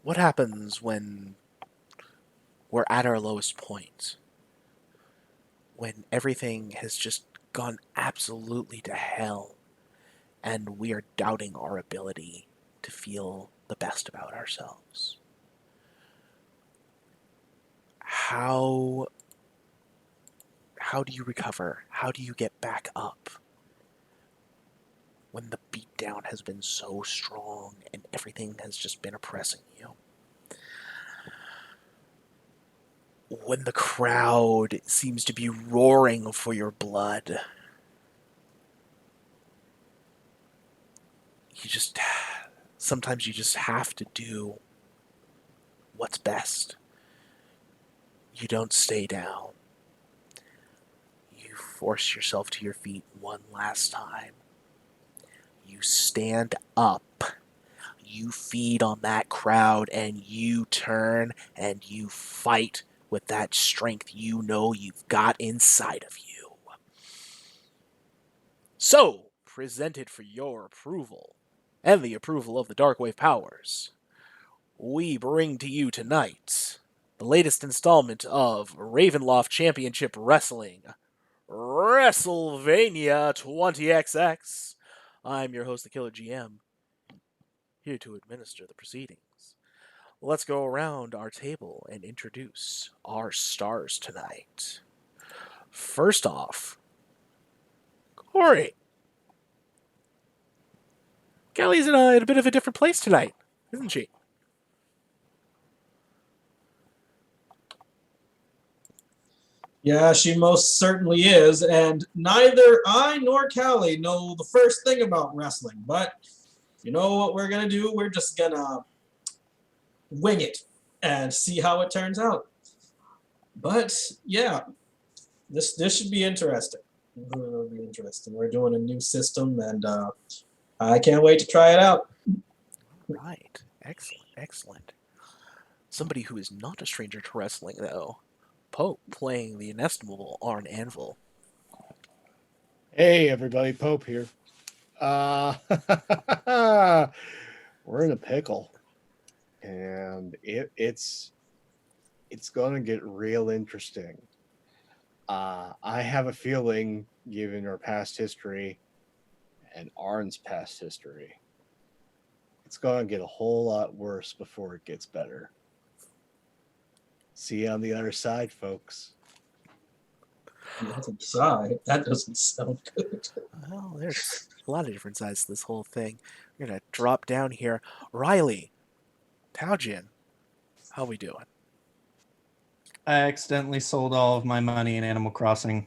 what happens when we're at our lowest point? When everything has just gone absolutely to hell and we are doubting our ability to feel the best about ourselves? How do you recover? How do you get back up when the beatdown has been so strong and everything has just been oppressing you? When the crowd seems to be roaring for your blood, sometimes you just have to do what's best. You don't stay down. You force yourself to your feet one last time. You stand up. You feed on that crowd and you turn and you fight with that strength you know you've got inside of you. So, presented for your approval and the approval of the Darkwave Powers, we bring to you tonight the latest installment of Ravenloft Championship Wrestling, Wrestlevania 20XX. I'm your host, the Killer GM, here to administer the proceedings. Let's go around our table and introduce our stars tonight. First off, Corey. Kelly's in a bit of a different place tonight, isn't she? Yeah, she most certainly is, and neither I nor Callie know the first thing about wrestling, but you know what we're gonna do? We're just gonna wing it and see how it turns out. But yeah, this should be interesting. It'll be interesting. We're doing a new system, and I can't wait to try it out. Right. Excellent, excellent. Somebody who is not a stranger to wrestling, though. Pope playing the inestimable Arn Anvil. Hey, everybody, Pope here. We're in a pickle, and it's going to get real interesting. I have a feeling, given our past history and Arn's past history, it's going to get a whole lot worse before it gets better. See you on the other side, folks. The other side? That doesn't sound good. Well, there's a lot of different sides to this whole thing. We're going to drop down here. Riley, Taojin, how we doing? I accidentally sold all of my money in Animal Crossing.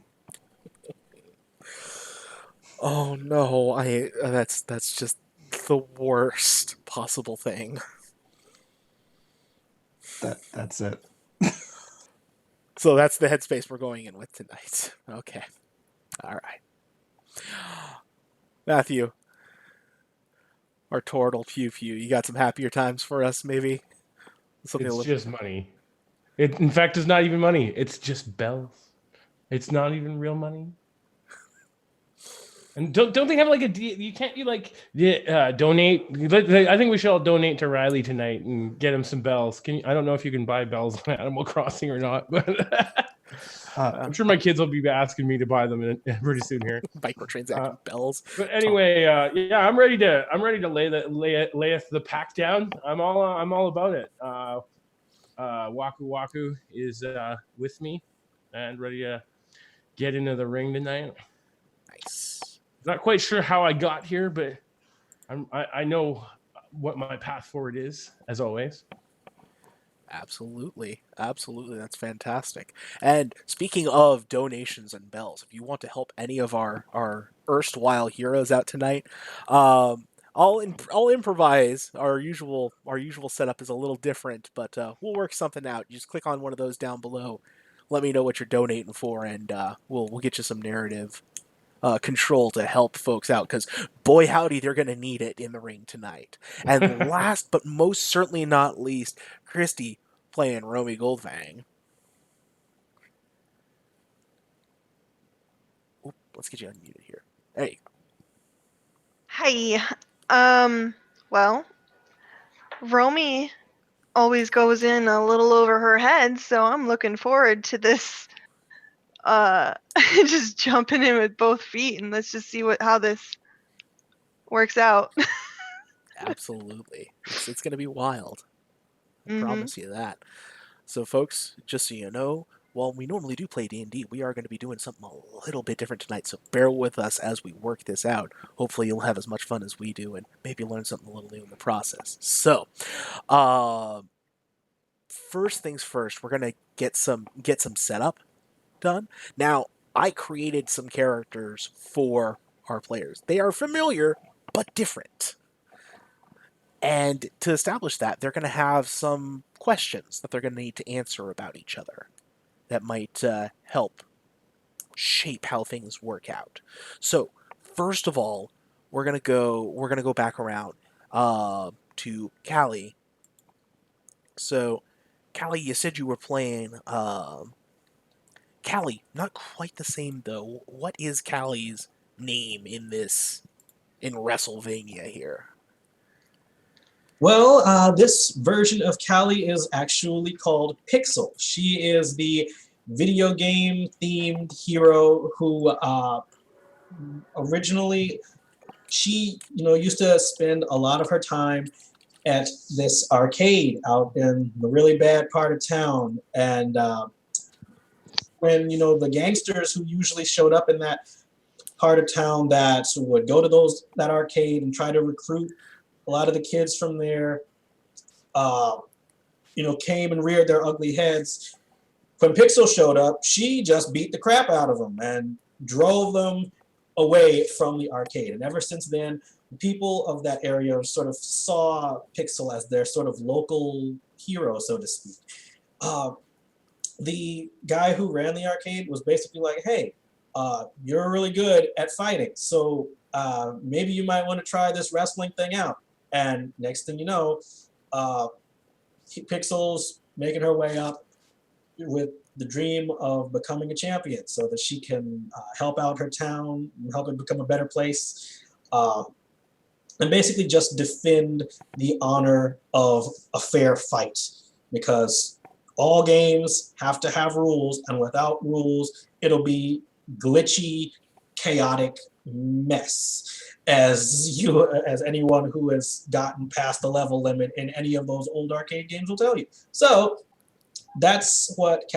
Oh no, that's just the worst possible thing. That's it. So that's the headspace we're going in with tonight. Okay. All right. Matthew, our turtle pew pew, you got some happier times for us, maybe? It's just money. It, in fact, is not even money. It's just bells. It's not even real money. And don't they have like you can't you like donate? I think we should all donate to Riley tonight and get him some bells. I don't know if you can buy bells on Animal Crossing or not, but I'm sure my kids will be asking me to buy them pretty soon here. Microtransaction bells. But anyway, yeah, I'm ready to lay the pack down. I'm all about it. Waku Waku is with me and ready to get into the ring tonight. Nice. Not quite sure how I got here, but I know what my path forward is, as always. Absolutely. That's fantastic. And speaking of donations and bells, if you want to help any of our erstwhile heroes out tonight, I'll improvise. Our usual setup is a little different, but we'll work something out. You just click on one of those down below. Let me know what you're donating for, and we'll get you some narrative control to help folks out, because boy howdy, they're going to need it in the ring tonight. And last but most certainly not least, Christy playing Romy Goldfang. Oop, let's get you unmuted here. There you go. Hi. Well, Romy always goes in a little over her head, so I'm looking forward to this. Just jumping in with both feet, and let's just see how this works out. Absolutely. It's going to be wild. I Mhm. promise you that. So, folks, just so you know, while we normally do play D&D, we are going to be doing something a little bit different tonight, so bear with us as we work this out. Hopefully you'll have as much fun as we do and maybe learn something a little new in the process. So, first things first, we're going to get some setup done. Now, I created some characters for our players. They are familiar, but different. And to establish that, they're going to have some questions that they're going to need to answer about each other that might help shape how things work out. So, first of all, we're gonna go back around to Callie. So, Callie, you said you were playing Callie. Not quite the same though. What is Callie's name in Wrestlevania here? Well, this version of Callie is actually called Pixel. She is the video game themed hero who originally she used to spend a lot of her time at this arcade out in the really bad part of town, and when the gangsters who usually showed up in that part of town that would go to that arcade and try to recruit a lot of the kids from there, uh, came and reared their ugly heads. When Pixel showed up, she just beat the crap out of them and drove them away from the arcade. And ever since then, people of that area sort of saw Pixel as their sort of local hero, so to speak. The guy who ran the arcade was basically like, hey, you're really good at fighting, so maybe you might want to try this wrestling thing out. And next thing you know, Pixel's making her way up with the dream of becoming a champion so that she can help out her town, help it become a better place, and basically just defend the honor of a fair fight, because all games have to have rules, and without rules, it'll be glitchy, chaotic mess. As anyone who has gotten past the level limit in any of those old arcade games will tell you. So that's what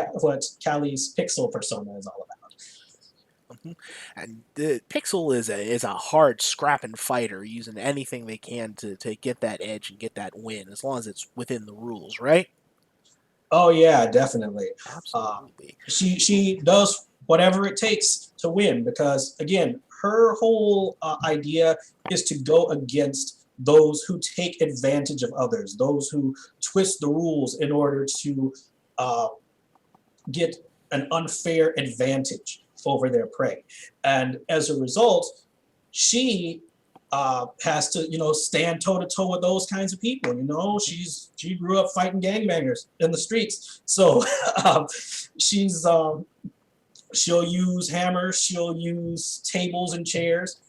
Callie's Pixel persona is all about. Mm-hmm. And the Pixel is a hard scrapping fighter, using anything they can to get that edge and get that win, as long as it's within the rules, right? Oh yeah, definitely. Absolutely. She does whatever it takes to win, because again, her whole idea is to go against those who take advantage of others, those who twist the rules in order to get an unfair advantage over their prey. And as a result, she has to, stand toe to toe with those kinds of people. She grew up fighting gangbangers in the streets, so she'll use hammers, she'll use tables and chairs,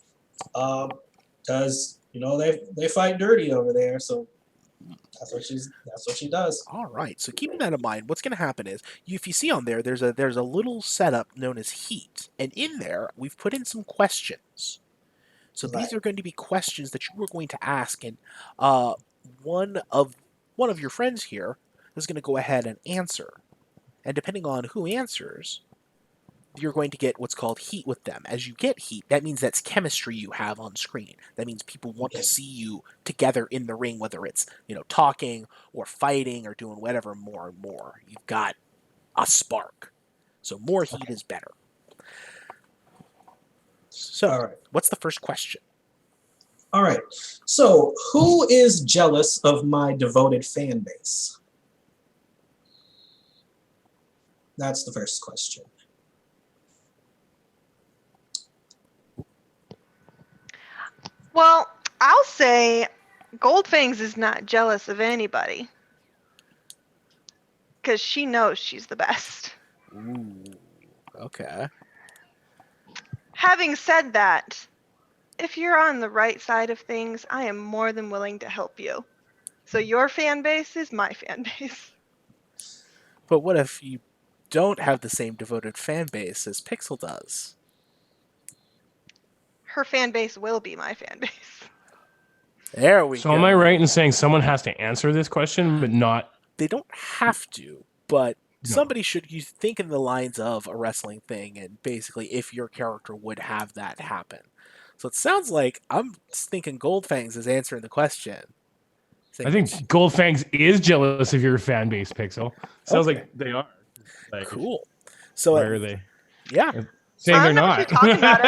because they fight dirty over there. So that's what she does. All right. So keeping that in mind, what's going to happen is, if you see on there, there's a little setup known as heat, and in there we've put in some questions. So these are going to be questions that you are going to ask, and one of your friends here is going to go ahead and answer. And depending on who answers, you're going to get what's called heat with them. As you get heat, that means that's chemistry you have on screen. That means people want to see you together in the ring, whether it's talking or fighting or doing whatever more and more. You've got a spark. So more heat is better. So, all right. What's the first question? All right. So, who is jealous of my devoted fan base? That's the first question. Well, I'll say Goldfangs is not jealous of anybody, because she knows she's the best. Ooh, okay. Having said that, if you're on the right side of things, I am more than willing to help you. So your fan base is my fan base. But what if you don't have the same devoted fan base as Pixel does? Her fan base will be my fan base. There we So go. am I right in saying someone has to answer this question, but not? They don't have to, but No. somebody should you think in the lines of a wrestling thing, and basically if your character would have that happen. So it sounds like I'm thinking Goldfangs is answering the question. I think Goldfangs is jealous of your fan base, Pixel. Sounds Okay. like they are. Like, Cool. So why are they yeah, saying they're I'm not? actually talking about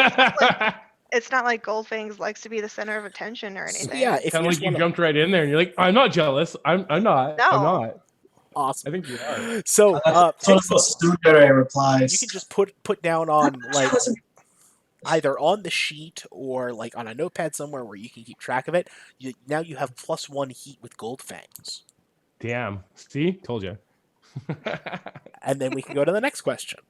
it. It's not like Goldfangs likes to be the center of attention or so anything. yeah. If Kind you of just like you wanna, jumped right in there and you're like, I'm not jealous. I'm not. No. I'm not. I awesome. think you are. So That's one of Pixel, those tsundere replies. you can just put down on like either on the sheet or like on a notepad somewhere where you can keep track of it. Now you have +1 heat with Goldfangs, Damn. See? Told you. and then we can go to the next question.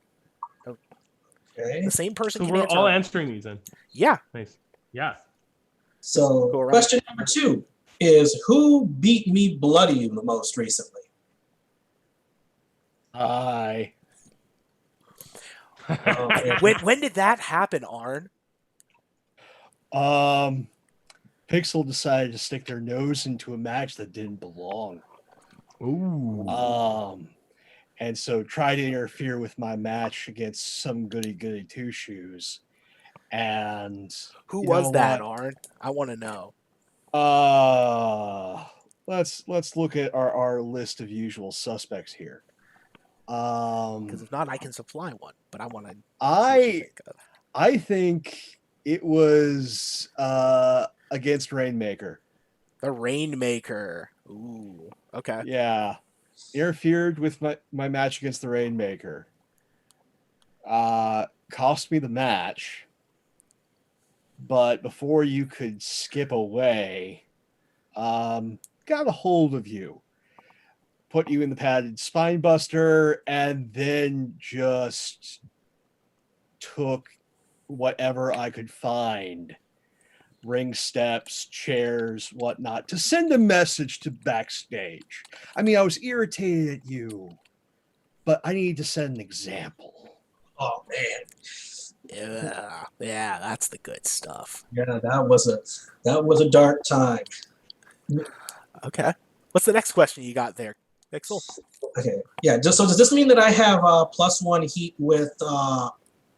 Okay. The same person So can we're answer. all answering these then. Yeah. Nice. Yeah. So Go around. question number 2 is who beat me bloody the most recently? I Oh, man. When did that happen, Arn? Pixel decided to stick their nose into a match that didn't belong. Ooh. And so tried to interfere with my match against some goody two shoes. And Who you was know that, what? Arn? I want to know. Let's look at our list of usual suspects here. Because if not, I can supply one. But I want to. I think it was against Rainmaker. The Rainmaker. Ooh. Okay. Yeah. Interfered with my match against the Rainmaker. Cost me the match. But before you could skip away, got a hold of you, put you in the padded spine buster, and then just took whatever I could find. Ring steps, chairs, whatnot, to send a message to backstage. I mean, I was irritated at you, but I need to set an example. Oh man. Yeah, that's the good stuff. Yeah, that was a dark time. Okay. What's the next question you got there, Pixel? Okay. Yeah, so does this mean that I have +1 heat with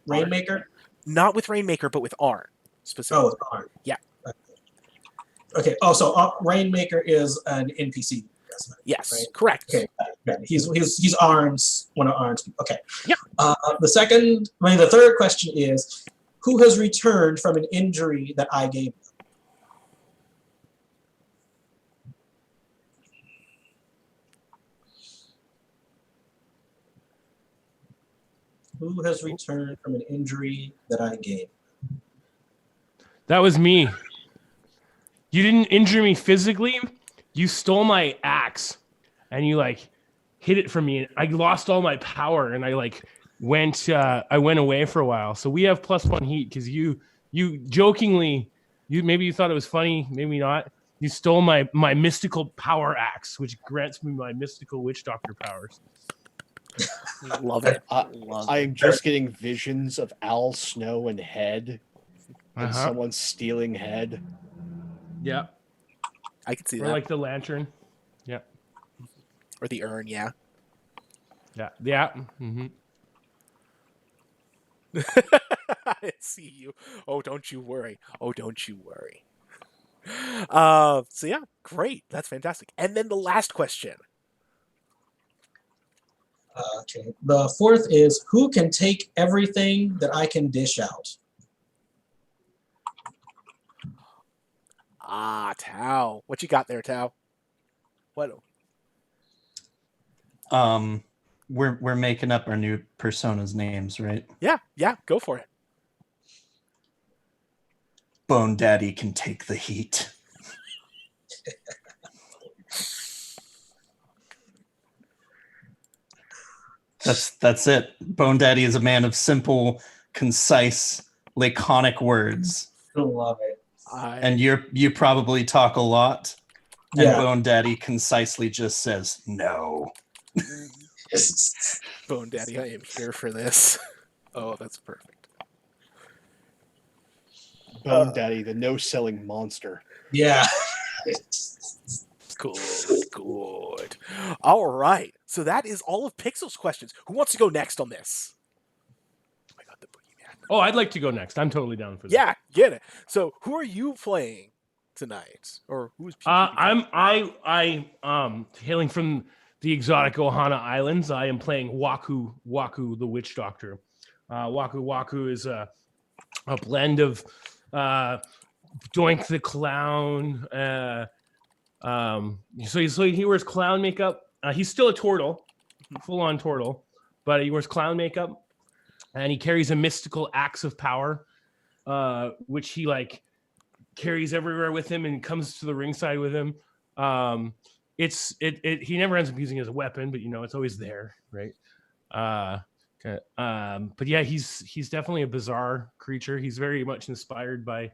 Rainmaker? Not with Rainmaker, but with Arn specifically. Oh, with Arn. Yeah. Okay. Oh, so Rainmaker is an NPC. Yes, right? correct. Okay. Yeah, he's Arn's one of Arn's. Okay. Yeah. The third question is, who has returned from an injury that I gave them? Who has returned from an injury that I gave? That was me. You didn't injure me physically. You stole my axe and you like hid it from me. I lost all my power and I like went away for a while. So we have +1 heat because you jokingly, maybe you thought it was funny, maybe not. You stole my mystical power axe, which grants me my mystical witch doctor powers. Love it. I am just getting visions of Al Snow and Head, and someone stealing Head. Yeah. I can see Or that. like the lantern. Yeah. Or the urn, yeah. Yeah. Yeah. Mm-hmm. I see you. Oh, don't you worry. Oh, don't you worry. So yeah, great. That's fantastic. And then the last question. Okay. The fourth is, who can take everything that I can dish out? Tao. What you got there, Tao? What? We're making up our new personas' names, right? Yeah, go for it. Bone Daddy can take the heat. That's it. Bone Daddy is a man of simple, concise, laconic words. I love it. And you probably talk a lot. And Yeah. Bone Daddy concisely just says no. Bone Daddy, I am here for this. Oh, that's perfect. Bone Daddy, the no-selling monster. Yeah. Good. All right. So that is all of Pixel's questions. Who wants to go next on this? I got the boogeyman. Oh, I'd like to go next. I'm totally down for this. Yeah, get it. So who are you playing tonight, or who's? I'm hailing from the exotic Ohana Islands. I am playing Waku, the witch doctor. Waku is a blend of Doink the clown. So he wears clown makeup. He's still a turtle, full on turtle, but he wears clown makeup, and he carries a mystical axe of power, which he like carries everywhere with him and comes to the ringside with him. He never ends up using it as a weapon, but it's always there, right? But yeah, he's definitely a bizarre creature. He's very much inspired by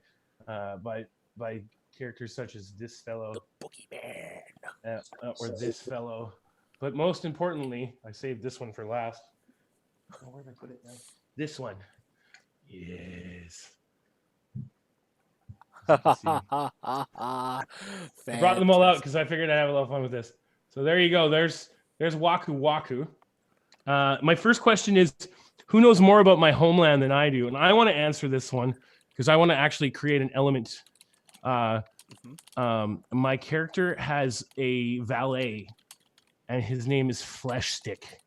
characters such as this fellow, the boogeyman, or this fellow. But most importantly, I saved this one for last. Oh, where did I put it now? This one. Yes. I brought them all out because I figured I'd have a lot of fun with this. So there you go. There's Waku. My first question is, who knows more about my homeland than I do? And I want to answer this one because I want to actually create an element. My character has a valet, and his name is Flesh Stick.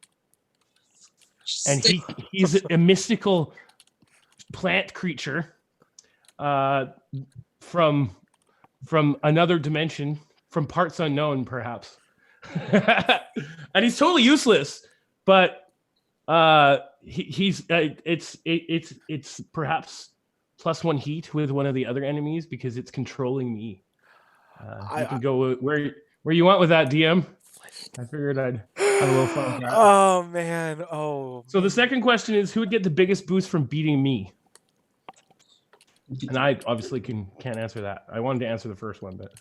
And he's a mystical plant creature from another dimension, from parts unknown, perhaps. And he's totally useless, but it's perhaps +1 heat with one of the other enemies because it's controlling me. You can go where you want with that, DM. I figured I'd have a little fun with that. Oh man! So the second question is, who would get the biggest boost from beating me? And I obviously can't answer that. I wanted to answer the first one, but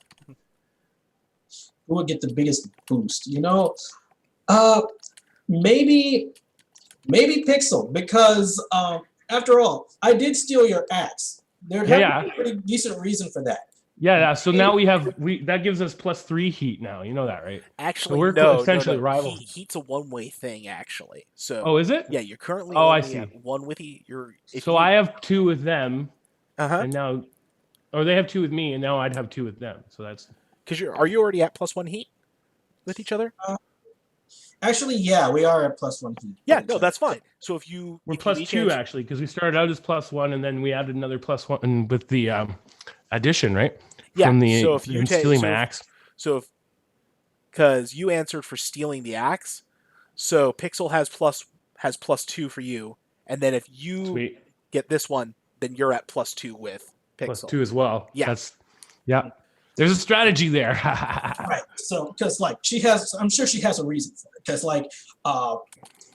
Who would get the biggest boost? Maybe Pixel, because after all, I did steal your axe. There'd have to be a pretty decent reason for that. Yeah. So now that gives us +3 heat now. You know that, right? Actually, so we're essentially rivals. Heat's a one-way thing, actually. So. Oh, is it? Yeah, you're currently. I see. At 1 with heat. I have 2 with them. And now, or they have 2 with me, and now I'd have 2 with them. So that's because are you already at +1 heat with each other? Actually, yeah, we are at +1 heat. Yeah, no, that's fine. So we're +2 actually, because we started out as +1, and then we added another +1 with the addition, right? Yeah. From the so if you stealing my axe. Because you answered for stealing the axe, so Pixel has +2 for you, and then if you get this one, then you're at +2 with Pixel. +2 as well. Yeah. There's a strategy there. Right. So, because I'm sure she has a reason for it. Because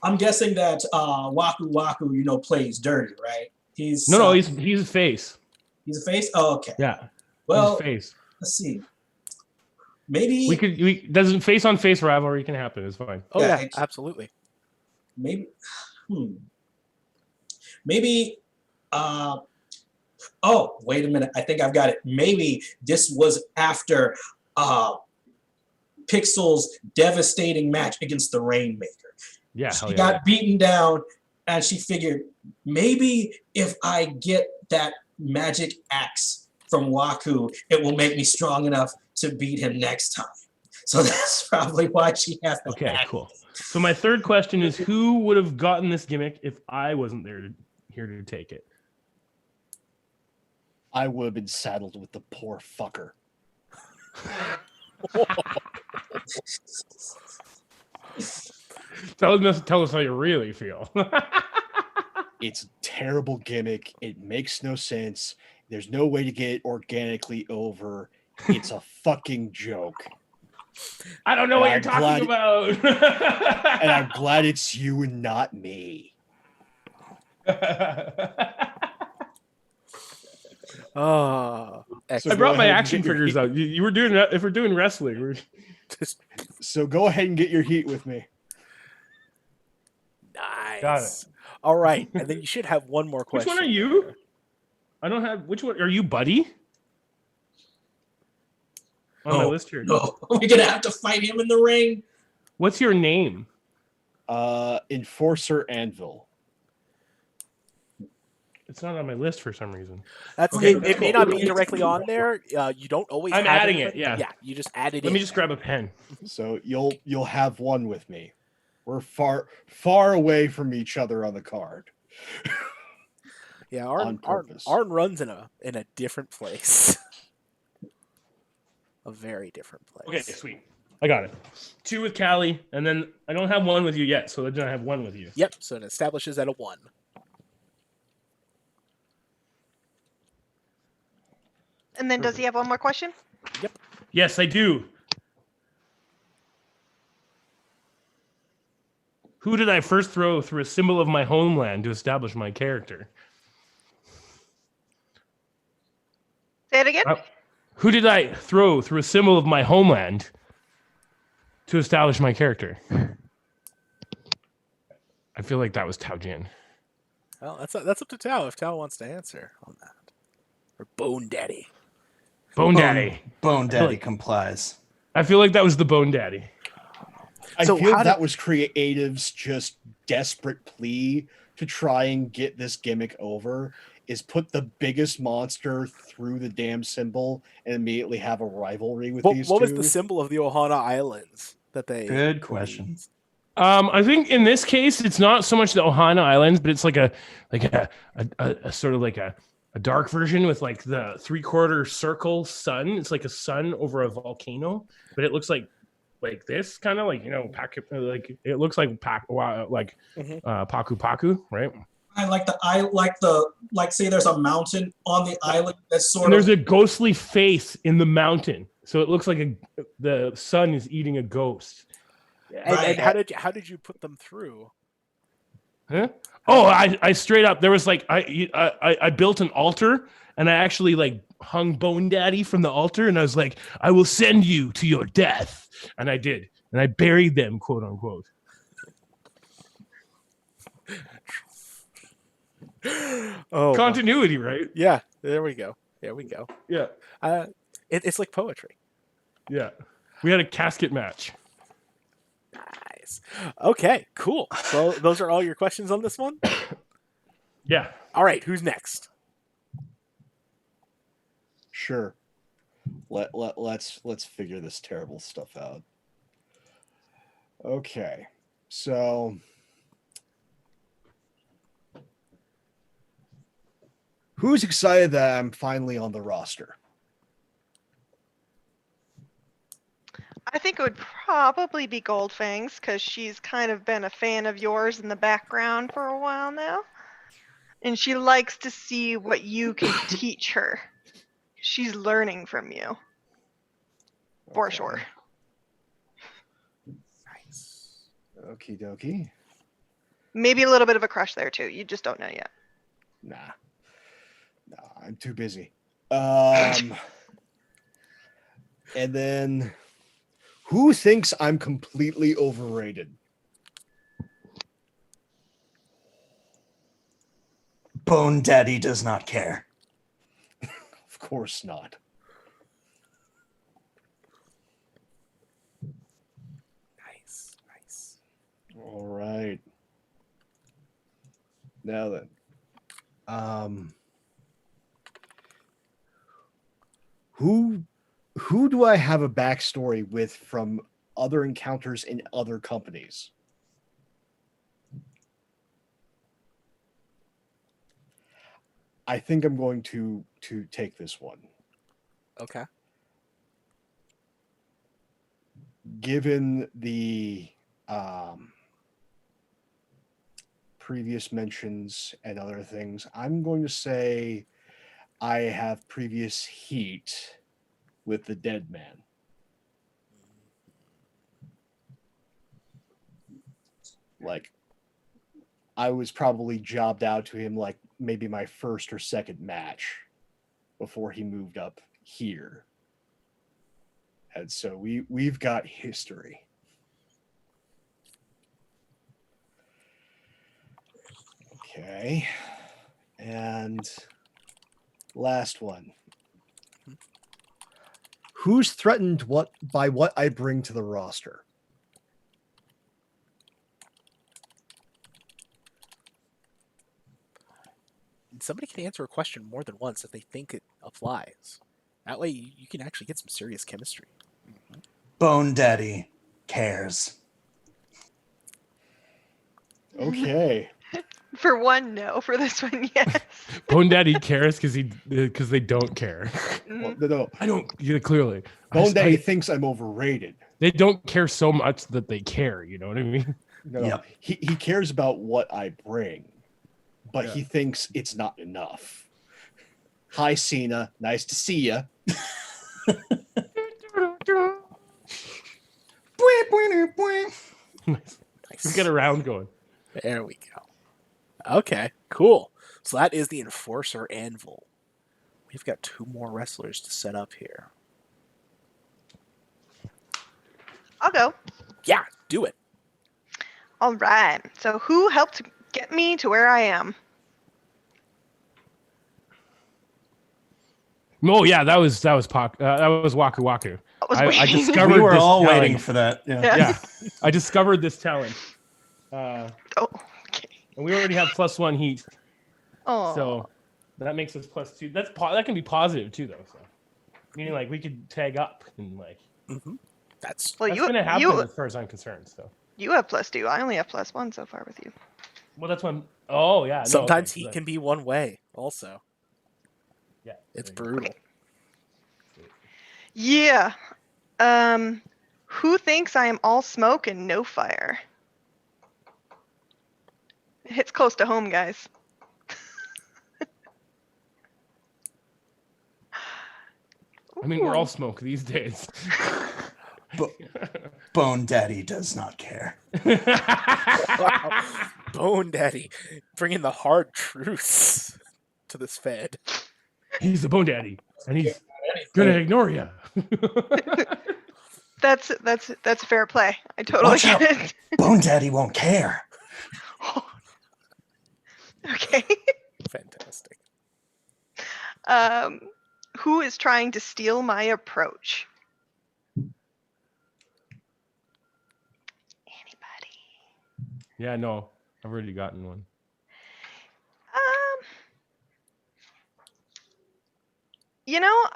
I'm guessing that Waku, plays dirty, right? He's he's a face. He's a face. Oh, okay. Yeah. Well, he's a face. Let's see. Maybe doesn't face on face rivalry can happen. It's fine. Oh yeah, absolutely. Maybe. Maybe. Oh, wait a minute. I think I've got it. Maybe this was after Pixel's devastating match against the Rainmaker. Yeah, she got beaten down, and she figured maybe if I get that magic axe from Waku, it will make me strong enough to beat him next time. So that's probably why she has the axe. Cool. So my third question is, who would have gotten this gimmick if I wasn't here to take it? I would have been saddled with the poor fucker. Tell us how you really feel. It's a terrible gimmick. It makes no sense. There's no way to get it organically over. It's a fucking joke. I don't know what you're talking about. And I'm glad it's you and not me. So I go brought my ahead and action get your figures heat- out. You were doing that if we're doing wrestling. Just So go ahead and get your heat with me. nice. Got it. All right, and then you should have one more Which question. one are you? I don't have. Which one are you, Buddy? On my No, list here. no, we're gonna have to fight him in the ring. What's your name? Enforcer Anvil. It's not on my list for some reason. That's Okay, it may not be directly on there. You don't always. I'm have adding it, it, but yeah. Yeah, you just add it Let in. me just grab a pen. So you'll have one with me. We're far away from each other on the card. Yeah, on purpose. Arn runs in a different place. A very different place. Okay, sweet. I got it. 2 with Callie, and then I don't have 1 with you yet, so then I have 1 with you. Yep. So it establishes at a 1. And then does he have one more question? Yes, I do. Who did I first throw through a symbol of my homeland to establish my character? Say it again. Who did I throw through a symbol of my homeland to establish my character? I feel like that was Tao Jin. Well, that's up to Tao if Tao wants to answer on that. Or Bone Daddy. Bone Daddy. Bone Daddy Like- complies. I feel like that was the Bone Daddy. I So feel how that did- was Creative's just desperate plea to try and get this gimmick over, is put the biggest monster through the damn symbol and immediately have a rivalry with these What two. was the symbol of the Ohana Islands that they? Good question. I think in this case, it's not so much the Ohana Islands, but it's like a sort of like a dark version with like the 3/4 circle sun. It's like a sun over a volcano, but it looks like this kind of like, you know, like it looks like Mhm. Paku Paku, right? I like say there's a mountain on the island that's sort And there's of a ghostly face in the mountain, so it looks like the sun is eating a ghost. And Right. how did you put them through? Huh? Oh, I straight up. There was like I built an altar and I actually like hung Bone Daddy from the altar and I was like, I will send you to your death, and I did, and I buried them, quote unquote. Oh, Continuity, right? yeah. There we go. Yeah, It's like poetry. yeah. We had a casket match. Nice. Okay, cool. So those are all your questions on this one. Yeah. All right, who's next? Sure. Let's figure this terrible stuff out. Okay. So who's excited that I'm finally on the roster? I think it would probably be Goldfangs because she's kind of been a fan of yours in the background for a while now. And she likes to see what you can teach her. She's learning from you. For Okay. sure. Nice. Okie dokie. Maybe a little bit of a crush there too. You just don't know yet. Nah, I'm too busy. And then, who thinks I'm completely overrated? Bone Daddy does not care. Of course not. Nice. All right. Now then, who do I have a backstory with from other encounters in other companies? I think I'm going to take this one. Okay. Given the previous mentions and other things, I'm going to say I have previous heat with the dead man. Like, I was probably jobbed out to him like maybe my first or second match before he moved up here. And so we've got history. Okay. And last one. Who's threatened by what I bring to the roster? Somebody can answer a question more than once if they think it applies. That way you can actually get some serious chemistry. Bone Daddy cares. Okay. For one, no. For this one, yes. Bone Daddy cares because they don't care. Well, no. I don't. Yeah, clearly. Bone Daddy thinks I'm overrated. They don't care so much that they care. You know what I mean? No, Yep. he cares about what I bring, but he thinks it's not enough. Hi, Cena. Nice to see ya. Let's get a round going. There we go. Okay, cool. So that is the Enforcer Anvil. We've got 2 more wrestlers to set up here. I'll go. Yeah, do it. All right. So who helped get me to where I am? Oh yeah, that was Waku Waku. That was I weird. discovered We were this all talent. waiting for that. Yeah. Yeah, I discovered this talent. Oh, okay. And we already have +1 heat, Oh. so that makes us +2. That can be positive too, though. So, meaning like we could tag up and like That's Well, that's you gonna happen you as far as I'm concerned. So, you have +2. I only have +1 so far with you. well, that's when. Oh yeah. No, sometimes okay, heat so can be one way. Also, yeah, it's there you go. brutal. Yeah. Who thinks I am all smoke and no fire? It hits close to home, guys. I mean, we're all smoke these days. Bone Daddy does not care. Wow. Bone Daddy bringing the hard truths to this fed. He's the Bone Daddy, and he's gonna ignore you. That's a fair play. I totally Watch get out. it. Bone Daddy won't care. Okay. Fantastic. Who is trying to steal my approach? Anybody? Yeah, no, I've already gotten one.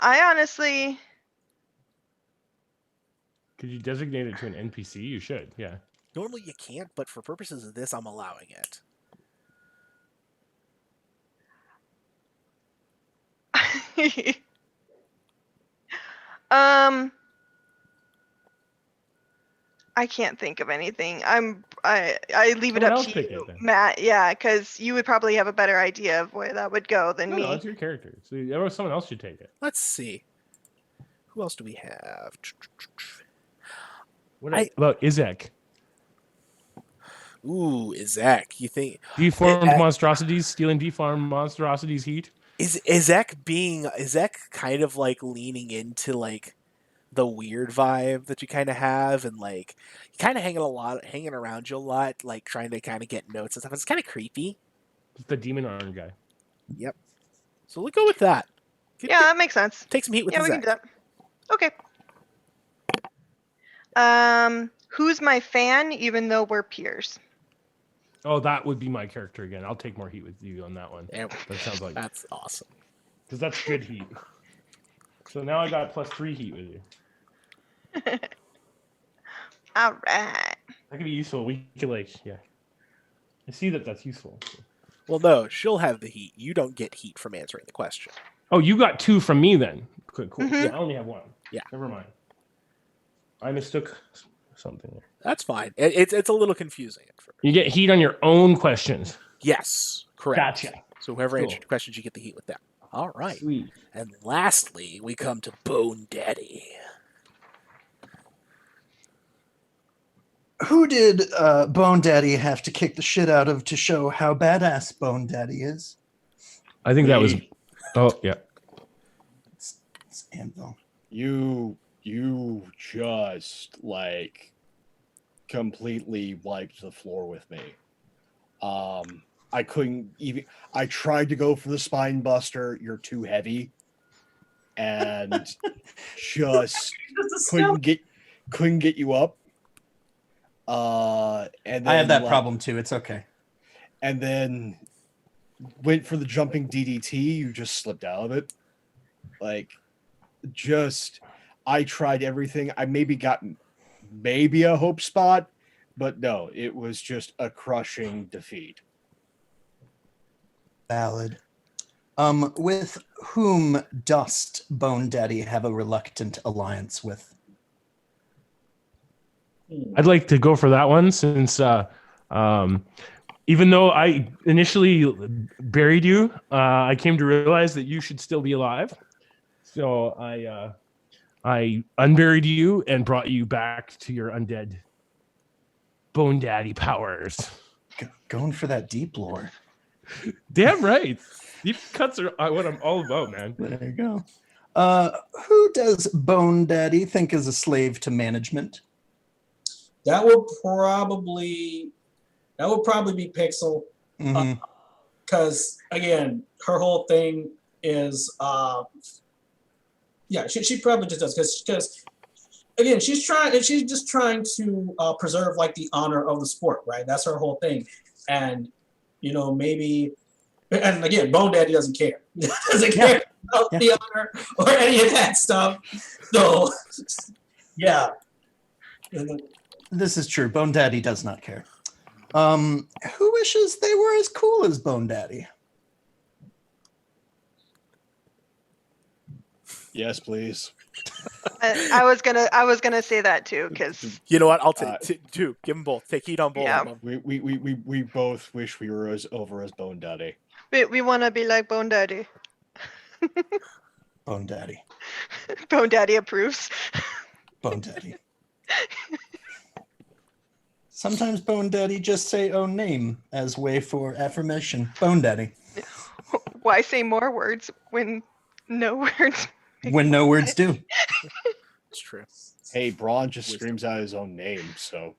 I honestly. Could you designate it to an NPC? You should. Yeah. Normally you can't, but for purposes of this, I'm allowing it. I can't think of anything. I leave it Someone up else to pick you, it then. Matt. Yeah, because you would probably have a better idea of where that would go than No, me. no, it's your character. So someone else should take it. Let's see. Who else do we have? What about Izek? Ooh, Izek. You think Deformed monstrosities, stealing deformed monstrosities heat? is Izek kind of like leaning into like the weird vibe that you kind of have, and like kind of hanging around you a lot, like trying to kind of get notes and stuff. It's kind of creepy. It's the demon arm guy. Yep. So let's go with that. Yeah, that makes sense. Take some heat with Yeah, we can Izek. do that. Okay. Who's my fan, even though we're peers? Oh, that would be my character again. I'll take more heat with you on that one. There we That sounds like That's awesome. because that's good heat. So now I got +3 heat with you. All right. That could be useful. We could I see that that's useful. Well, no, she'll have the heat. You don't get heat from answering the question. Oh, you got 2 from me then. Cool. Mhm. Yeah, I only have 1. Yeah. Never mind. I mistook something there. That's fine. It's a little confusing at first. You get heat on your own questions. Yes, correct. Gotcha. So whoever Cool. answered your questions, you get the heat with them. All right. Sweet. And lastly, we come to Bone Daddy. Who did Bone Daddy have to kick the shit out of to show how badass Bone Daddy is? I think that was. Oh yeah. It's Anvil. You just like completely wiped the floor with me. I couldn't even. I tried to go for the spine buster. You're too heavy, and just couldn't get you up. And then I have that problem too. It's okay. And then went for the jumping DDT. You just slipped out of it. Like, I tried everything. I got a hope spot, but no, it was just a crushing defeat. Valid. With whom dost Bone Daddy have a reluctant alliance with? I'd like to go for that one since even though I initially buried you, I came to realize that you should still be alive. So I unburied you and brought you back to your undead Bone Daddy powers. Going for that deep lore. Damn right. Deep cuts are what I'm all about, man. There you go. Who does Bone Daddy think is a slave to management? That would probably be Pixel. Because again, her whole thing is she probably just does because again she's just trying to preserve like the honor of the sport, right? That's her whole thing. And maybe, and again, Bone Daddy doesn't care. Doesn't care about the honor or any of that stuff. So yeah. This is true. Bone Daddy does not care. Who wishes they were as cool as Bone Daddy? Yes, please. I was gonna say that too, because You know what? I'll take two. Give them both. Take heat on both. Yeah. of them. We both wish we were as over as Bone Daddy. we want to be like Bone Daddy. Bone Daddy. Bone Daddy approves. Bone Daddy. Sometimes Bone Daddy just say own name as way for affirmation. Bone Daddy. Why say more words when no words? When no words do. It's true. Hey, Braun just screams out his own name, so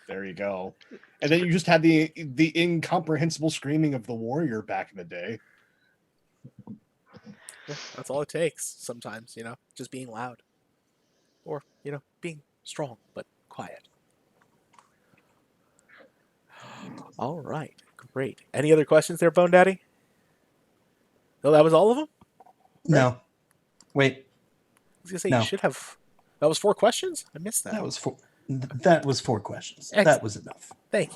there you go. And then you just had the incomprehensible screaming of the warrior back in the day. Yeah, that's all it takes sometimes, just being loud. Or, being strong but quiet. All right, great. Any other questions there, Bone Daddy? No, that was all of them? No. Wait. I was going to say, No. You should have... That was 4 questions? I missed that. That was 4. That was 4 questions. Excellent. That was enough. Thank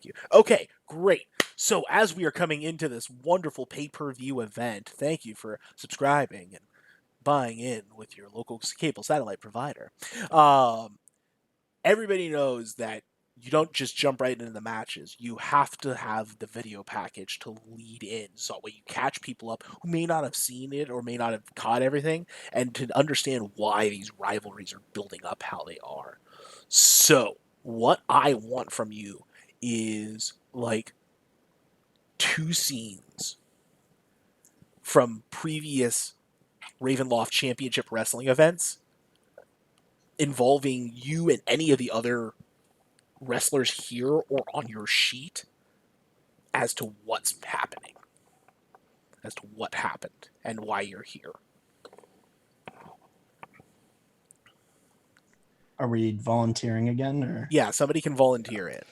you. Okay, great. So as we are coming into this wonderful pay-per-view event, thank you for subscribing and buying in with your local cable satellite provider. Everybody knows that you don't just jump right into the matches. You have to have the video package to lead in, so that way you catch people up who may not have seen it or may not have caught everything, and to understand why these rivalries are building up how they are. So, what I want from you is, 2 scenes from previous Ravenloft Championship Wrestling events involving you and any of the other wrestlers here or on your sheet as to what's happening, as to what happened and why you're here. Are we volunteering again? Or Yeah, somebody can volunteer it.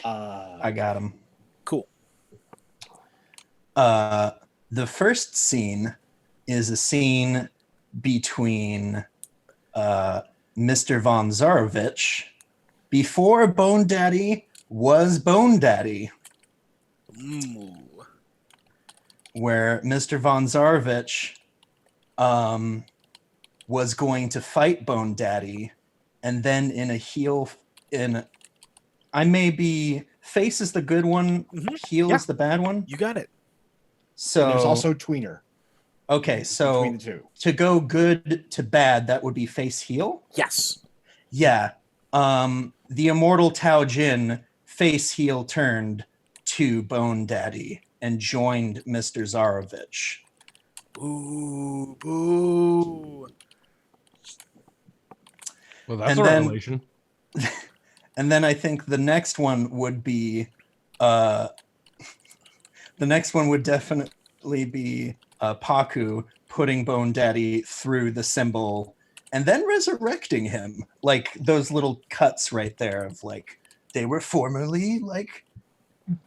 I got him. Cool. The first scene is a scene between Mr. Von Zarovich before Bone Daddy was Bone Daddy. Ooh. Where Mr. Von Zarovich was going to fight Bone Daddy, and then face is the good one, heel is the bad one. You got it. So And there's also tweener. Okay, so Between the two. to go good to bad, that would be face heel? Yes. Yeah. The immortal Tao Jin face heel turned to Bone Daddy and joined Mr. Zarovich. Boo, boo. Well, that's And a then- revelation. And then I think the next one would be definitely be Paku putting Bone Daddy through the symbol and then resurrecting him. Like those little cuts right there of like, they were formerly like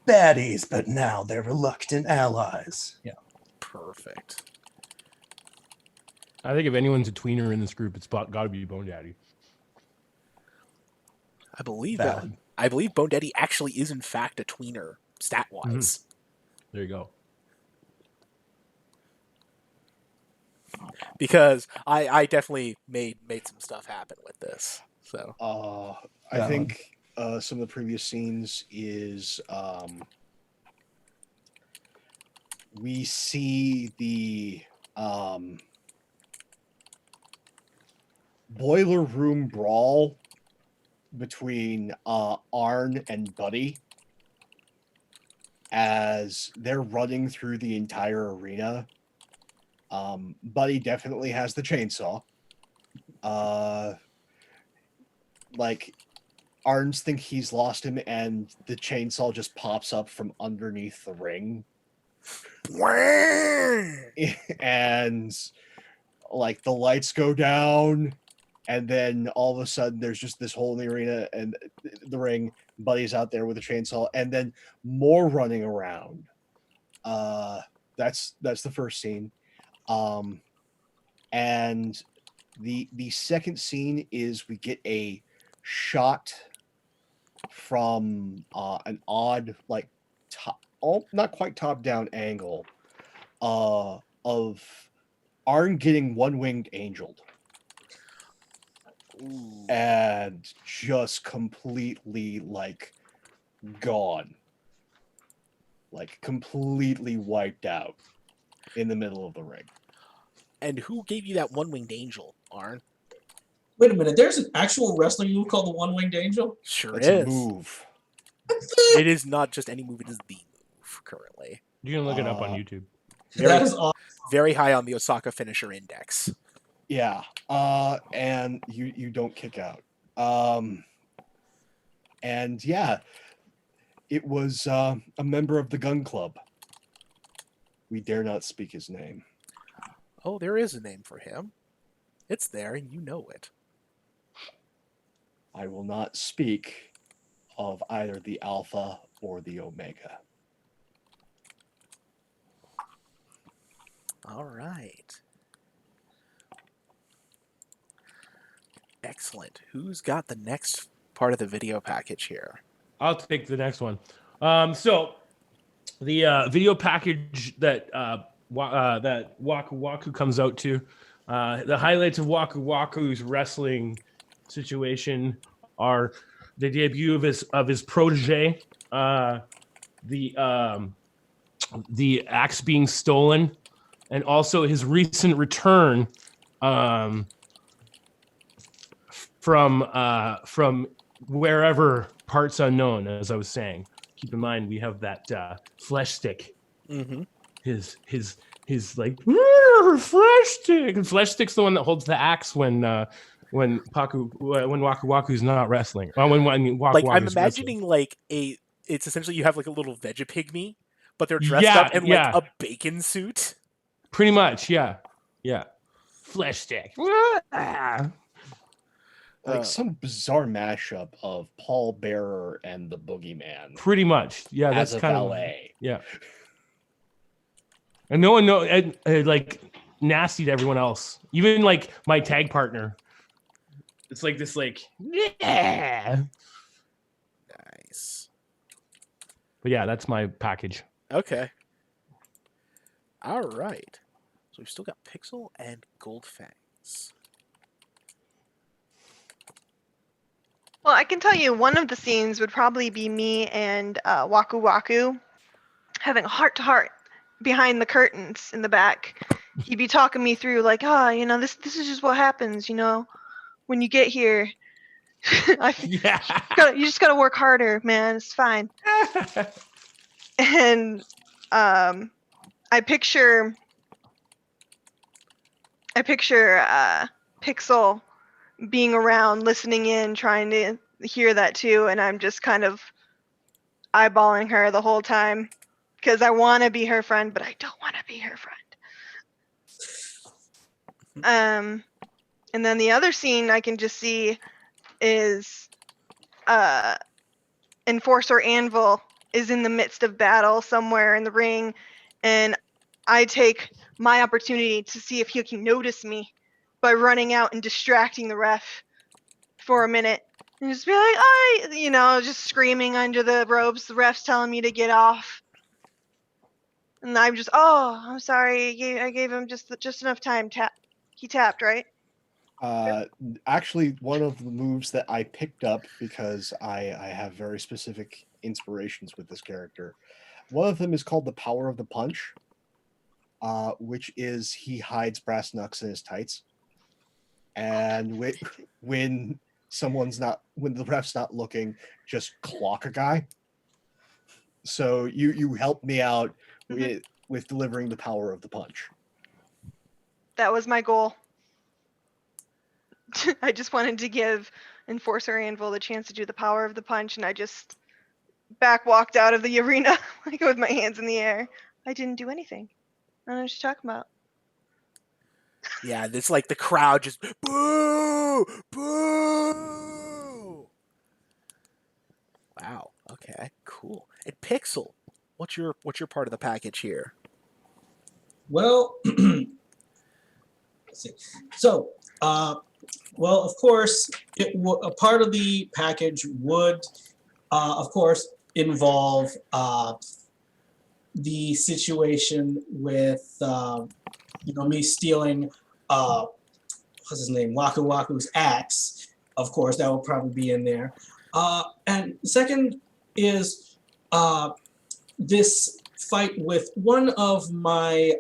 baddies, but now they're reluctant allies. Yeah. Perfect. I think if anyone's a tweener in this group, it's got to be Bone Daddy. I believe Valid. I believe Bone Daddy actually is in fact a tweener, stat-wise. There you go. Because I definitely made some stuff happen with this. So I think some of the previous scenes is we see the boiler room brawl between Arn and Buddy as they're running through the entire arena. Buddy definitely has the chainsaw. Like Arns think he's lost him, and the chainsaw just pops up from underneath the ring. And like the lights go down, and then all of a sudden there's just this hole in the arena and the ring. Buddy's out there with a chainsaw, and then more running around. That's the first scene. And the second scene is we get a shot from an odd like not quite top down angle of Arn getting one-winged angeled. Ooh. And just completely like gone, like completely wiped out in the middle of the ring. And who gave you that one-winged angel, Arn? Wait a minute. There's an actual wrestling move called the One-Winged Angel? Sure That's is. a move. It is not just any move, it is the move currently. You can look it up on YouTube. That is awesome. Very high on the Osaka finisher index. Yeah. And you don't kick out. And yeah, it was a member of the Gun Club. We dare not speak his name. Oh, there is a name for him. It's there, and you know it. I will not speak of either the Alpha or the Omega. All right. Excellent. Who's got the next part of the video package here? I'll take the next one. So the video package that that Waku Waku comes out to, the highlights of Waku Waku's wrestling situation are the debut of his protege, the axe being stolen, and also his recent return from wherever, parts unknown, as I was saying. Keep in mind we have that flesh stick. Mm-hmm. His like flesh stick. And flesh stick's the one that holds the axe when Waku Waku's not wrestling. When Waku Like, I'm Waku's imagining wrestling. it's essentially you have like a little Vegapygmy, but they're dressed up in like a bacon suit. Pretty much, yeah. Flesh stick. Like some bizarre mashup of Paul Bearer and the Boogeyman. Pretty much, yeah. As That's a kind valet. of, yeah. And no one knows, like, nasty to everyone else. Even like my tag partner. It's like this, like, yeah. Nice. But yeah, that's my package. Okay. All right. So we've still got Pixel and Gold Fangs. Well, I can tell you one of the scenes would probably be me and Waku Waku having a heart-to-heart behind the curtains in the back. He'd be talking me through like, this is just what happens, when you get here. Yeah. You just gotta work harder, man. It's fine. And I picture I picture Pixel being around, listening in, trying to hear that too, and I'm just kind of eyeballing her the whole time because I want to be her friend, but I don't want to be her friend. And then the other scene I can just see is Enforcer Anvil is in the midst of battle somewhere in the ring, and I take my opportunity to see if he can notice me by running out and distracting the ref for a minute. And just be like, just screaming under the ropes. The ref's telling me to get off. And I'm just, I'm sorry. I gave him just enough time. He tapped, right? Actually, one of the moves that I picked up because I have very specific inspirations with this character. One of them is called the Power of the Punch, which is he hides brass knucks in his tights, and when when the ref's not looking, just clock a guy. So you helped me out with delivering the Power of the Punch. That was my goal. I just wanted to give Enforcer Anvil the chance to do the Power of the Punch, and I just walked out of the arena like with my hands in the air. I didn't do anything. I don't know what you're talking about. Yeah, it's like the crowd just boo, boo. Wow. Okay. Cool. And Pixel, what's your part of the package here? Well, let's see. So, well, of course, a part of the package would, of course, involve the situation with, me stealing, what's his name, Waku Waku's axe. Of course, that will probably be in there. And second is this fight with one of my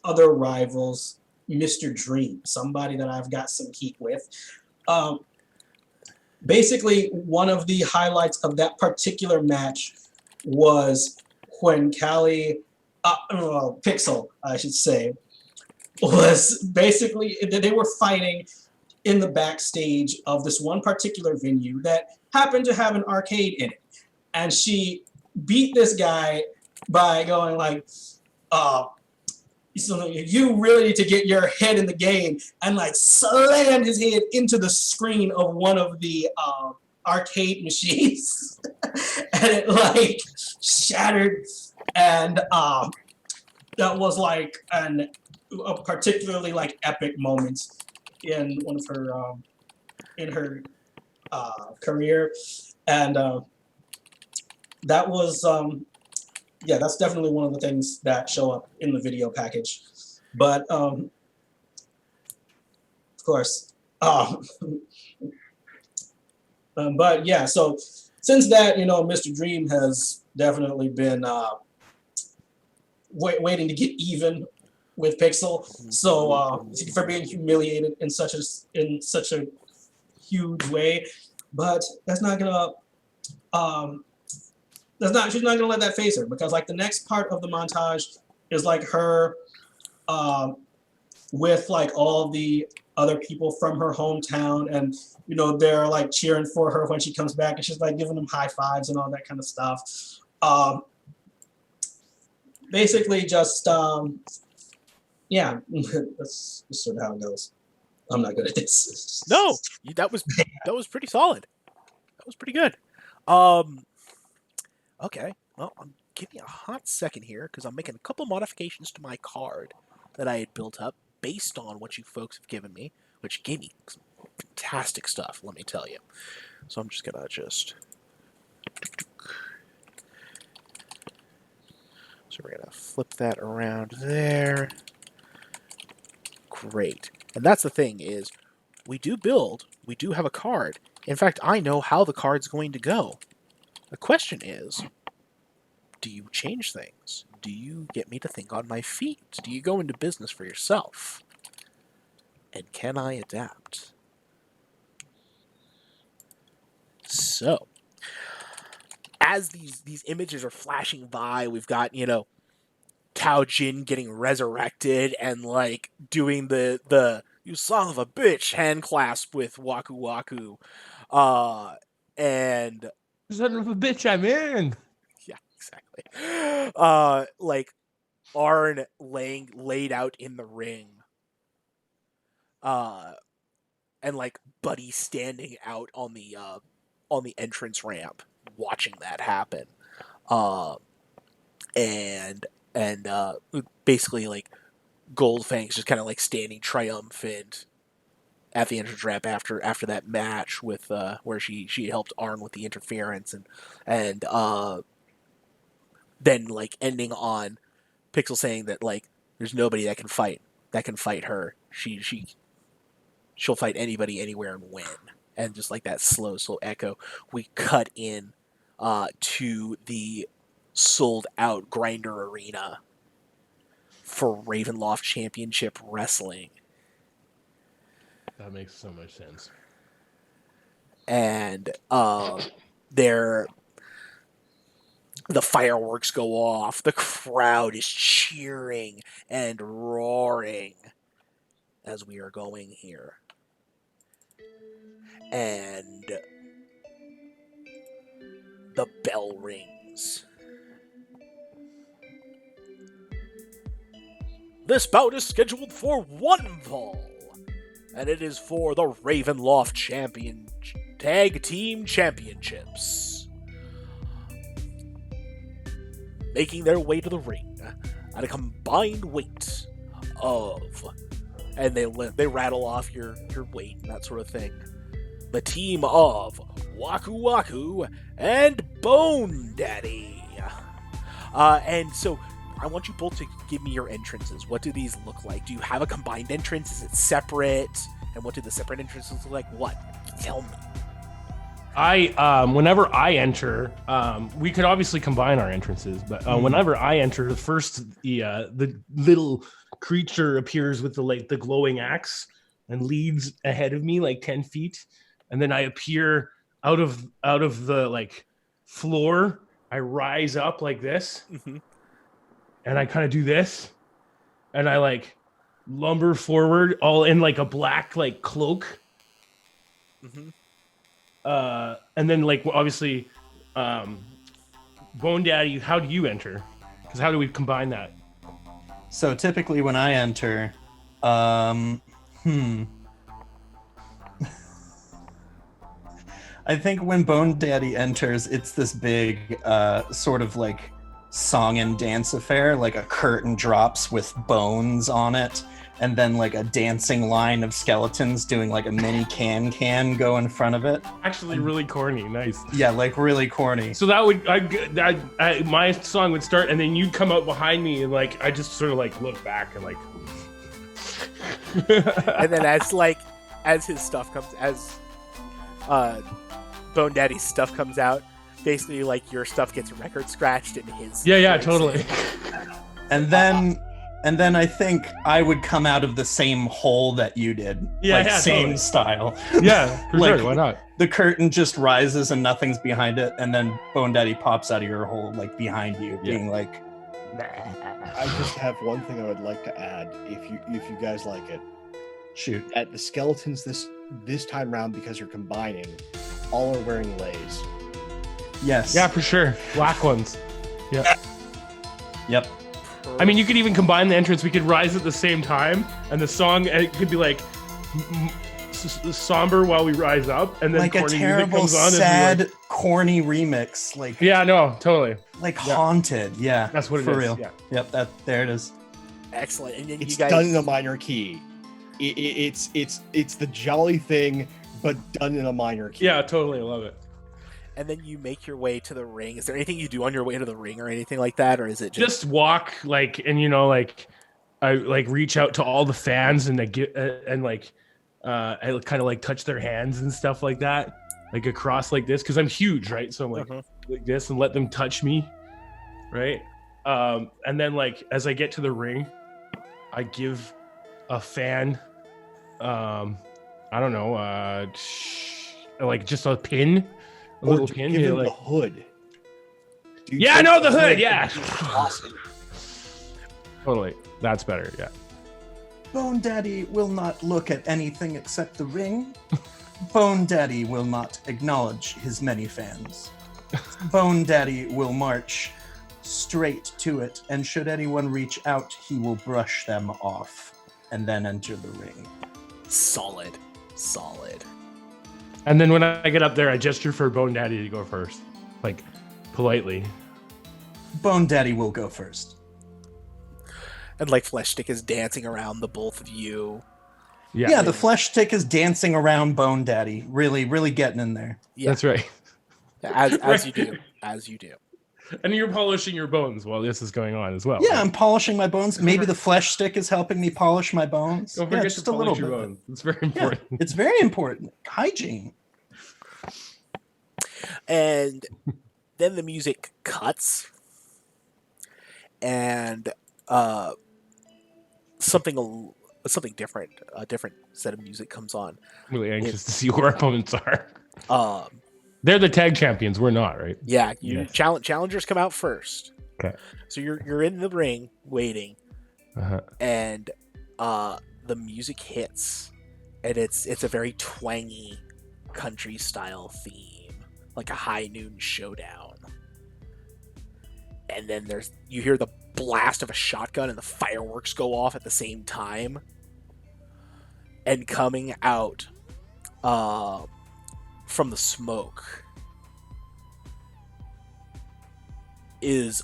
other rivals, Mr. Dream, somebody that I've got some heat with. Basically, one of the highlights of that particular match was when Pixel, I should say, was basically, they were fighting in the backstage of this one particular venue that happened to have an arcade in it. And she beat this guy by going like, so you really need to get your head in the game, and like slammed his head into the screen of one of the arcade machines. And it like shattered, and that was like a particularly like epic moment in one of her in her career, and that was that's definitely one of the things that show up in the video package. But of course, but yeah, so since that, Mr. Dream has definitely been waiting to get even with Pixel, so for being humiliated in such a huge way, but that's not gonna she's not gonna let that phase her, because like the next part of the montage is like her with like all the other people from her hometown, and they're like cheering for her when she comes back, and she's like giving them high fives and all that kind of stuff. Basically just yeah, that's sort of how it goes. I'm not good at this. No, that was pretty solid. That was pretty good. Okay, well, give me a hot second here because I'm making a couple modifications to my card that I had built up based on what you folks have given me, which gave me some fantastic stuff, let me tell you. So I'm just gonna so we're gonna flip that around there. Great. And that's the thing is, we do have a card. In fact, I know how the card's going to go. The question is, do you change things? Do you get me to think on my feet? Do you go into business for yourself? And can I adapt? So, as these images are flashing by, we've got, Tao Jin getting resurrected and like doing the "you son of a bitch" hand clasp with Waku Waku, and Son of a bitch, I'm in. yeah, exactly. Like Arn laid out in the ring, and like Buddy standing out on the entrance ramp, watching that happen, and basically like Goldfang's just kind of like standing triumphant at the entrance ramp after that match with where she helped Arn with the interference and then like ending on Pixel saying that like there's nobody that can fight her. She'll fight anybody anywhere and win. And just like that slow echo, we cut in to the sold out Grinder Arena for Ravenloft Championship Wrestling. That makes so much sense. And the fireworks go off. The crowd is cheering and roaring as we are going here. And the bell rings. This bout is scheduled for one fall, and it is for the Ravenloft Tag Team Championships. Making their way to the ring at a combined weight of, and they rattle off your weight and that sort of thing. The team of Waku Waku and Bone Daddy. And so I want you both to give me your entrances. What do these look like? Do you have a combined entrance? Is it separate? And what do the separate entrances look like? What? Tell me. Whenever I enter, we could obviously combine our entrances, but whenever I enter, the first the little creature appears with the glowing axe and leads ahead of me like 10 feet, and then I appear out of the like floor. I rise up like this, and I kind of do this, and I like lumber forward, all in like a black like cloak. And then like obviously, Bone Daddy, how do you enter? Because how do we combine that? So typically when I enter, I think when Bone Daddy enters, it's this big sort of like song and dance affair, like a curtain drops with bones on it, and then like a dancing line of skeletons doing like a mini can go in front of it. Actually, really corny. Nice. Yeah, like really corny. So that would my song would start, and then you'd come out behind me, and like I just sort of like look back and like. And then as his stuff comes, as Bone Daddy's stuff comes out, basically like your stuff gets record scratched in his. Yeah, totally. And then I think I would come out of the same hole that you did. Same totally. Style. Yeah, for like, sure. Why not? The curtain just rises and nothing's behind it, and then Bone Daddy pops out of your hole, like behind you, being like. I just have one thing I would like to add, if you guys like it. Shoot. At the skeletons this time round, because you're combining, all are wearing leis. Yes. Yeah, for sure. Black ones. Yeah. Yep. I mean, you could even combine the entrance. We could rise at the same time, and the song it could be like somber while we rise up, and then like corny a terrible, music comes on sad, and corny remix. Like yeah, no, totally. Like haunted. Yeah, that's what it for is. real. Yeah. Yep, there it is. Excellent. And then it's you guys done in a minor key. It's the jolly thing, but done in a minor key. Yeah, totally. I love it. And then you make your way to the ring. Is there anything you do on your way to the ring or anything like that, or is it just walk like, and like I like reach out to all the fans and I get and like I kind of like touch their hands and stuff like that, like across like this because I'm huge, right? So I'm like this and let them touch me, right? And then like as I get to the ring, I give a fan, I don't know, like just a pin. A little pin, give him like the hood. Yeah, no, the hood. Yeah. Awesome. Totally. That's better. Yeah. Bone Daddy will not look at anything except the ring. Bone Daddy will not acknowledge his many fans. Bone Daddy will march straight to it, and should anyone reach out, he will brush them off and then enter the ring. Solid. And then when I get up there, I gesture for Bone Daddy to go first, like politely. Bone Daddy will go first. And like Flesh Stick is dancing around the both of you. Yeah, the Flesh Stick is dancing around Bone Daddy, really getting in there. Yeah, that's right. As you do. And you're polishing your bones while this is going on as well. Yeah, I'm polishing my bones. Maybe the Flesh Stick is helping me polish my bones. Don't forget just to a polish little your bit. bones. It's very important. Yeah, it's very important. Hygiene. And then the music cuts, and something different, a different set of music comes on. I'm really anxious to see who our opponents are. Um, They're the tag champions. We're not, right? yeah, Yes. challengers come out first. Okay. So you're in the ring waiting, Uh-huh. and the music hits, and it's a very twangy country style theme, like a high noon showdown. And then you hear the blast of a shotgun and the fireworks go off at the same time. And coming out from the smoke is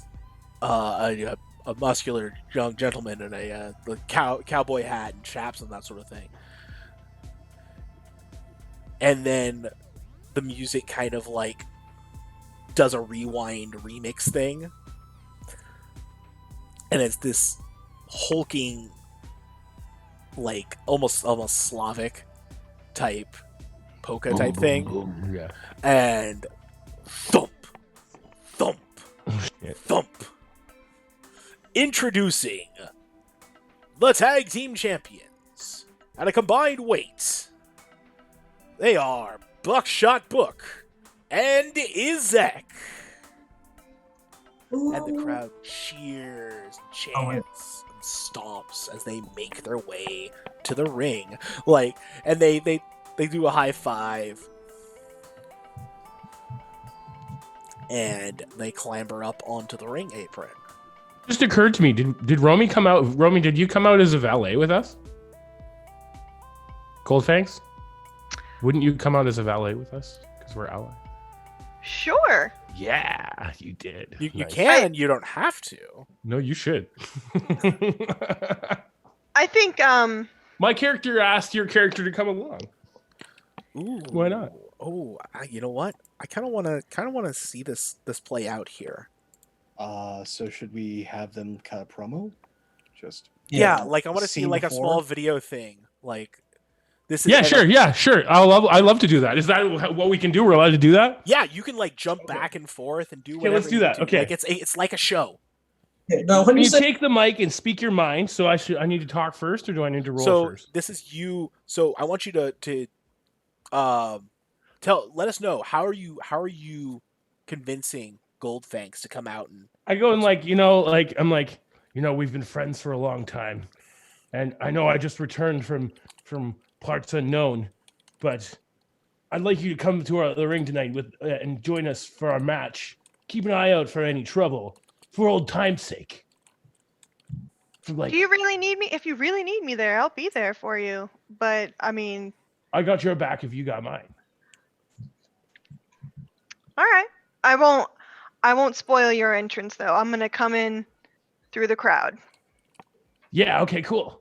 a muscular young gentleman in a cowboy hat and chaps and that sort of thing. And then the music kind of like does a rewind remix thing. And it's this hulking, like almost Slavic type polka type thing. Yeah. And thump, thump, thump. Introducing the tag team champions at a combined weight. They are Buckshot Book and Izek. And the crowd cheers, chants, and stomps as they make their way to the ring. Like, and they do a high five. And they clamber up onto the ring apron. Just occurred to me, did Romy come out? Romy, did you come out as a valet with us? Coldfangs? Wouldn't you come out as a valet with us? Because we're allies. Sure. Yeah, you did. You Nice. can, you don't have to. No, you should. I think My character asked your character to come along. Ooh. Why not? Oh, you know what? I kind of want to see this play out here. So should we have them cut a promo? Just Yeah, like I want to see Scene like a before? small video thing. Like this is Yeah, sure. I love to do that. Is that what we can do? We're allowed to do that? Yeah, you can like jump back and forth and do Okay, whatever. let's do you that. do. Okay. Like it's like a show. Okay, now, when Can you you say take the mic and speak your mind? So I need to talk first, or do I need to roll So first? this is you. So I want you to let us know how are you convincing Goldfangs to come out and I go and we've been friends for a long time, and I know I just returned from parts unknown, but I'd like you to come to the ring tonight and join us for our match. Keep an eye out for any trouble, for old time's sake. do you really need me? If you really need me there, I'll be there for you. But I mean, I got your back if you got mine. all right. I won't spoil your entrance though. I'm gonna come in through the crowd. Yeah. Okay. Cool.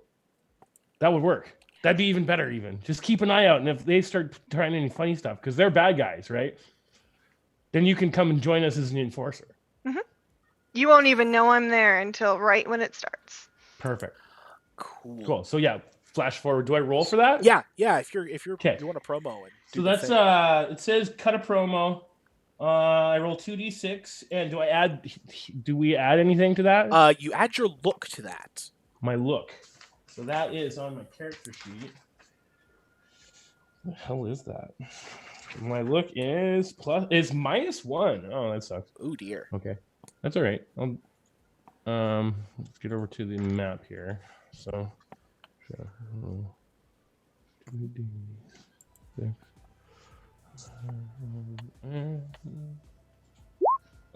That would work. That'd be even better. Even just keep an eye out, and if they start trying any funny stuff, because they're bad guys, right? Then you can come and join us as an enforcer. You won't even know I'm there until right when it starts. Perfect. cool. So yeah, flash forward. Do I roll for that? Yeah. If you're Okay. you want a promo and So do the that's thing. it says cut a promo. I roll 2d6, and do we add anything to that? You add your look to that. My look. So that is on my character sheet. What the hell is that? My look is -1. Oh, that sucks. Oh dear. Okay. That's all right. Let's get over to the map here. So,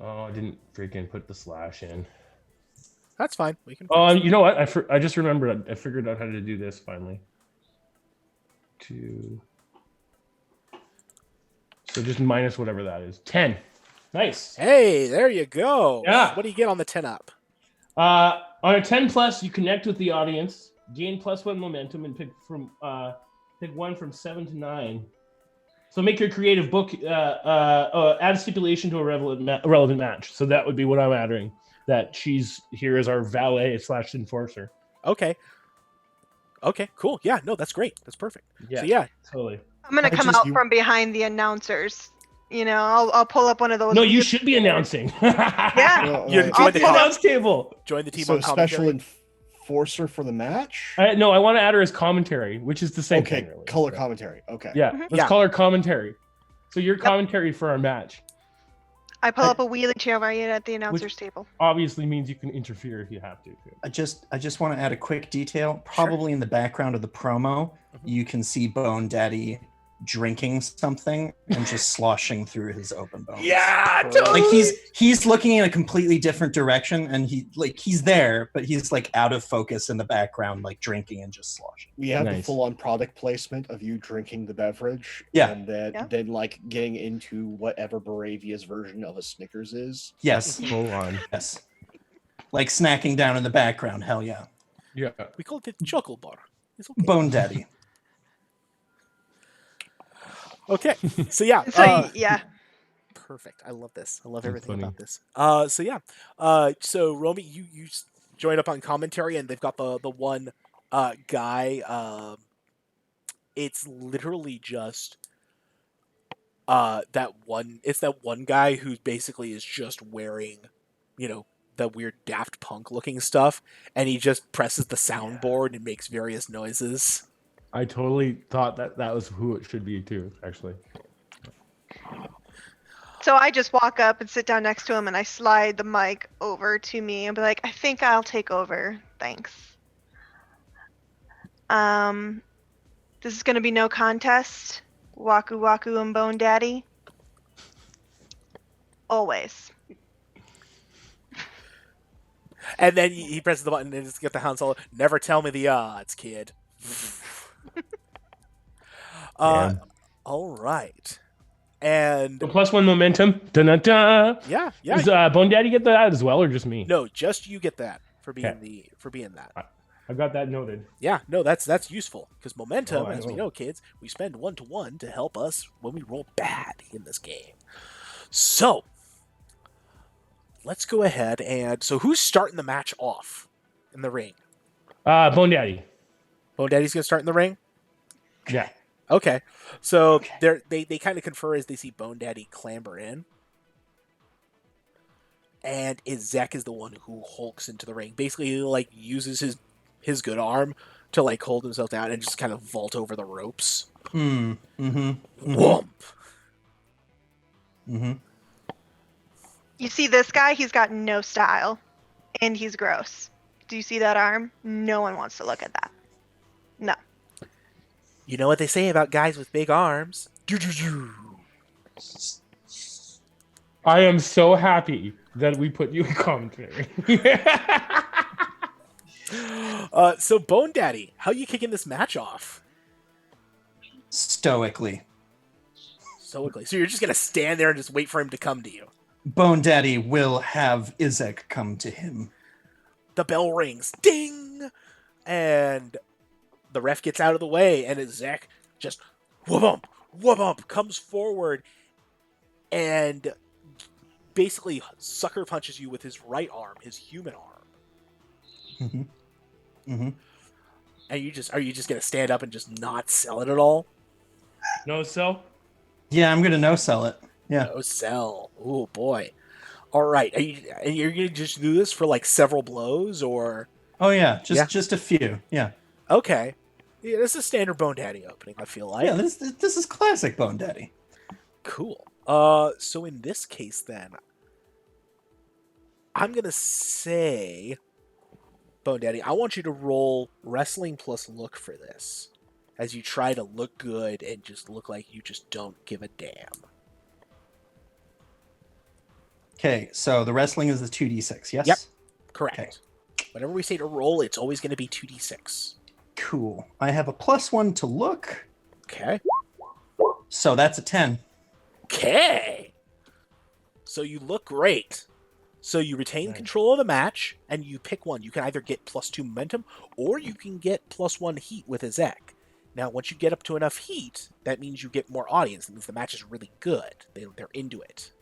oh, I didn't freaking put the slash in. That's fine. We can. Oh, fix it. you know what? I just remembered. I figured out how to do this finally. So just minus whatever that is. 10. Nice. Hey, there you go. Yeah. What do you get on the 10 up? On a 10 plus, you connect with the audience, gain +1 momentum, and pick one from 7 to 9. So make your creative book add stipulation to a relevant match. So that would be what I'm adding. That she's here as our valet / enforcer. Okay. Okay, cool. Yeah, no, that's great. That's perfect. Yeah, So yeah, totally. I'm gonna come out from behind the announcers. You know, I'll pull up one of those. No, you should be announcing. Yeah. Well, You like, join At the the announce table. join the team so on special commentary. enforcer for the match. No, I want to add her as commentary, which is the same Okay, thing. Really. color So, commentary. Okay. yeah, Mhm. let's Yeah. call her commentary. So you're commentary for our match. I pull up a wheelie chair right at the announcers table. Obviously means you can interfere if you have to. I just want to add a quick detail. Probably in the background of the promo, you can see Bone Daddy drinking something and just sloshing through his open bones. Yeah, Like he's looking in a completely different direction, and he's there, but he's like out of focus in the background, like drinking and just sloshing. We have the Nice. full-on product placement of you drinking the beverage, Yeah. and then like getting into whatever Baravia's version of a Snickers is. Yes, Full on. yes. Like snacking down in the background. Hell yeah. Yeah. We call it the chuckle bar. It's okay. Bone Daddy. Okay. So yeah. So yeah, Perfect. I love this. I love That's everything funny. about this. So yeah. So Romy, you join up on commentary, and they've got the one guy. It's literally just that one. It's that one guy who basically is just wearing, that weird Daft Punk looking stuff, and he just presses the soundboard and makes various noises. I totally thought that was who it should be too, actually. so I just walk up and sit down next to him, and I slide the mic over to me and be like, "I think I'll take over. Thanks." This is gonna be no contest. Waku Waku and Bone Daddy. Always. And then he presses the button and just get the Han Solo. Never tell me the odds, kid. Damn. All right. And So +1 momentum. Da-da-da. yeah. Does Bone Daddy get that as well, or just me? No, just you get that for being Okay. that. I've got that noted. Yeah, no, that's useful because momentum, Oh, I as we know. know, kids, we spend 1-to-1 to help us when we roll bad in this game. So let's go ahead and who's starting the match off in the ring? Bone Daddy. Bone Daddy's gonna start in the ring. Yeah. Okay, so they kind of confer as they see Bone Daddy clamber in, and Zach is the one who hulks into the ring. Basically, he like uses his good arm to like hold himself down and just kind of vault over the ropes. Mm. Mm-hmm. Whoomp. Mm-hmm. You see this guy? He's got no style, and he's gross. Do you see that arm? No one wants to look at that. No. You know what they say about guys with big arms? I am so happy that we put you in commentary. So Bone Daddy, how you kicking this match off? Stoically. Stoically. So you're just gonna stand there and just wait for him to come to you. Bone Daddy will have Izek come to him. The bell rings, ding, and the ref gets out of the way, and Zach just whoop-ump, comes forward and basically sucker punches you with his right arm, his human arm. Mm-hmm. Mm-hmm. And are you just gonna stand up and just not sell it at all? No sell? Yeah, I'm gonna no sell it. Yeah. No sell. Oh boy. All right. And you're gonna just do this for like several blows, or? Oh yeah, just a few. Yeah. Okay. Yeah, this is a standard Bone Daddy opening, I feel like. Yeah, this is classic Bone Daddy. Cool. So in this case then, I'm gonna say, Bone Daddy, I want you to roll wrestling plus look for this, as you try to look good and just look like you just don't give a damn. Okay, so the wrestling is the 2d6, yes? Yep. Correct. Okay. Whenever we say to roll, it's always going to be 2d6. Cool. I have a +1 to look, Okay. so that's a 10. Okay. So you look great. So you retain Nice. control of the match, and you pick one. You can either get +2 momentum, or you can get +1 heat with a Zek. Now, once you get up to enough heat, that means you get more audience. That means the match is really good. They're into it.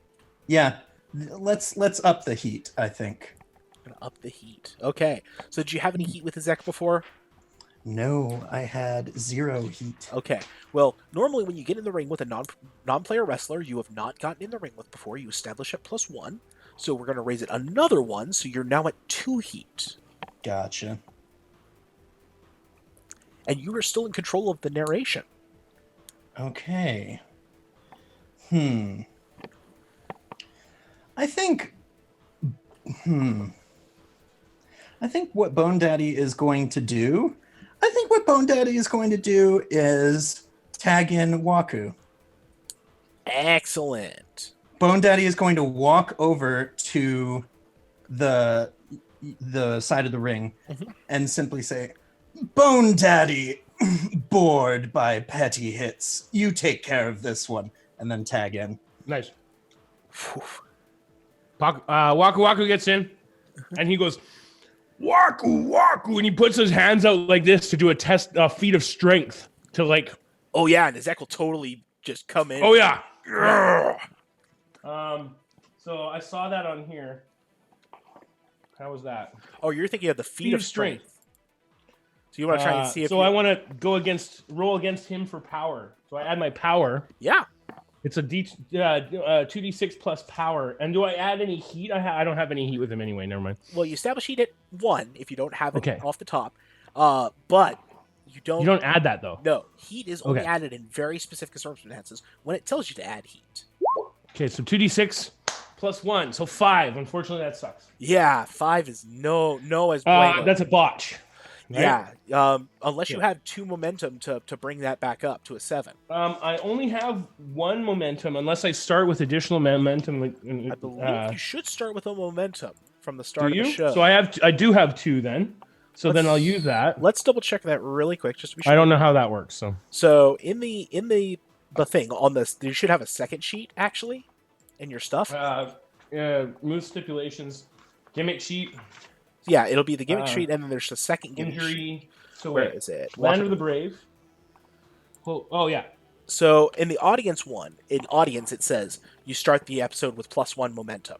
Yeah, let's up the heat, I think. Gonna up the heat. Okay. So did you have any heat with a Zek before? No, I had 0 heat. Okay. Well, normally when you get in the ring with a non-player wrestler you have not gotten in the ring with before, you establish at +1. So we're going to raise it another 1, so you're now at 2 heat. Gotcha. And you are still in control of the narration. Okay. I think what Bone Daddy is going to do, is tag in Waku. Excellent. Bone Daddy is going to walk over to the side of the ring and simply say, Bone Daddy, bored by petty hits. You take care of this one. And then tag in. Nice. Waku Waku gets in, and he goes, Waku Waku, and he puts his hands out like this to do a feat of strength to like. Oh yeah, and Zach will totally just come in. Oh yeah. So I saw that on here. How was that? Oh, you're thinking of the feat of strength. So you want to try and see if. So I want to roll against him for power. So I add my power. Yeah. It's a 2d6 plus power. And do I add any heat? I don't have any heat with him anyway. Never mind. Well, you establish heat at 1 if you don't have it Okay. off the top. But you don't. You don't add that though. No, heat is only Okay. added in very specific circumstances when it tells you to add heat. Okay, so 2d6 plus 1, so 5. Unfortunately, that sucks. Yeah, 5 is no as bueno. That's a botch. Right? Yeah, unless you have 2 momentum to bring that back up to a 7. I only have 1 momentum unless I start with additional momentum. I believe you should start with a momentum from the do start of you? the show. So I do have 2 then. So then I'll use that. Let's double check that really quick, just to be sure. I don't know how that works. So in the thing on this, you should have a second sheet actually in your stuff. Move stipulations, gimmick sheet. Yeah, it'll be the gimmick sheet, and then there's the second gimmick sheet. Injury. So Where wait, is it? Land of the Brave. Oh yeah. So in the audience it says you start the episode with +1 momentum.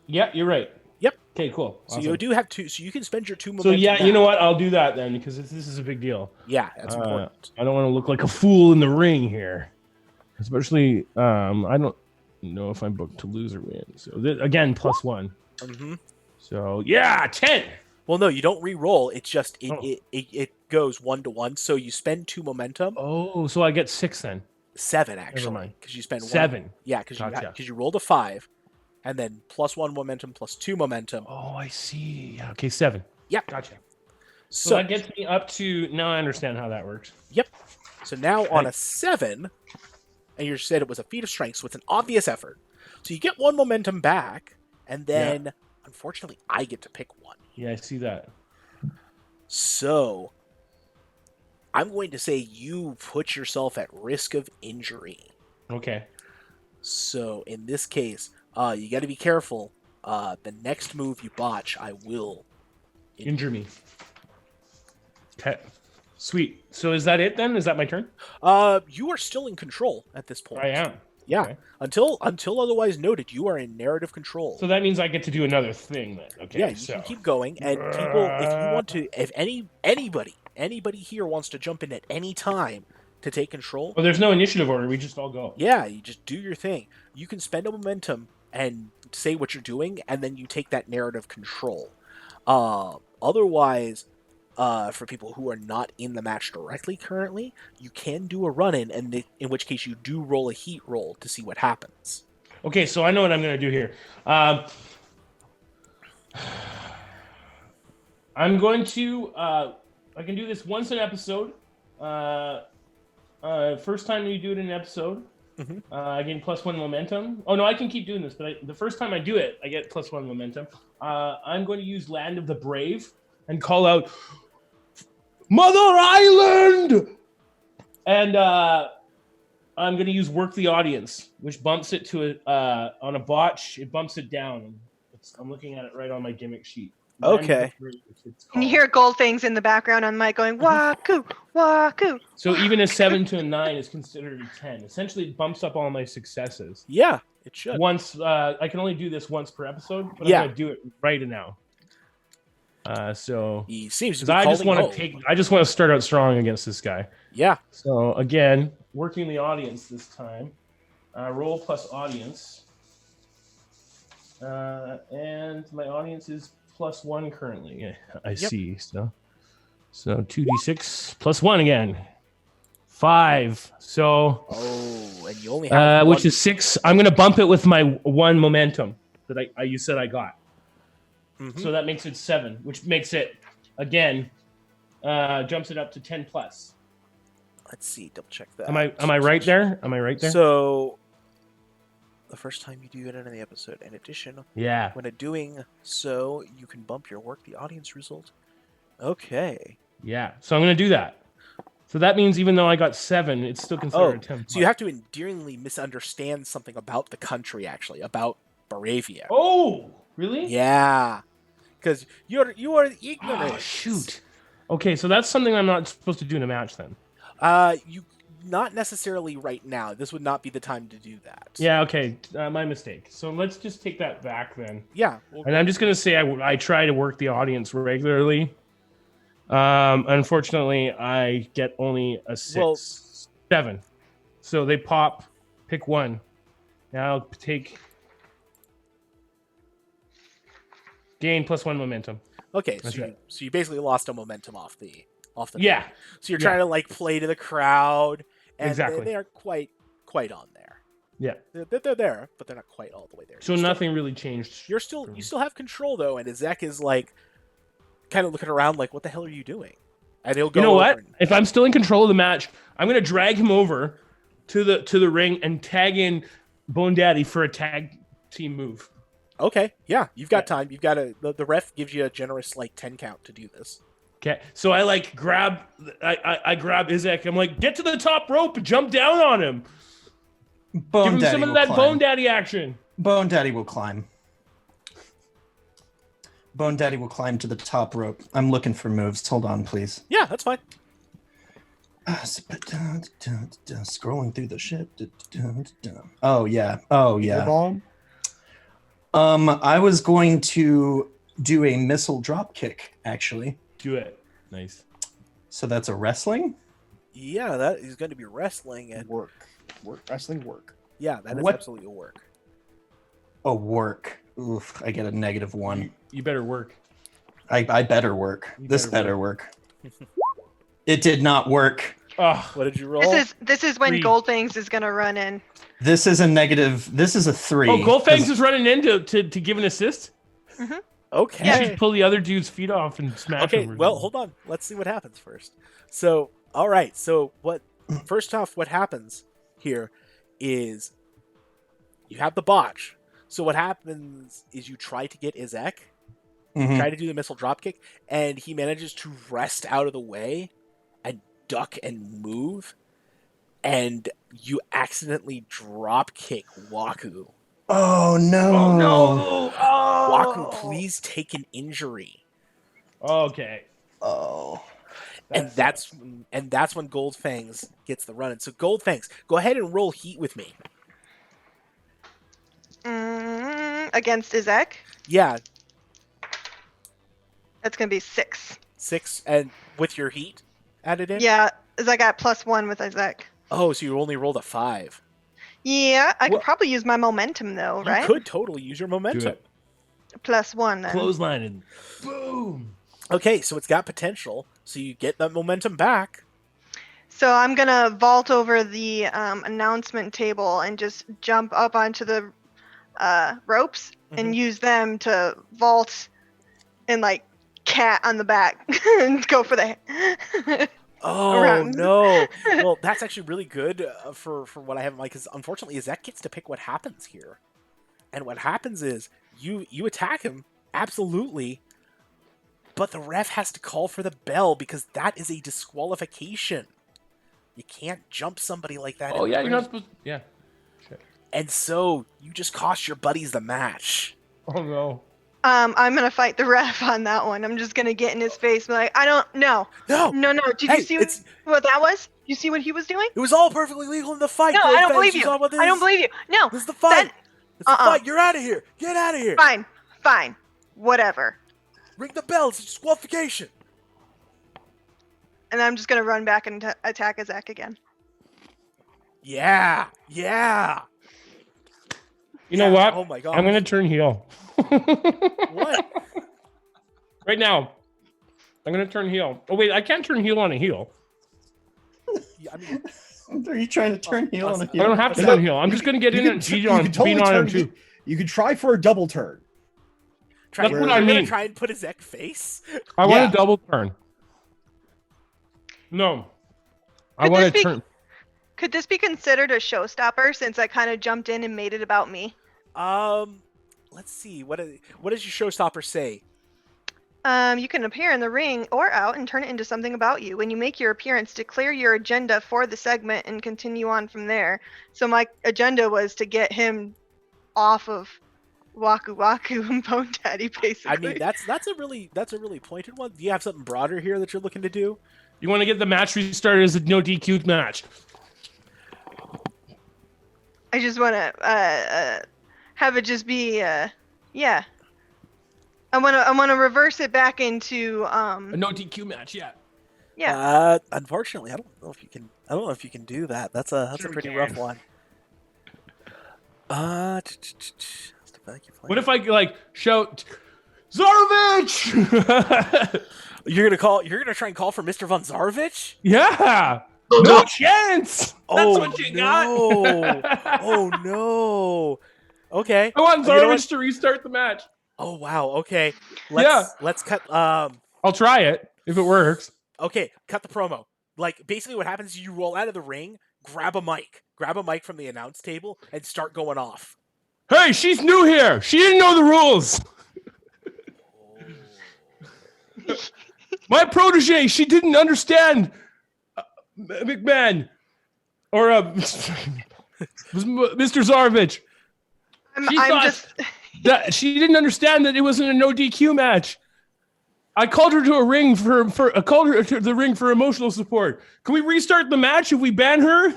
Yeah, you're right. Yep. Okay, cool. So Awesome. you do have 2, so you can spend your 2 So momentum. yeah, now. you know what? I'll do that then because this is a big deal. Yeah, that's important. I don't want to look like a fool in the ring here, especially I don't know if I'm booked to lose or win. So again, +1. Mm-hmm. So yeah, 10. Well, no, you don't re-roll. It's just it goes 1 to 1. So you spend 2 momentum. Oh, so I get 6 then. 7 actually, mind. because you spend 7. 1. Yeah, because Gotcha. you rolled a 5, and then +1 momentum, +2 momentum. Oh, I see. Yeah, okay, 7. Yeah. Gotcha. So So that gets me up to now. I understand how that works. Yep. So now on a 7, and you said it was a feat of strength, so it's an obvious effort. So you get 1 momentum back, and then unfortunately I get to pick 1. Yeah, I see that. So I'm going to say you put yourself at risk of injury. Okay. So in this case, you got to be careful. The next move you botch, I will Injure me. Okay. Sweet. So is that it then? Is that my turn? You are still in control at this point. I am. Yeah. Okay. Until otherwise noted, you are in narrative control. So that means I get to do another thing then. Okay. Yeah, you can keep going, and people, if you want to, if anybody here wants to jump in at any time to take control, Well, there's no initiative order. We just all go. yeah, you just do your thing. You can spend a momentum and say what you're doing, and then you take that narrative control. Otherwise, for people who are not in the match directly currently, you can do a run-in, and in which case you do roll a heat roll to see what happens. Okay, so I know what I'm going to do here. I'm going to. I can do this once an episode. First time you do it in an episode, Mhm. I gain +1 momentum. Oh no, I can keep doing this, but the first time I do it, I get +1 momentum. I'm going to use Land of the Brave and call out Mother Island, and I'm going to use Work the Audience, which bumps it to on a botch. It bumps it down. I'm looking at it right on my gimmick sheet. Land of the Okay. Brave, it's And you called. hear Goldfangs in the background on mic going, Waku, Waku. So even a 7 to a 9 is considered a 10. Essentially, it bumps up all my successes. Yeah, it should. Once I can only do this once per episode, but Yeah. I'm gonna do it right now. So He seems to be I just calling want home. I just want to start out strong against this guy. Yeah. So again, working the audience this time. Roll plus audience, and my audience is +1 currently. I see. So 2d6 +1 again. 5. So Oh, and you only have which one- is 6. I'm gonna bump it with my 1 momentum that I you said I got. Mhm. So that makes it 7, which makes it again jumps it up to 10 plus. Let's see. Double check that. Am I right there? Am I right there? So, the first time you do it in the episode, in addition, Yeah. when doing so, you can bump your Work the Audience result. Okay. Yeah. So I'm gonna do that. So that means even though I got 7, it's still considered a 10. So you have to endearingly misunderstand something about the country, actually, about Baraveia. Oh, really? Yeah, because you are ignorant. Oh, shoot. Okay, so that's something I'm not supposed to do in a match then. You not necessarily right now. This would not be the time to do that. Yeah. Okay. My mistake. So let's just take that back then. Yeah. And I'm just gonna say I try to work the audience regularly. Unfortunately, I get only a 6, Well- 7. So they pop. Pick 1. Now I'll take gain +1 momentum. Okay. That's So right. you basically lost a momentum off the. Yeah. So you're Yeah. trying to like play to the crowd, and Exactly. they aren't quite on there. Yeah. They're there, but they're not quite all the way there. So You're still- nothing really changed. you still have control though, and Ezek is like kind of looking around like, what the hell are you doing? And he'll go. You know what? over and- If I'm still in control of the match, I'm gonna drag him over to the ring and tag in Bone Daddy for a tag team move. Okay, yeah, you've got time. You've got the ref gives you a generous like 10 count to do this. Okay, so I like grab Izek. I'm like, get to the top rope and jump down on him. Bone Give him Daddy some of will that climb. Bone Daddy action. Bone Daddy will climb. Bone Daddy will climb to the top rope. I'm looking for moves. Hold on, please. Yeah, that's fine. Scrolling through the shit. Oh yeah. Oh yeah. Bomb? I was going to do a missile drop kick, actually. Do it. Nice. So that's a wrestling? Yeah, that is going to be wrestling, and Work. Wrestling work. yeah, that is What- absolutely a work. A work. Oof, I get a -1. You better work. I better work. You This better better work. It did not work. Oh, What did you roll? This is when 3. Goldfangs is gonna run in. This is a negative. This is a 3. oh, Goldfangs is running in to give an assist. Okay. You should pull the other dude's feet off and smash Okay, him. well, hold on. Let's see what happens first. So, all right. So, first off, what happens here is you have the botch. So, what happens is you try to get Izek, Mhm. try to do the missile dropkick, and he manages to wrest out of the way and duck and move, and you accidentally drop kick Waku. Oh no! Oh no! Waku, please take an injury. Okay. Oh. And that's when Goldfangs gets the run. And so Goldfangs, go ahead and roll heat with me. Against Izek. Yeah, That's gonna be 6. 6, and with your heat added in. Yeah, as I got +1 with Izek. Oh, so you only rolled a 5. Yeah, I could Well- probably use my momentum though, You right? could totally use your momentum. it. +1 then. Clothesline and boom. Okay, so it's got potential. So you get that momentum back. So I'm gonna vault over the announcement table and just jump up onto the ropes and use them to vault and like cat on the back and go for the Oh around. no! Well, that's actually really good for what I have in mind, because unfortunately, Zek gets to pick what happens here, and what happens is you attack him absolutely, but the ref has to call for the bell because that is a disqualification. You can't jump somebody like that. Oh in the yeah, you're not ring. supposed. Yeah. Shit. And so you just cost your buddies the match. Oh no. I'm gonna fight the ref on that one. I'm just gonna get in his face and be like, I don't know. No, No. Did Hey, you see it's- what that was? You see what he was doing? it was all perfectly legal in the fight. No, Gold I don't Fence. believe You you. saw what this I don't is? believe you. No. This is the fight. That- It's the Uh-uh. fight. You're out of here. Get out of here. Fine. Whatever. Ring the bell. It's a disqualification. And I'm just gonna run back and attack Azek again. Yeah. You know Yeah, what? Oh my god. I'm gonna turn heel. What? Right now. I'm gonna turn heel. Oh wait, I can't turn heel on a heel. Yeah, I mean, Are you trying to turn heel on a I heel? don't have to No, turn heel. I'm just gonna get in and beat on totally him turn. too. You could try for a double turn. try, That's what you're I gonna mean. try and put his Zek face. I want Yeah. a double turn. No. I Could want this to be- turn. Could this be considered a showstopper since I kind of jumped in and made it about me? Let's see. What does your showstopper say? You can appear in the ring or out and turn it into something about you. When you make your appearance, declare your agenda for the segment and continue on from there. So my agenda was to get him off of Waku Waku and Bone Daddy, basically. I mean, that's a really pointed one. Do you have something broader here that you're looking to do? You want to get the match restarted as a no DQ match. I just want to have it just be yeah. I want to reverse it back into A no DQ match, yeah. yeah. Unfortunately, I don't know if you can do that. That's a Sure we pretty can. rough one. What if I like shout Zarovich? You're gonna try and call for Mr. Von Zarovich? Yeah. No chance. That's Oh, what you no. got. Oh no. Okay. I want You know what? Zarovich to restart the match. Oh wow. Okay. Yeah. Let's cut. I'll try it if it works. Okay. Cut the promo. Like basically, what happens is you roll out of the ring, grab a mic from the announce table, and start going off. Hey, she's new here. She didn't know the rules. My protege, she didn't understand McMahon or Mr. Zarovich. I'm thought- just That she didn't understand that it wasn't a no DQ match. I called her to a ring I called her to the ring for emotional support. Can we restart the match if we ban her?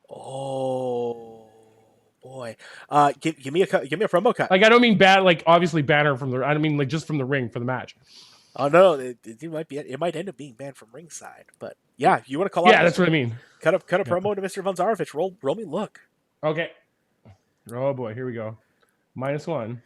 Oh boy. Give me a promo cut. Like I don't mean ban, like obviously ban her from the. I don't mean like just from the ring for the match. Oh no, it might end up being banned from ringside. But yeah, if you want to call out. Yeah, that's what I mean. Cut a promo to Mr. Von Zarovich. Roll me look. Okay. Oh boy, here we go. -1.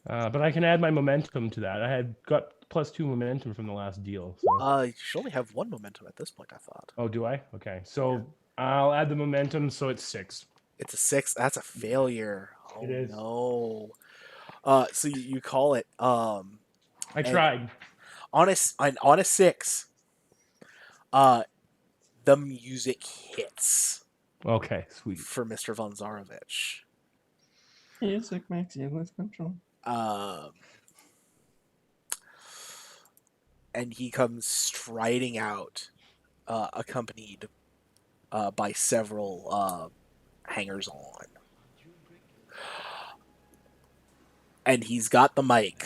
But I can add my momentum to that. I had got +2 momentum from the last deal. So. You should only have one momentum at this point, I thought. Oh, do I? Okay, so I'll add the momentum, so it's 6. It's a 6. That's a failure. Oh It is. no. So you call it I tried. on a 6. The music hits Okay, sweet. for Mr. Von Zarovich. Music makes you lose control. And he comes striding out, accompanied by several hangers on. And he's got the mic.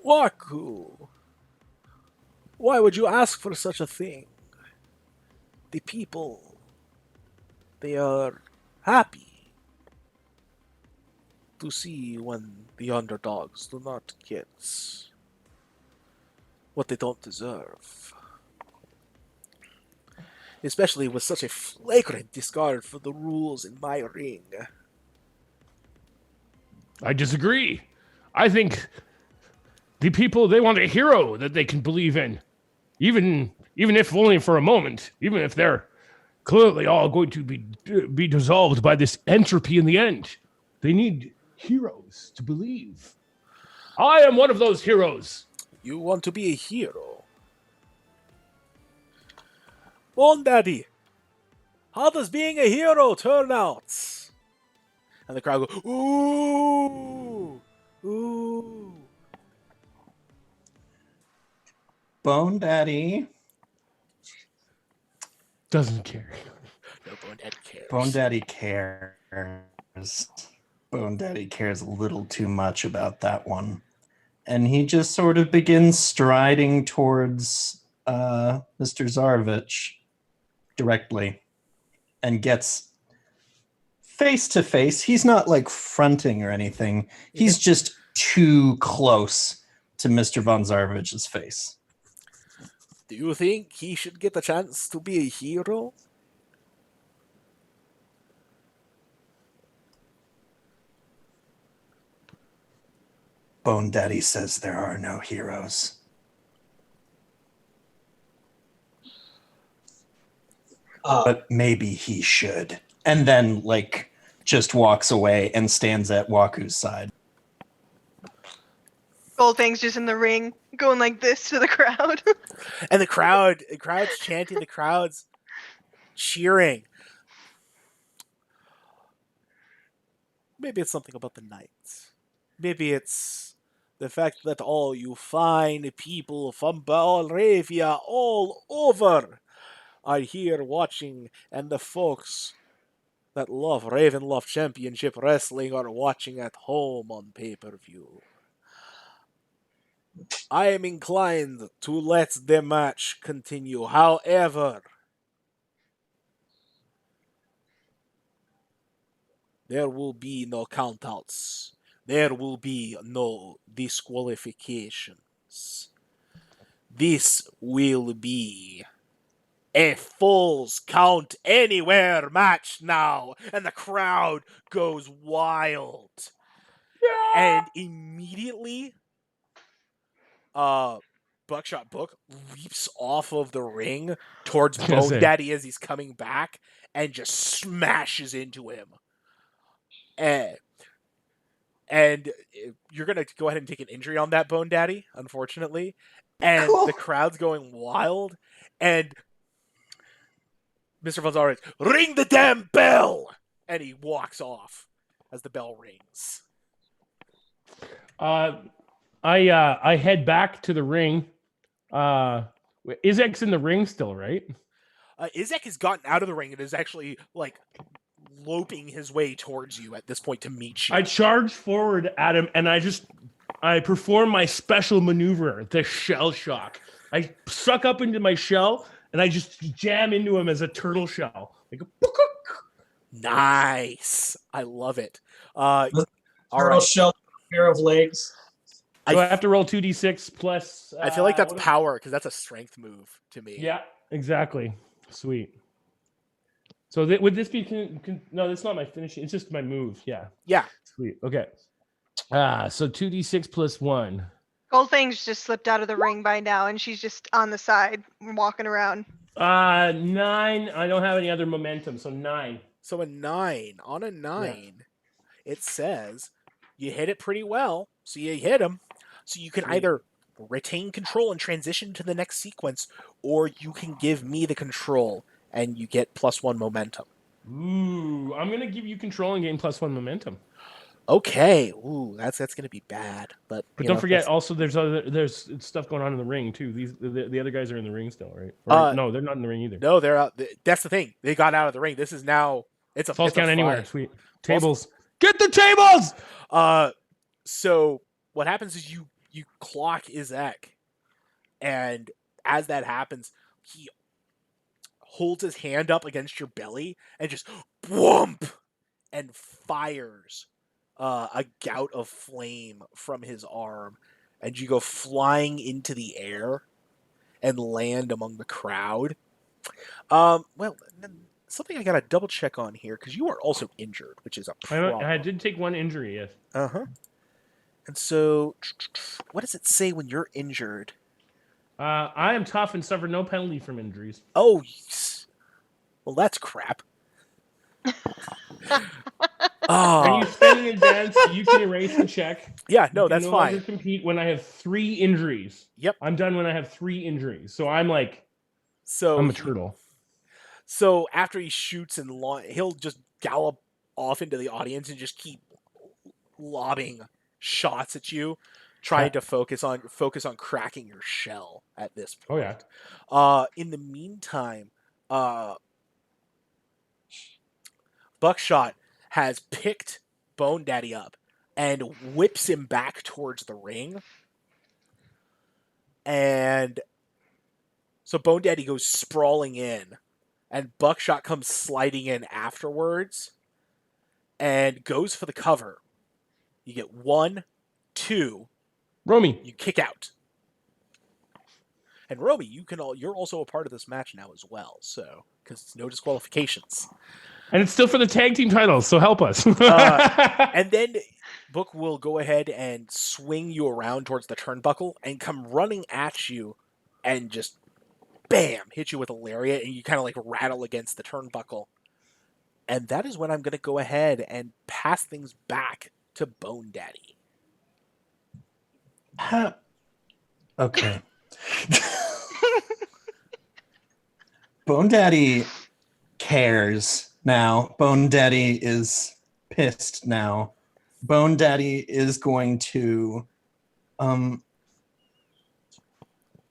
Waku, why would you ask for such a thing? The people, they are happy to see when the underdogs do not get what they don't deserve. Especially with such a flagrant discard for the rules in my ring. I disagree. I think the people, they want a hero that they can believe in. Even if only for a moment. Even if they're clearly all going to be dissolved by this entropy in the end. They need heroes to believe. I am one of those heroes. You want to be a hero? Bon Daddy, how does being a hero turn out? And the crowd goes, ooh, ooh. Bone Daddy. Doesn't care. No, Bone Daddy cares. Bone Daddy cares. Bone Daddy cares a little too much about that one. And he just sort of begins striding towards Mr. Zarovich directly and gets face to face. He's not like fronting or anything. He's just too close to Mr. Von Zarovich's face. Do you think he should get the chance to be a hero? Bone Daddy says there are no heroes. But maybe he should. And then, like, just walks away and stands at Waku's side. Goldfang's just in the ring, going like this to the crowd. And the crowd's chanting, the crowd's cheering. Maybe it's something about the night. Maybe it's the fact that all you fine people from Baraveia all over are here watching, and the folks that love Ravenloft Championship Wrestling are watching at home on pay-per-view. I am inclined to let the match continue. However, there will be no countouts. There will be no disqualifications. This will be a Falls Count Anywhere match now. And the crowd goes wild. And immediately, Buckshot Book leaps off of the ring towards Bone Daddy as he's coming back and just smashes into him. And you're going to go ahead and take an injury on that, Bone Daddy, unfortunately. And Cool. The crowd's going wild. And Mr. Von Zarovich, ring the damn bell! And he walks off as the bell rings. I head back to the ring. Izek's in the ring still, right? Izek has gotten out of the ring and is actually, like, loping his way towards you at this point to meet you. I charge forward at him, and I perform my special maneuver, the shell shock. I suck up into my shell, and I just jam into him as a turtle shell. Like a nice. I love it. Turtle shell, pair of legs. So I have to roll 2d6 plus... I feel like that's power, because that's a strength move to me. Yeah, exactly. Sweet. So would this be... no, that's not my finishing. It's just my move. Yeah. Yeah. Sweet. Okay. So 2d6 plus 1. Goldfang's just slipped out of the ring by now, and she's just on the side, walking around. 9. I don't have any other momentum, so 9. So a 9. On a 9, It says you hit it pretty well, so you hit him. So you can either retain control and transition to the next sequence, or you can give me the control and you get +1 momentum. Ooh, I'm gonna give you control and gain +1 momentum. Okay. Ooh, that's gonna be bad. But don't forget, also there's stuff going on in the ring too. The other guys are in the ring still, right? Or, no, they're not in the ring either. No, they're out. That's the thing. They got out of the ring. This is now Falls Count Anywhere. Sweet tables. Get the tables. So what happens is you clock Izek, and as that happens, he holds his hand up against your belly and just whoomp and fires a gout of flame from his arm, and you go flying into the air and land among the crowd. Well, something I gotta double check on here, because you are also injured, which is a problem. I did take 1 injury, yes. And so, what does it say when you're injured? I am tough and suffer no penalty from injuries. Oh, well, that's crap. And you spend in advance, you can erase the check. Yeah, You no, can that's no fine. longer compete when I have 3 injuries. Yep. I'm done when I have 3 injuries. So I'm like, So I'm a turtle. So after he shoots and he'll just gallop off into the audience and just keep lobbing shots at you, trying to focus on cracking your shell at this Oh, point. yeah. In the meantime, Buckshot has picked Bone Daddy up and whips him back towards the ring. And so Bone Daddy goes sprawling in, and Buckshot comes sliding in afterwards and goes for the cover. You get 1, 2, Romy. you kick out. And Romy, you're also a part of this match now as well, so because it's no disqualifications. And it's still for the tag team titles, so help us. And then Book will go ahead and swing you around towards the turnbuckle and come running at you and just bam, hit you with a lariat, and you kind of like rattle against the turnbuckle. And that is when I'm going to go ahead and pass things back to Bone Daddy. Okay. Bone Daddy cares now. Bone Daddy is pissed now. Bone Daddy is going to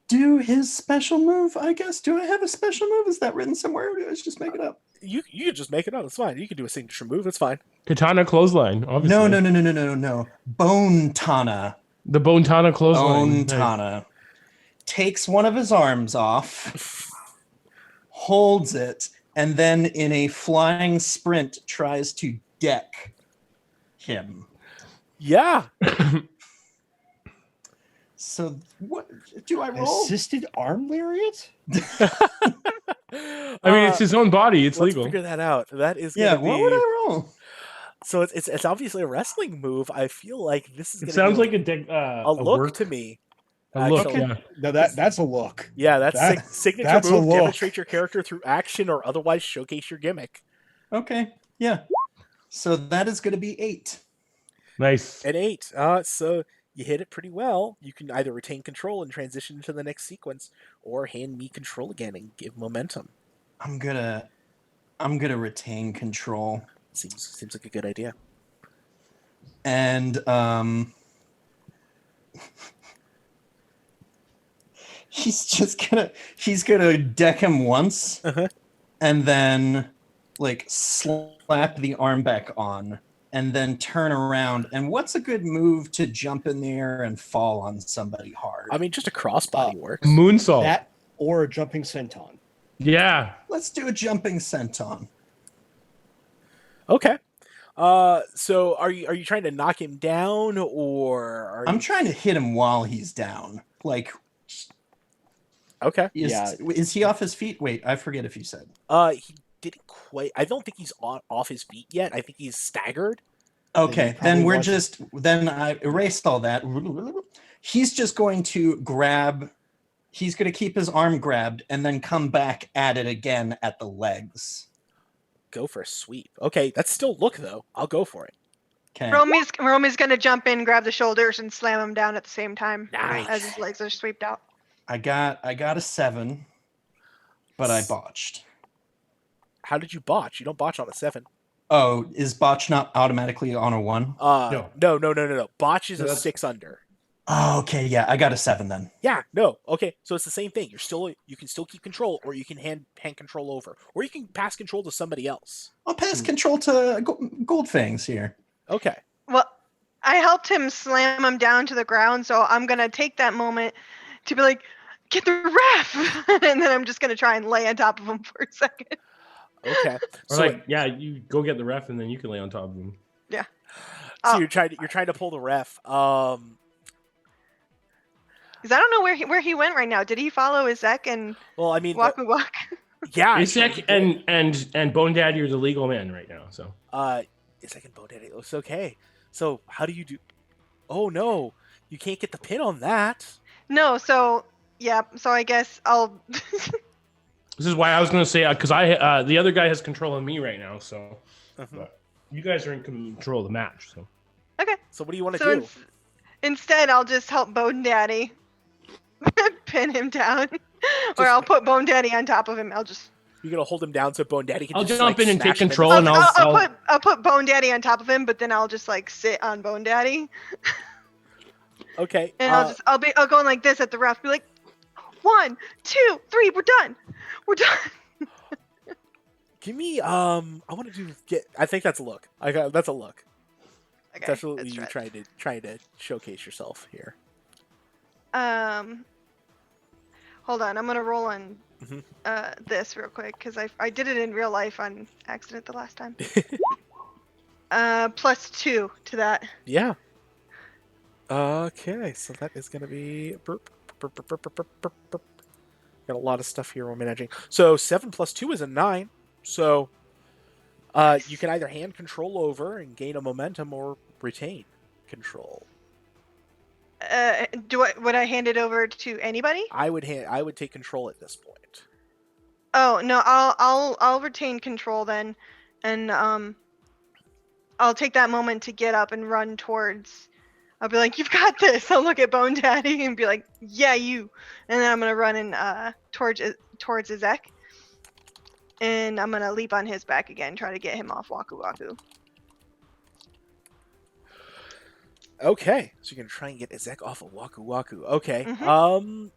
do his special move, I guess. Do I have a special move? Is that written somewhere, or do I just make it up? You can just make it up. It's fine. You can do a signature move. It's fine. Katana clothesline, obviously. No. Bone Tana. The Bone Tana clothesline. Bone Tana takes one of his arms off, holds it, and then in a flying sprint tries to deck him. Yeah. So what do I roll? Assisted arm lariat? I mean, it's his own body. It's let's legal. figure that out. That is Yeah, gonna be... what would I roll? So it's obviously a wrestling move. I feel like this is It gonna sounds be like a look work. to me. A look, actually. yeah. No, that's a look. Yeah, that's signature that's a move. look. Demonstrate your character through action or otherwise showcase your gimmick. Okay, yeah. So that is going to be 8. Nice. An 8. So you hit it pretty well. You can either retain control and transition into the next sequence, or hand me control again and give momentum. I'm gonna retain control. Seems like a good idea. And he's gonna deck him once, and then like slap the arm back on, and then turn around. And what's a good move to jump in the air and fall on somebody hard? I mean, just a crossbody works. Moonsault. That or a jumping senton. Yeah. Let's do a jumping senton. Okay. So are you trying to knock him down, or I'm trying to hit him while he's down. Like, okay? Is he off his feet? Wait, I forget if you said. He didn't quite. I don't think he's off his feet yet. I think he's staggered. Okay, then I erased all that. He's just going to grab. He's going to keep his arm grabbed and then come back at it again at the legs. Go for a sweep. Okay, that's still look though. I'll go for it. Okay. Romy's gonna jump in, grab the shoulders, and slam him down at the same time Nice. as his legs are swept out. I got a 7, but I botched. How did you botch? You don't botch on a 7. Oh, is botch not automatically on a 1? No. Botch is No, a that's- 6 under. Oh, okay, yeah, I got a 7 then. Yeah, no. Okay, so it's the same thing. You can still keep control, or you can hand control over, or you can pass control to somebody else. I'll pass control to Goldfangs here. Okay. Well, I helped him slam him down to the ground, so I'm gonna take that moment to be like, "Get the ref," and then I'm just gonna try and lay on top of him for a second. Okay. Or So, you go get the ref and then you can lay on top of him. Yeah. so you're trying to pull the ref. Because I don't know where he went right now. Did he follow Izek and Well, I mean, walk? yeah. Isaac and Bone Daddy are the legal men right now. So Isaac and Bo Daddy. It's okay. So how do you do? Oh no, you can't get the pin on that. No, so yeah, so I guess I'll. this is why I was going to say because the other guy has control of me right now. So Uh-huh. but- You guys are in control of the match, so. Okay. So what do you want to So do? instead, I'll just help Bone Daddy pin him down, or Just- I'll put Bone Daddy on top of him. You're gonna hold him down so Bone Daddy can I'll just jump like, in and take smash him in the control, and face? I'll put Bone Daddy on top of him, but then I'll just like sit on Bone Daddy, Okay. and I'll go like this at the ref, be like, 1, 2, 3, we're done. Give me I want to I think that's a look. That's a look. Okay, Definitely let's you try trying to showcase yourself here. Hold on, I'm gonna roll on Mhm. this real quick because I did it in real life on accident the last time. +2 to that. Yeah. Okay, so that is gonna be burp, burp, burp, burp, burp, burp, burp, burp. Got a lot of stuff here we're managing. So 7 + 2 is a 9. So you can either hand control over and gain a momentum or retain control. Would I hand it over to anybody? I would take control at this point. Oh no, I'll retain control then, and I'll take that moment to get up and run towards. I'll be like, "You've got this." I'll look at Bone Daddy and be like, "Yeah, you." And then I'm gonna run in towards Izek, and I'm gonna leap on his back again, try to get him off Waku Waku. Okay, so you're gonna try and get Izek off of Waku Waku. Okay. Mhm.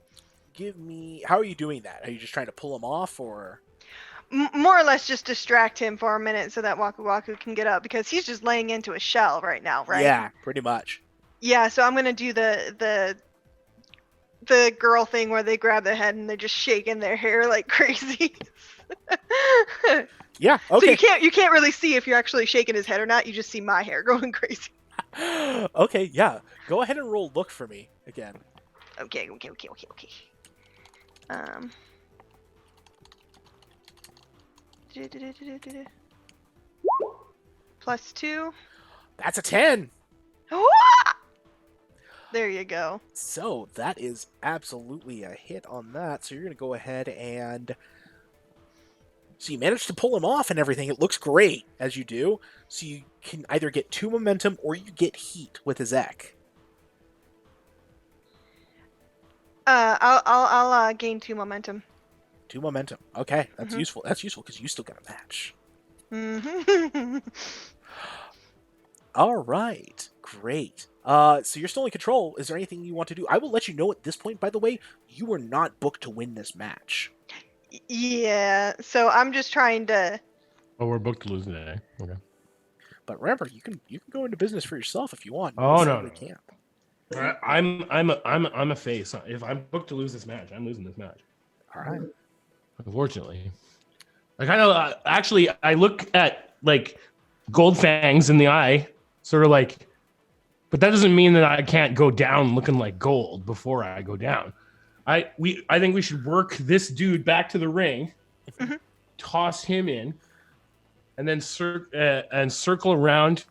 Give me. How are you doing that? Are you just trying to pull him off, or? More or less just distract him for a minute so that Waku Waku can get up because he's just laying into a shell right now, right? Yeah, pretty much. Yeah, so I'm gonna do the girl thing where they grab their head and they're just shaking their hair like crazy. Yeah. So Okay. you can't really see if you're actually shaking his head or not. You just see my hair going crazy. Okay. Yeah. Go ahead and roll look for me again. Okay. +2. That's a 10. There you go. So that is absolutely a hit on that. So you're gonna go ahead and. So you managed to pull him off and everything. It looks great as you do. So you can either get 2 momentum or you get heat with Izek. I'll gain 2 momentum. 2 momentum. Okay, that's Mhm. useful. That's useful because you still got a match. Mm-hmm. All right, great. So you're still in control. Is there anything you want to do? I will let you know at this point. By the way, you are not booked to win this match. Yeah, so I'm just trying to. Oh, we're booked to lose today. Okay. But remember, you can go into business for yourself if you want. Oh, no, We no. can't. I'm a face. If I'm booked to lose this match, I'm losing this match. All right. Unfortunately, I kind of actually I look at like Gold Fangs in the eye, sort of like, but that doesn't mean that I can't go down looking like gold before I go down. I think we should work this dude back to the ring, Mhm. toss him in, and then circle around,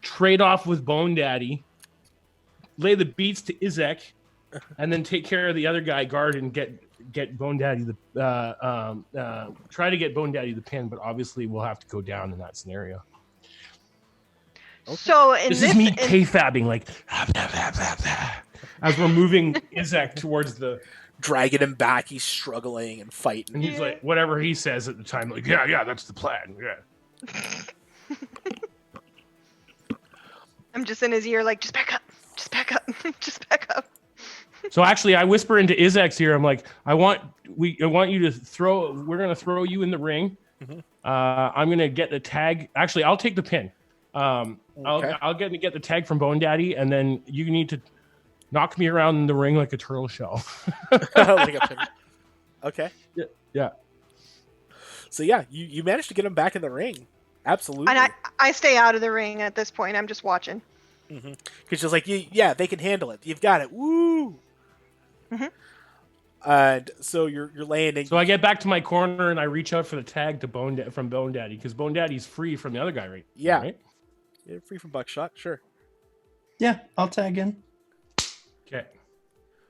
trade off with Bone Daddy, lay the beats to Izek, and then take care of the other guy, guard, and get Bone Daddy try to get Bone Daddy the pin, but obviously we'll have to go down in that scenario. Okay. So in This is me K-fabbing like as we're moving Izek towards the, Dragging him back, he's struggling and fighting. and he's like whatever he says at the time, like yeah, that's the plan. Yeah. I'm just in his ear, like, just back up, just back up, just back up. So actually, I whisper into Izek's ear. I'm like, I want you to throw. We're gonna throw you in the ring. Mhm. I'm gonna get the tag. Actually, I'll take the pin. Okay. I'll get the tag from Bone Daddy, and then you need to knock me around in the ring like a turtle shell. Like a pin. Okay. Yeah. So yeah, you managed to get him back in the ring. Absolutely. And I stay out of the ring at this point. I'm just watching. Because just like, yeah, they can handle it. You've got it. Woo! Mhm. And so you're laying in. So I get back to my corner and I reach out for the tag to from Bone Daddy because Bone Daddy's free from the other guy, right? Yeah. Right? Yeah, free from buckshot, sure. Yeah, I'll tag in. Okay.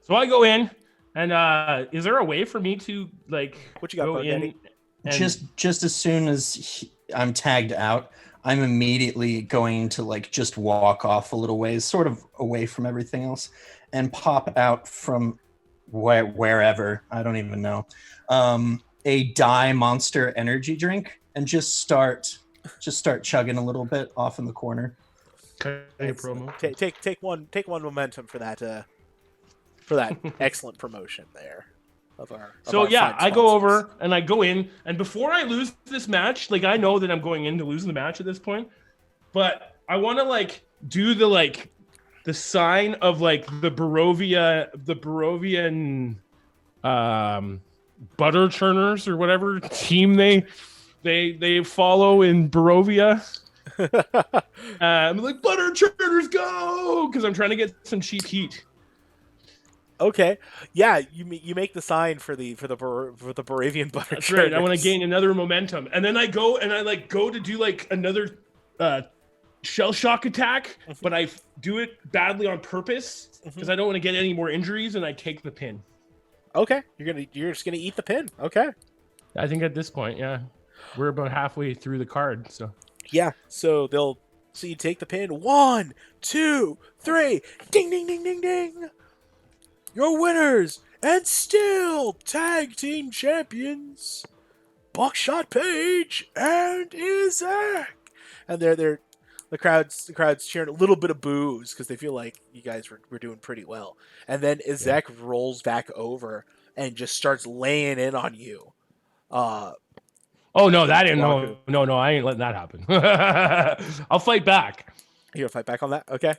So I go in, and is there a way for me to like What you got, go Bone in? Daddy? And Just as soon as I'm tagged out, I'm immediately going to like just walk off a little ways, sort of away from everything else, and pop out from wherever, I don't even know, a Die Monster energy drink, and just start chugging a little bit off in the corner. Cutting a promo. Take one momentum for that excellent promotion there of our. So yeah, I go over and I go in, and before I lose this match, like I know that I'm going into losing the match at this point, but I want to like do the sign of like the Baravean butter churners or whatever team they follow in Barovia. I'm like, butter churners go, because I'm trying to get some cheap heat. Okay, yeah, you make the sign for the Baravian butter. That's right. I want to gain another momentum, and then I go to do like another shell shock attack, but I do it badly on purpose because I don't want to get any more injuries, and I take the pin. Okay, you're just gonna eat the pin. Okay, I think at this point, yeah, we're about halfway through the card, so yeah. So you take the pin. 1, 2, 3. Ding ding ding ding ding. Your winners and still tag team champions, Buckshot Page and Isaac. And the crowd's cheering a little bit of boos because they feel like you guys were doing pretty well. And then Isaac rolls back over and just starts laying in on you. Oh no, that ain't no, I ain't letting that happen. I'll fight back. You gonna fight back on that? Okay.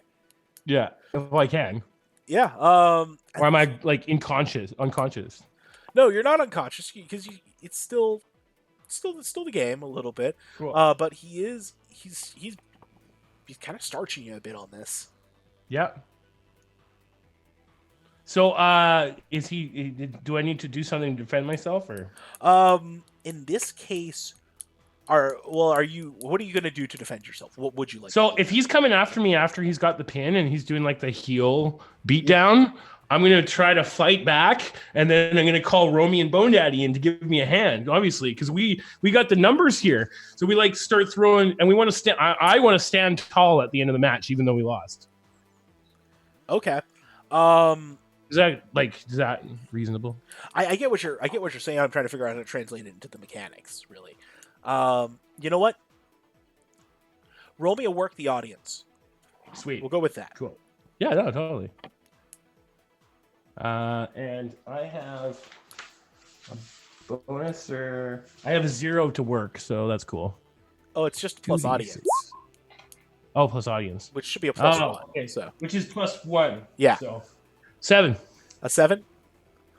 Yeah, if I can. Yeah. Or am I like unconscious? No, you're not unconscious because it's still the game a little bit. Cool. But he's kind of starching you a bit on this. Yeah. So, is he? Do I need to do something to defend myself, or? In this case, what are you gonna do to defend yourself? What would you like? So, if he's coming after me after he's got the pin and he's doing like the heel beatdown, I'm gonna try to fight back, and then I'm gonna call Romy and Bone Daddy in to give me a hand, obviously, because we got the numbers here. So we like start throwing, and we want to stand. I want to stand tall at the end of the match, even though we lost. Okay. Is that reasonable? I get what you're saying. I'm trying to figure out how to translate it into the mechanics, really. You know what? Romy will work the audience. Sweet. We'll go with that. Cool. Yeah, no, totally. And I have a bonus, or I have a 0 to work, so that's cool. Oh, it's just plus 2d6. audience. Oh, plus audience, Which should be a plus 1. Okay. So Which is plus 1. Yeah. So 7. A 7.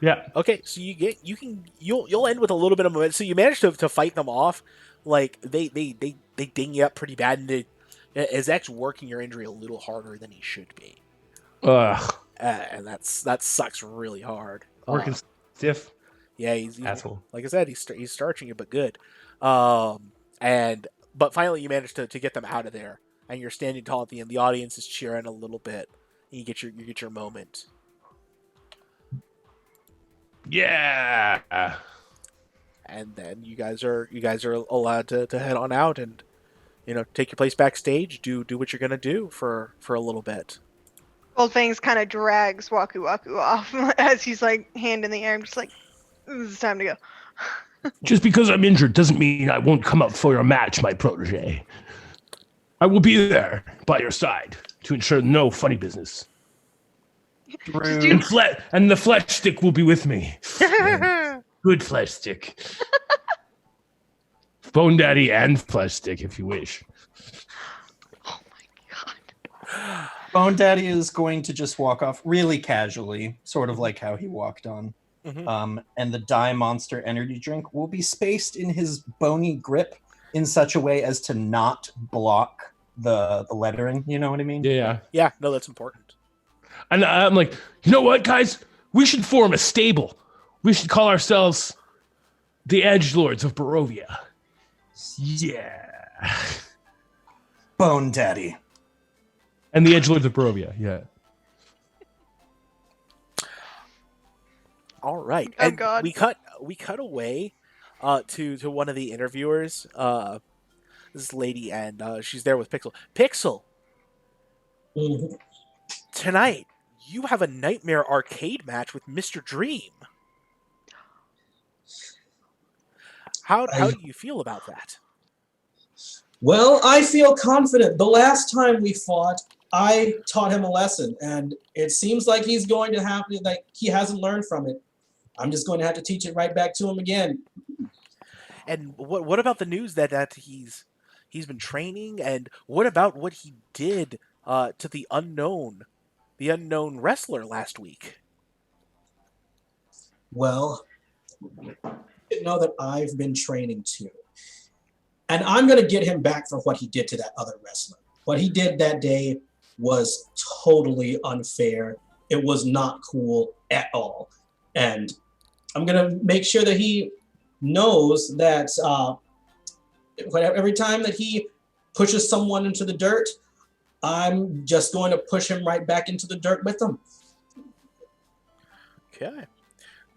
Yeah. Okay, so you'll end with a little bit of momentum. So you managed to fight them off. Like they ding you up pretty bad, and Isaac's working your injury a little harder than he should be. Ugh. And that sucks really hard. Working stiff. Yeah, he's Asshole. like I said, he's starching you, but good. But finally you managed to get them out of there, and you're standing tall at the end. The audience is cheering a little bit. And you get your moment. Yeah. And then you guys are allowed to head on out and take your place backstage. Do what you're gonna do for a little bit. Goldfangs kind of drags Waku Waku off as he's like hand in the air. I'm just like, it's time to go. Just because I'm injured doesn't mean I won't come up for your match, my protege. I will be there by your side to ensure no funny business. And the flesh stick will be with me. Good flesh stick. Bone Daddy and flesh stick, if you wish. Oh my god. Bone Daddy is going to just walk off really casually, sort of like how he walked on. Mm-hmm. And the Die Monster energy drink will be spaced in his bony grip in such a way as to not block the lettering. You know what I mean? Yeah. Yeah, no, that's important. And I'm like, you know what, guys? We should form a stable. We should call ourselves the Edgelords of Barovia. Yeah. Bone Daddy. And the Edgelords of Barovia, yeah. All right. Oh, and God. we cut away to one of the interviewers. this lady, and she's there with Pixel. Pixel, Mhm. tonight you have a nightmare arcade match with Mr. Dream. How I, do you feel about that? well, I feel confident. The last time we fought, I taught him a lesson, and it seems like he's going to have to, like he hasn't learned from it. I'm just going to have to teach it right back to him again. And what about the news that he's been training? And what about what he did to the unknown wrestler last week? Well, you know that I've been training too. And I'm going to get him back for what he did to that other wrestler. What he did that day was totally unfair. It was not cool at all. And I'm going to make sure that he knows that every time that he pushes someone into the dirt, I'm just going to push him right back into the dirt with them. Okay,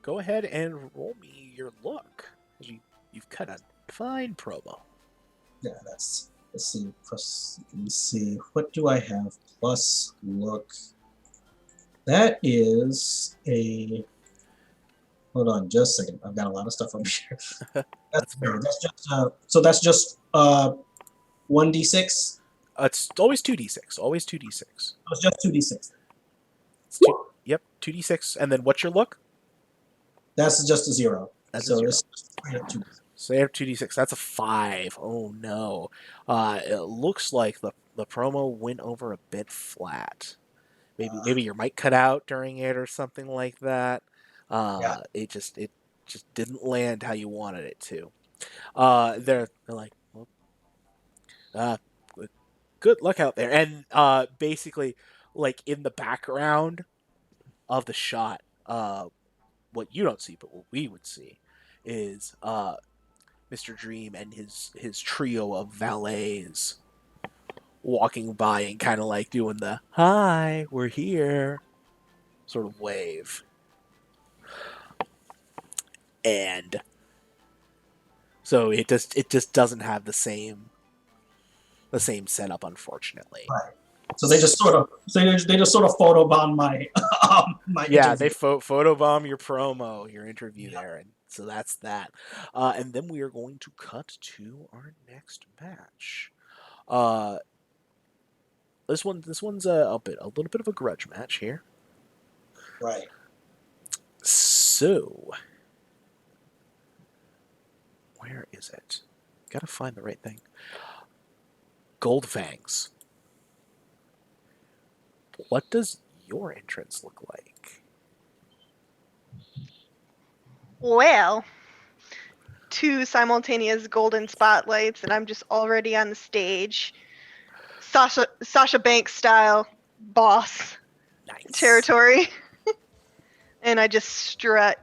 go ahead and roll me your look. You've cut a fine promo. Yeah, let's see. What do I have? Plus look. That is a. Hold on, just a second. I've got a lot of stuff up here. That's fair. That's just 1d6. It's always 2d6. Always 2d6. It's just 2d6. Yep, 2d6. And then what's your look? That's just a 0. That's so a 0. It's straight up 2d6. So you have 2d6. That's a 5. Oh no. It looks like the promo went over a bit flat. Maybe your mic cut out during it or something like that. Yeah. It just didn't land how you wanted it to. They're like, well, good luck out there. And basically, like in the background of the shot, what you don't see, but what we would see, is Mr. Dream and his trio of valets walking by and kind of like doing the "Hi, we're here" sort of wave. And so it just doesn't have the same setup, unfortunately. Right. So they just sort of photobomb my my Yeah, interview. they photobomb your promo, your interview there, and so that's that. And then we are going to cut to our next match. This one's a little bit of a grudge match here. Right. So, where is it? Gotta find the right thing. Goldfangs. What does your entrance look like? Well, 2 simultaneous golden spotlights, and I'm just already on the stage. Sasha Banks style boss Nice. territory. And I just strut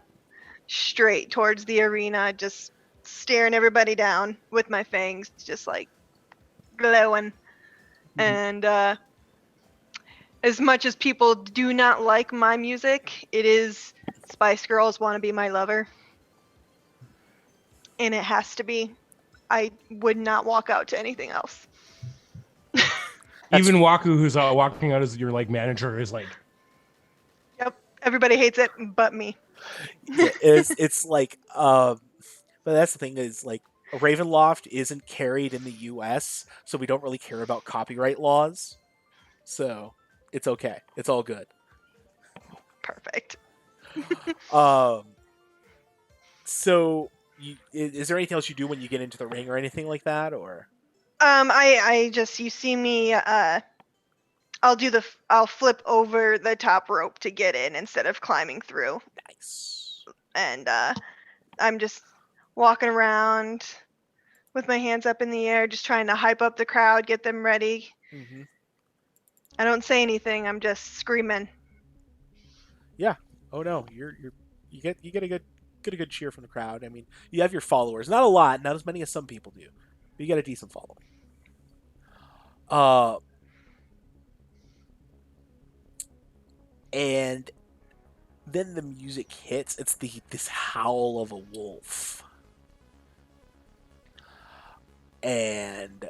straight towards the arena, just staring everybody down with my fangs, just like glowing. And as much as people do not like my music, it is Spice Girls Wanna Be My Lover. And it has to be. I would not walk out to anything else. Even Waku, who's walking out as your like manager, is like, Yep, everybody hates it but me. Yeah, it's like, but that's the thing is like Ravenloft isn't carried in the U.S., so we don't really care about copyright laws. So it's okay. It's all good. Perfect. So is there anything else you do when you get into the ring or anything like that, or? I just, you see me, I'll flip over the top rope to get in instead of climbing through. Nice. And I'm just walking around with my hands up in the air, just trying to hype up the crowd, get them ready. Mm-hmm. I don't say anything. I'm just screaming. Yeah. Oh no, you get a good cheer from the crowd. I mean, you have your followers. Not a lot, not as many as some people do, but you get a decent following. And then the music hits. It's this howl of a wolf. and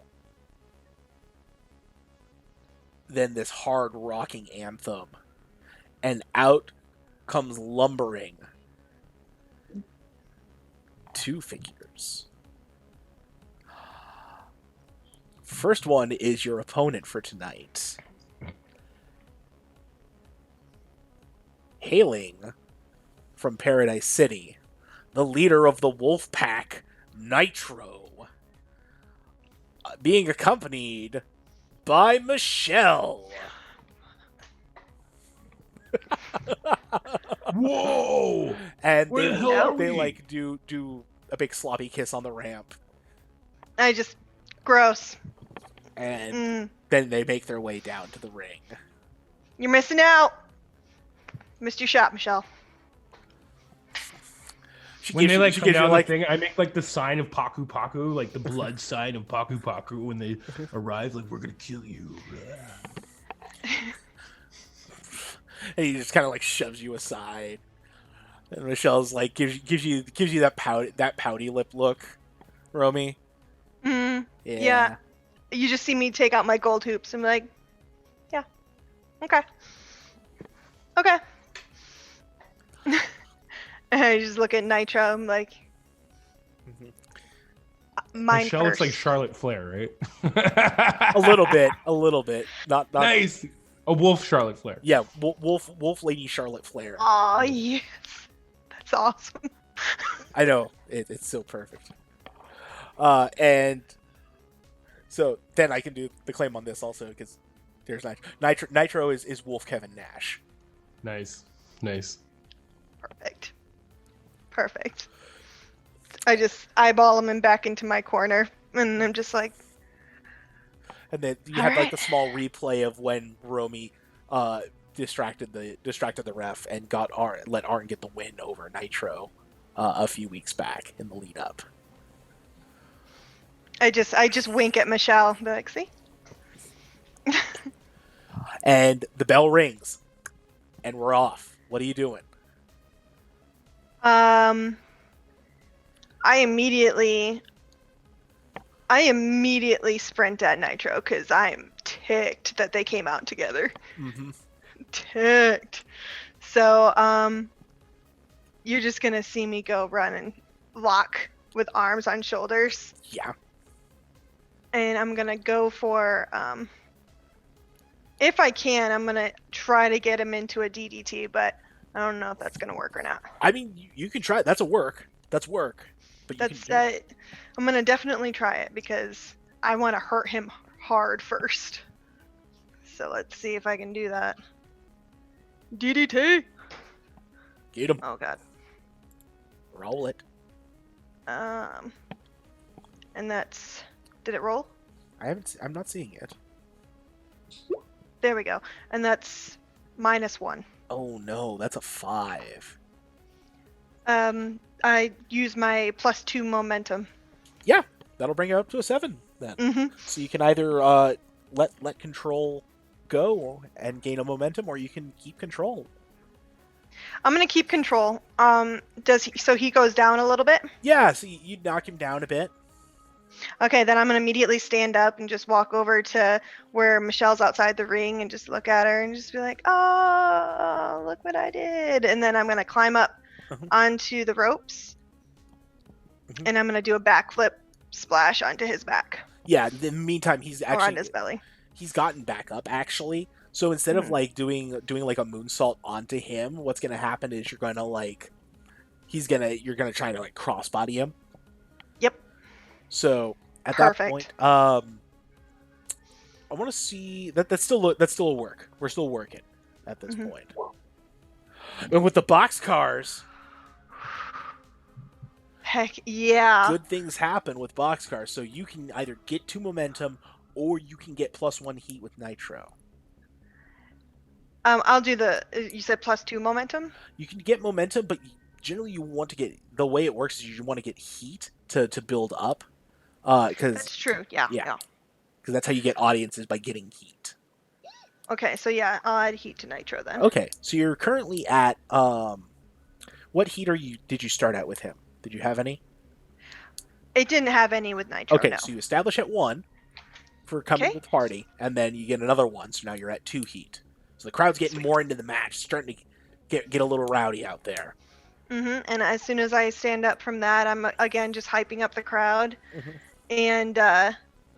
then this hard rocking anthem, and out comes lumbering two figures. First one is your opponent for tonight. Hailing from Paradise City, the leader of the Wolf Pack, Nitro, being accompanied by Michelle. Whoa! And Where they, the hell are they we? like do a big sloppy kiss on the ramp, I just gross. and Mm, then they make their way down to the ring. you're missing out. Missed your shot, Michelle. She When gives they you, like she come gives you down like the thing, I make like the sign of Paku Paku, like the blood sign of Paku Paku when they arrive. Like, we're gonna kill you. and he just kind of like shoves you aside. And Michelle's like gives you that pouty lip look, Romy. Mm, Yeah. yeah. You just see me take out my gold hoops and be like, yeah, okay. Okay. And I just look at Nitro. I'm like, Mhm. mine Michelle first. looks like Charlotte Flair, right? A little bit. Not Nice. A wolf Charlotte Flair. Yeah, Wolf Lady Charlotte Flair. Oh yes, that's awesome. I know it's so perfect. And so then I can do the claim on this also because there's Nitro. Nitro is Wolf Kevin Nash. Nice. Nice. Perfect. I just eyeball him and back into my corner, and I'm just like, And then you All had like right. the small replay of when Romy distracted the ref and let Arn get the win over Nitro a few weeks back in the lead up. I just wink at Michelle, be like, see? And the bell rings, and we're off. What are you doing? I immediately sprint at Nitro because I'm ticked that they came out together. Mm-hmm. Ticked. So, you're just gonna see me go run and lock with arms on shoulders, Yeah. and I'm gonna go for, if I can, I'm gonna try to get him into a DDT, but I don't know if that's gonna work or not. I mean, you can try. That's work. That's work. But you That's can do it. I'm gonna definitely try it because I want to hurt him hard first. So let's see if I can do that. DDT. Get him. Oh god. Roll it. And that's. Did it roll? I'm not seeing it. There we go. And that's -1. Oh no, that's a 5. I use my +2 momentum. Yeah, that'll bring it up to a 7 then. Mm-hmm. So you can either let control go and gain a momentum, or you can keep control. I'm gonna keep control. So he goes down a little bit? Yeah, so you knock him down a bit. Okay, then I'm gonna immediately stand up and just walk over to where Michelle's outside the ring and just look at her and just be like, "Oh, look what I did!" And then I'm gonna climb up Mhm. onto the ropes, Mhm. and I'm gonna do a backflip splash onto his back Yeah. In the meantime, he's or on actually his belly. he's gotten back up actually. So instead of Mhm. like doing like a moonsault onto him, what's gonna happen is you're gonna try to like crossbody him. Yep. So at Perfect. that point, I want to see that's still a work. We're still working at this Mhm. point. And with the boxcars, Heck yeah. good things happen with boxcars. So you can either get 2 momentum or you can get +1 heat with Nitro. I'll do the. You said +2 momentum. You can get momentum, but generally you want to get the way it works is you want to get heat to build up. Because That's true. Yeah. because that's how you get audiences, by getting heat. Okay, so yeah, I'll add heat to Nitro then. Okay, so you're currently at what heat did you start at with him? Did you have any? It didn't have any with Nitro. Okay, No. so you establish at 1 for coming Okay. to the party, and then you get another 1, so now you're at 2 heat. So the crowd's getting Sweet. more into the match, starting to get a little rowdy out there. And as soon as I stand up from that, I'm again just hyping up the crowd, Mhm. and And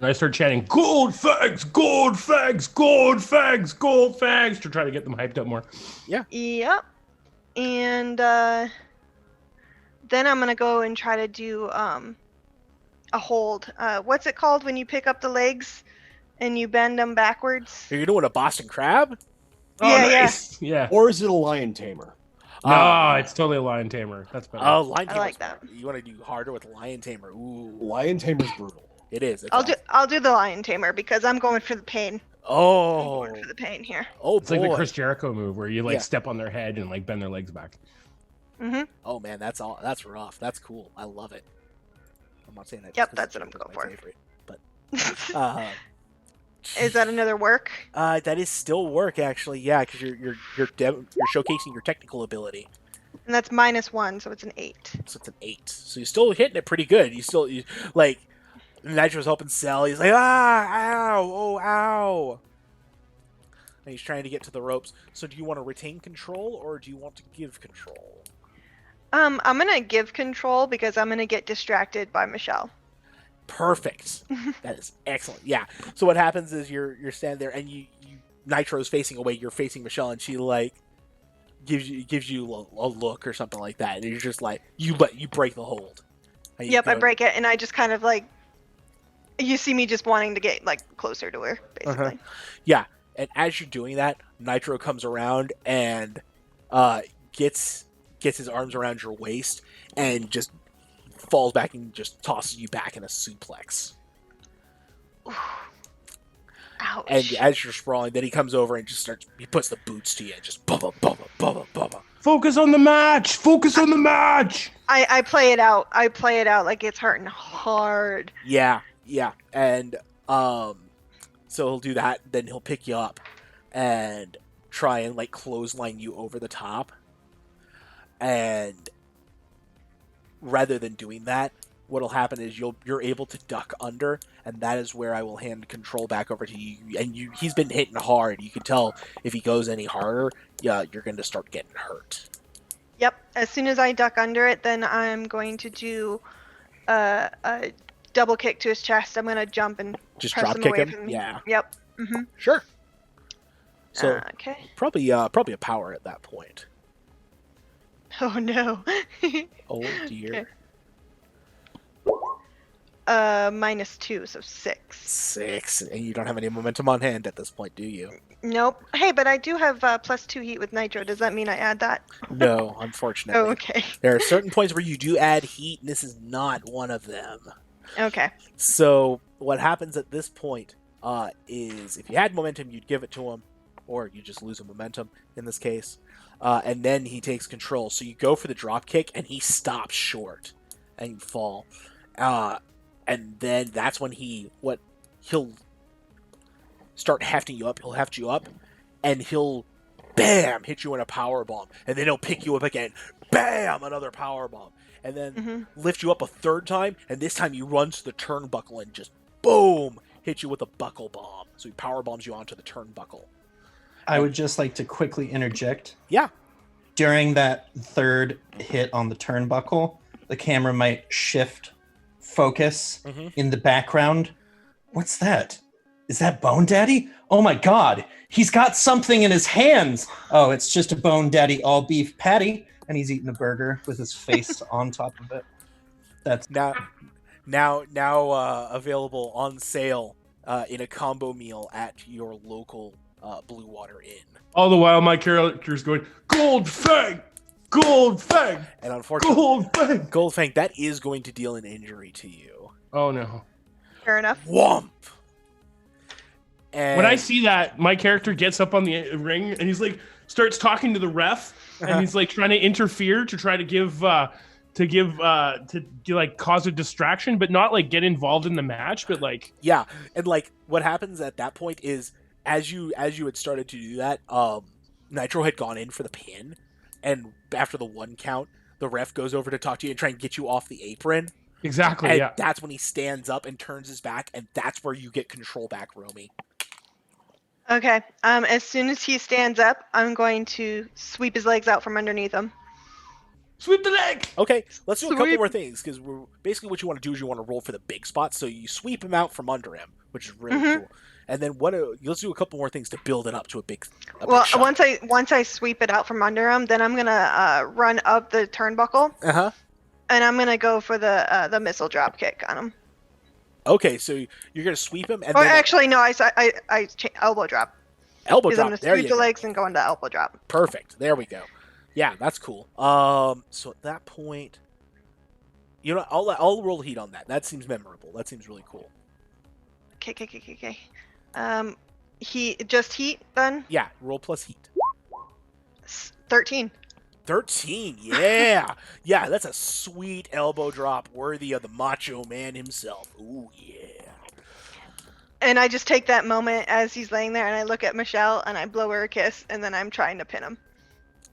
I start chanting, "Gold fags, gold fags, gold fags, gold fags," to try to get them hyped up more. yep. And then I'm gonna go and try to do a hold. What's it called when you pick up the legs and you bend them backwards? Are you doing a Boston Crab? Oh, Yeah, nice. Yeah. Or is it a lion tamer? No, it's totally a lion tamer. That's better. Oh, Lion I Tamer's like that. You want to do harder with Lion Tamer. Ooh, Lion tamer's brutal. it is. It's I'll do the lion tamer because I'm going for the pain. I'm Oh, going for the pain here. oh It's like boy. the Chris Jericho move where you like Yeah. step on their head and like bend their legs back. Oh man, that's rough. That's cool. I love it. I'm not saying that. Yep, just 'cause that's what I'm Jericho's going my for. favorite, but Is that another work? that is still work actually. Yeah, because you're showcasing your technical ability. And that's -1, so it's an 8. So it's an 8. So you're still hitting it pretty good. You like Nitro's helping sell. He's like, ow, oh, ow. And he's trying to get to the ropes. So do you want to retain control or do you want to give control? I'm gonna give control because I'm gonna get distracted by Michelle. Perfect. That is excellent. Yeah. So what happens is you're standing there and you Nitro's facing away. You're facing Michelle and she like gives you a look or something like that. And you're just like you break the hold. And you Yep, I go- break it, and I just kind of like. You see me just wanting to get like closer to her, basically. Yeah. And as you're doing that, Nitro comes around and gets his arms around your waist and just falls back and just tosses you back in a suplex. Ouch. And as you're sprawling, then he comes over and he puts the boots to you and just bubba, bubba, bubba, bubba. Focus on the match. Focus on the match. I play it out. I play it out like it's hurting hard. Yeah. And so he'll do that, then he'll pick you up and try and like clothesline you over the top. And rather than doing that, what'll happen is you're able to duck under, and that is where I will hand control back over to you. And he's been hitting hard. You can tell if he goes any harder, yeah, you're going to start getting hurt. Yep. As soon as I duck under it, then I'm going to do a double kick to his chest. I'm going to jump and Just press drop him kick away him. from me. Yeah, Yep. sure. So Okay. probably a power at that point. Oh no. Oh dear. -2, so 6. 6, and you don't have any momentum on hand at this point, do you? Nope. Hey, but I do have +2 heat with Nitro. Does that mean I add that? No, unfortunately. Oh, okay. There are certain points where you do add heat, and this is not one of them. Okay. So what happens at this point is if you had momentum, you'd give it to him, or you just lose a momentum in this case, and then he takes control. So you go for the drop kick, and he stops short, and you fall. And then that's when he'll start hefting you up. He'll heft you up, and he'll bam hit you in a power bomb, and then he'll pick you up again, bam another power bomb, and then lift you up a third time, and this time he runs to the turnbuckle and just boom hit you with a buckle bomb. So he power bombs you onto the turnbuckle. I would just like to quickly interject. Yeah. During that third hit on the turnbuckle, the camera might shift focus in the background. What's that? Is that Bone Daddy? Oh my God, he's got something in his hands. Oh, it's just a Bone Daddy all beef patty, and he's eating a burger with his face on top of it. That's now available on sale in a combo meal at your local Blue Water Inn. All the while, my character's going, Gold Fang! Gold Fang! And unfortunately, Gold Fang! Goldfang, that is going to deal an injury to you. Oh no. Fair enough. Whomp! And When I see that, my character gets up on the ring and he's like, starts talking to the ref, and he's like trying to interfere to try to like cause a distraction, but not like get involved in the match, but like yeah, and like what happens at that point is as you had started to do that, Nitro had gone in for the pin, and after the 1 count, the ref goes over to talk to you and try and get you off the apron, Exactly. And Yeah. that's when he stands up and turns his back, and that's where you get control back, Romy. Okay. As soon as he stands up, I'm going to sweep his legs out from underneath him. Sweep the leg. Okay, let's do a couple Sweep. more things, because we're basically what you want to do is you want to roll for the big spots, so you sweep him out from under him, which is really Mhm. cool. And then let's do a couple more things to build it up to a big Well, shot. once I sweep it out from under him, then I'm gonna run up the turnbuckle, Uh-huh. and I'm gonna go for the missile drop kick on him. Okay, so you're going to sweep him, and Or then actually, no, elbow drop. elbow Because I'm drop. gonna There sweep you the go. legs and go into elbow drop. Perfect. There we go. Yeah, that's cool. So at that point, you know, I'll roll heat on that. That seems memorable. That seems really cool. Okay. Heat then? Yeah, roll plus heat. 13. 13. Yeah. Yeah, that's a sweet elbow drop worthy of the Macho Man himself. Ooh, yeah. And I just take that moment as he's laying there, and I look at Michelle, and I blow her a kiss, and then I'm trying to pin him.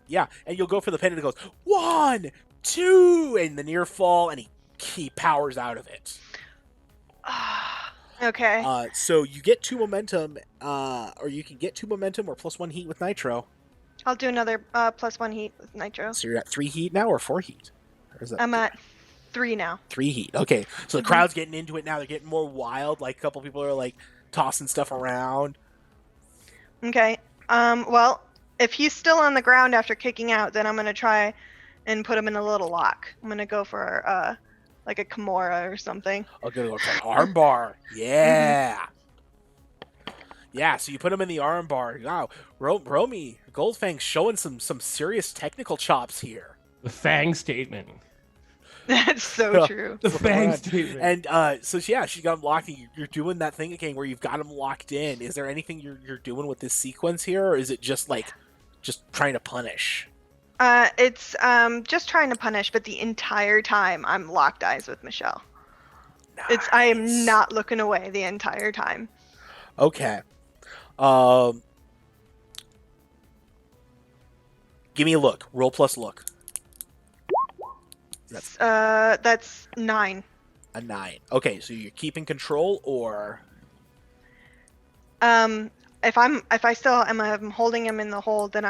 Yeah, and you'll go for the pin, and it goes 1, 2, and the near fall, and he powers out of it. Okay. So you get 2 momentum, or you can get 2 momentum or +1 heat with Nitro. I'll do another +1 heat with Nitro. So you're at 3 heat now, or 4 heat? Or is that I'm at 3 now. 3 heat. Okay, so the crowd's getting into it now. They're getting more wild. Like a couple people are like tossing stuff around. Okay. Well, if he's still on the ground after kicking out, then I'm gonna try and put him in a little lock. I'm gonna go for like a Kimura or something. I'll go for an armbar. Yeah. Yeah, so you put him in the armbar. Wow, Romy Goldfang's showing some serious technical chops here. The Fang statement. That's so true. The Fang Right. statement. And so yeah, she got him locked. You're doing that thing again where you've got him locked in. Is there anything you're doing with this sequence here, or is it just trying to punish? It's just trying to punish, but the entire time I'm locked eyes with Michelle. I am Nice. not looking away the entire time. Okay. Give me a look. Roll plus look. That's 9. A 9. Okay, so you're keeping control, or If I still am holding him in the hold, then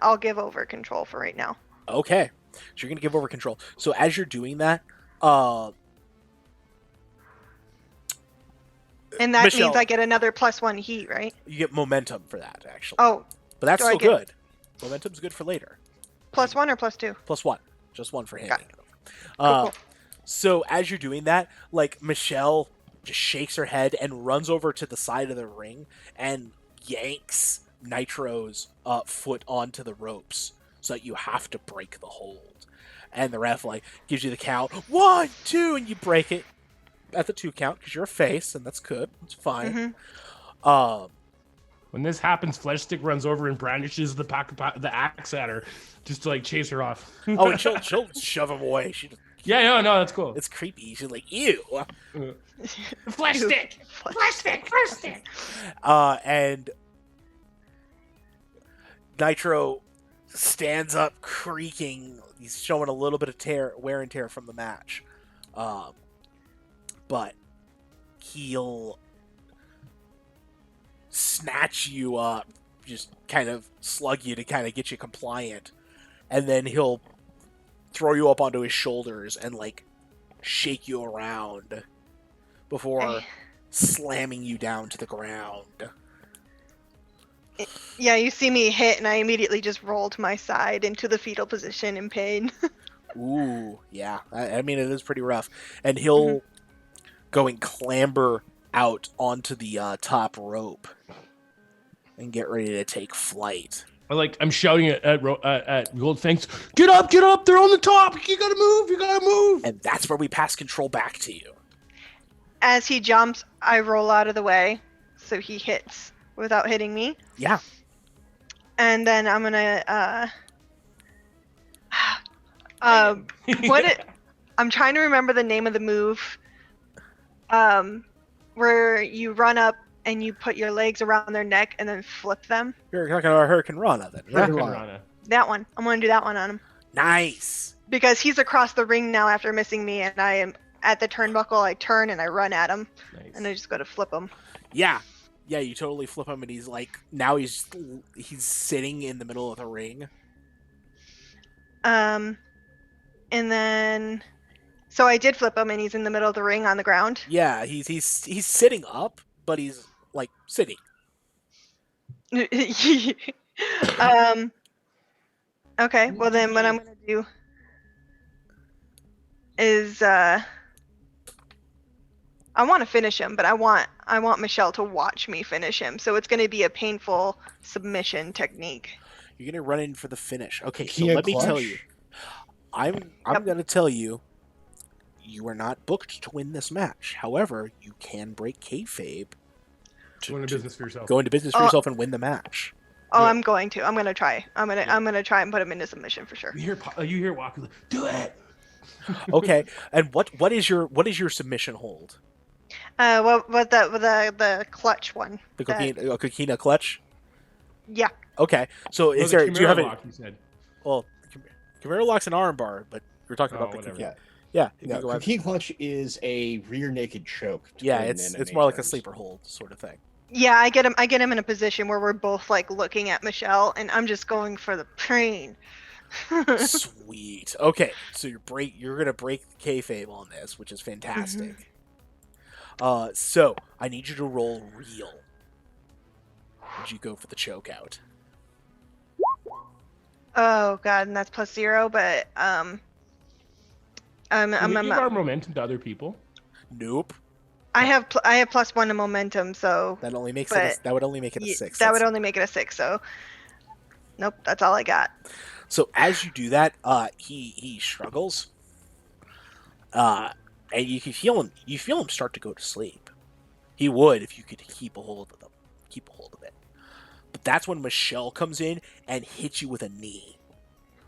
I'll give over control for right now. okay. So you're gonna give over control. So as you're doing that, And that Michelle, means I get another +1 heat, right? you get momentum for that actually. Oh, but that's do I still get- good. Momentum's good for later. +1 or +2? +1, just 1 for him. Got it. Cool. So as you're doing that, like Michelle just shakes her head and runs over to the side of the ring and yanks Nitro's foot onto the ropes, so that you have to break the hold. And the ref gives you the count 1, 2, and you break it at the 2 count because you're a face, and that's good. It's fine. Mhm. When this happens, Fleshstick runs over and brandishes the axe at her, just to chase her off. Oh, and she'll shove him away. Yeah, no, that's cool. It's creepy. She's like, ew. Fleshstick. And Nitro stands up creaking. He's showing a little bit of wear and tear from the match. But he'll snatch you up, just kind of slug you to kind of get you compliant. And then he'll throw you up onto his shoulders and shake you around before slamming you down to the ground. Yeah, you see me hit, and I immediately just roll to my side into the fetal position in pain. Ooh, yeah. I mean, it is pretty rough. And he'll go and clamber out onto the top rope and get ready to take flight. I'm shouting at Goldfangs, get up, they're on the top, you gotta move. And that's where we pass control back to you. As he jumps, I roll out of the way, so he hits without hitting me. Yeah. And then I'm gonna I'm trying to remember the name of the move. Where you run up and you put your legs around their neck and then flip them. You're talking about Hurricane Rana then. Yeah. Rana. That one. I'm gonna do that one on him. Nice. Because he's across the ring now after missing me, and I am at the turnbuckle, I turn and I run at him, Nice. and I just go to flip him. Yeah, you totally flip him, and he's like now he's sitting in the middle of the ring. And then, so I did flip him, and he's in the middle of the ring on the ground. Yeah, he's sitting up, but he's like sitting. Okay, well then what I'm gonna do is I want to finish him, but I want Michelle to watch me finish him. So it's gonna be a painful submission technique. You're gonna run in for the finish. Okay, so Kia let me tell clutch? you. I'm Yep. gonna tell you, you are not booked to win this match. However, you can break kayfabe Go into business for yourself. go into business for Oh. yourself and win the match. Oh, Yeah. I'm going to. I'm gonna try. I'm gonna try and put him into submission for sure. You hear Walker, like, do it. Okay, and what is your submission hold? What the clutch one? The That- coquina clutch. Yeah. Okay, so Oh, is the there? Do you have Chimera it? lock, you said. Well, Chimera lock's an arm bar, but we're talking about Oh, the whatever. coquina. Yeah. Yeah, you No, can go ahead. cookie clutch is a rear naked choke. to Yeah, put it it's in more like a terms. sleeper hold sort of thing. Yeah, I get him in a position where we're both like looking at Michelle, and I'm just going for the pain. Sweet. Okay, so you're gonna break the kayfabe on this, which is fantastic. So I need you to roll real. Would you go for the choke out? Oh god, and that's +0, but Can we give our momentum to other people? Nope. I have +1 to momentum, so That only makes But- that would only make it a 6. that would only make it a 6. So nope, that's all I got. So as you do that, he struggles. And you can feel him. You feel him start to go to sleep. He would if you could keep a hold of it. But that's when Michelle comes in and hits you with a knee.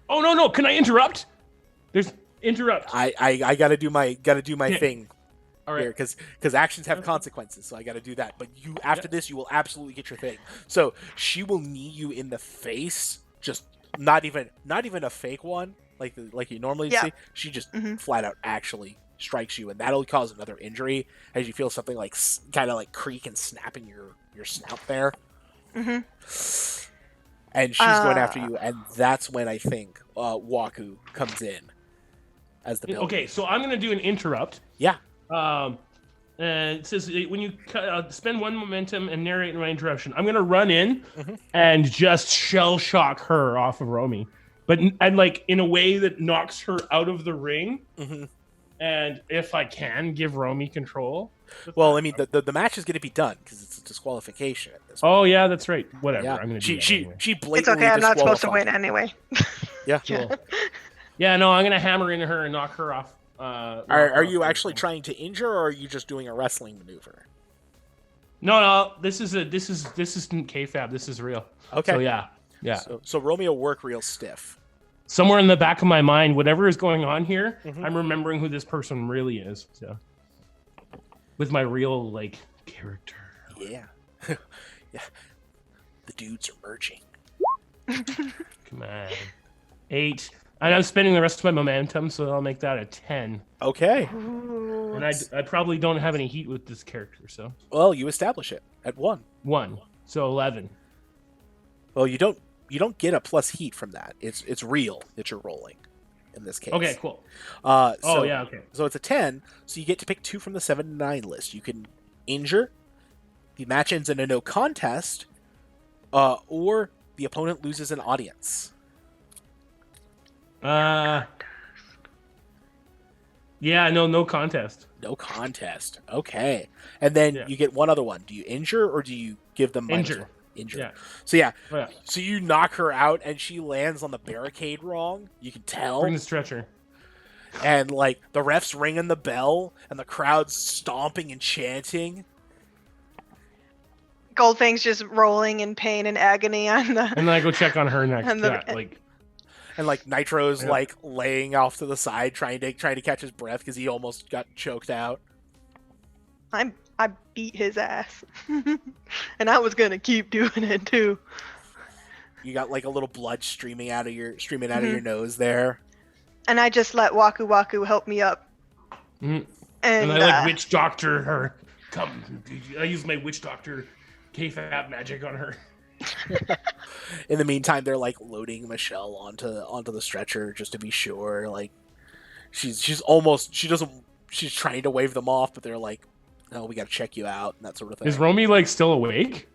Oh no! Can I interrupt? There's interrupt. I gotta do my Okay. thing All here right. because actions have consequences, so I gotta do that. But you after this, you will absolutely get your thing. So she will knee you in the face, just not even a fake one like you normally Yeah. see. She just Mhm. flat out actually strikes you, and that'll cause another injury as you feel something like kind of like creak and snap in your snout there. Mhm. And she's going after you, and that's when I think Waku comes in as the villain. Okay, so I'm gonna do an interrupt. Yeah. And it says when you spend 1 momentum and narrate my interruption, I'm gonna run in Mhm. and just shell shock her off of Romy, but like in a way that knocks her out of the ring. hmm And if I can, give Romy control. Well, I mean, the match is going to be done because it's a disqualification at this point. Oh yeah, that's right. Whatever. Yeah, I'm gonna do she that she anyway. she It's blatantly okay. I'm not supposed to disqualified. win anyway. Yeah. Cool. Yeah, no, I'm gonna hammer into her and knock her off. Are you actually trying to injure, or are you just doing a wrestling maneuver? No. This isn't kayfabe. This is real. Okay. So yeah. So Romeo work real stiff. Somewhere in the back of my mind, whatever is going on here, Mhm. I'm remembering who this person really is. So, with my real like character. Yeah. Yeah. The dudes are merging. Come on. 8. And I'm spending the rest of my momentum, so I'll make that a 10. Okay. Ooh. And I probably don't have any heat with this character, so Well, you establish it at 1. 1. So 11. Well, you don't get a plus heat from that. It's real that you're rolling in this case. Okay, cool. So, Oh yeah, okay. So it's a 10, so you get to pick 2 from the 7 to 9 list. You can injure, the match ends in a no contest, or the opponent loses an audience. Yeah, no contest. No contest. Okay. And then Yeah. you get one other one. Do you injure or do you give them minus Injure. one? Injure. Yeah. So yeah. Oh, yeah. So you knock her out and she lands on the barricade wrong. You can tell. Bring the stretcher. And like the refs ringing the bell and the crowd's stomping and chanting. Goldfang's just rolling in pain and agony on the. And then I go check on her next. And the- Yeah, like And like Nitro's Yeah. like laying off to the side trying to catch his breath because he almost got choked out. I beat his ass, and I was gonna keep doing it too. You got like a little blood streaming out of your Mm-hmm. nose there. And I just let Waku Waku help me up. mhm. And And I like witch doctor her. Come, I use my witch doctor KFAB magic on her. In the meantime, they're like loading Michelle onto the stretcher just to be sure. Like she's trying to wave them off, but they're like, no, we got to check you out and that sort of thing. Is Romy like still awake?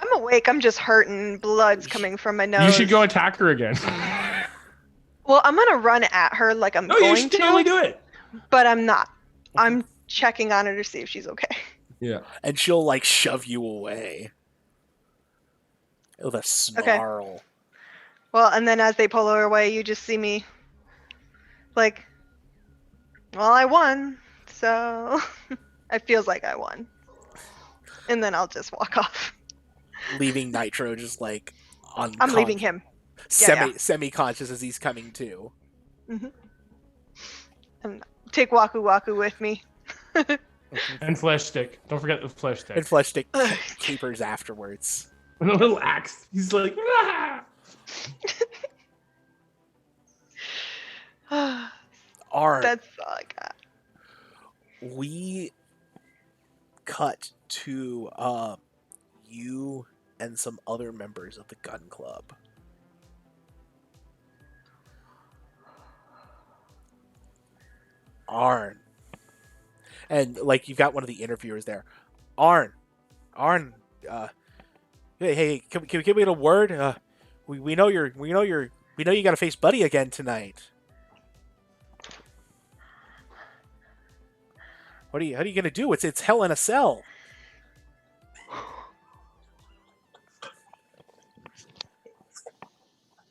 I'm awake. I'm just hurting. Blood's coming from my nose. You should go attack her again. Well, I'm gonna run at her like I'm No, you going should to, totally do it. but I'm not. I'm checking on her to see if she's okay. Yeah. And she'll like shove you away with a snarl. Well, and then as they pull her away, you just see me like, well, I won, so it feels like I won. And then I'll just walk off. Leaving Nitro just like I'm leaving him. semi-conscious as he's coming to. And take Waku Waku with me. And flesh stick. Don't forget the flesh stick. And Flesh Stick capers afterwards. And a little axe. He's like, ah! Arn, That's all I got. we cut to you and some other members of the gun club. Arn. And like you've got one of the interviewers there. Arn, hey, can we get a word? We know you got to face Buddy again tonight. How are you gonna do? It's hell in a cell.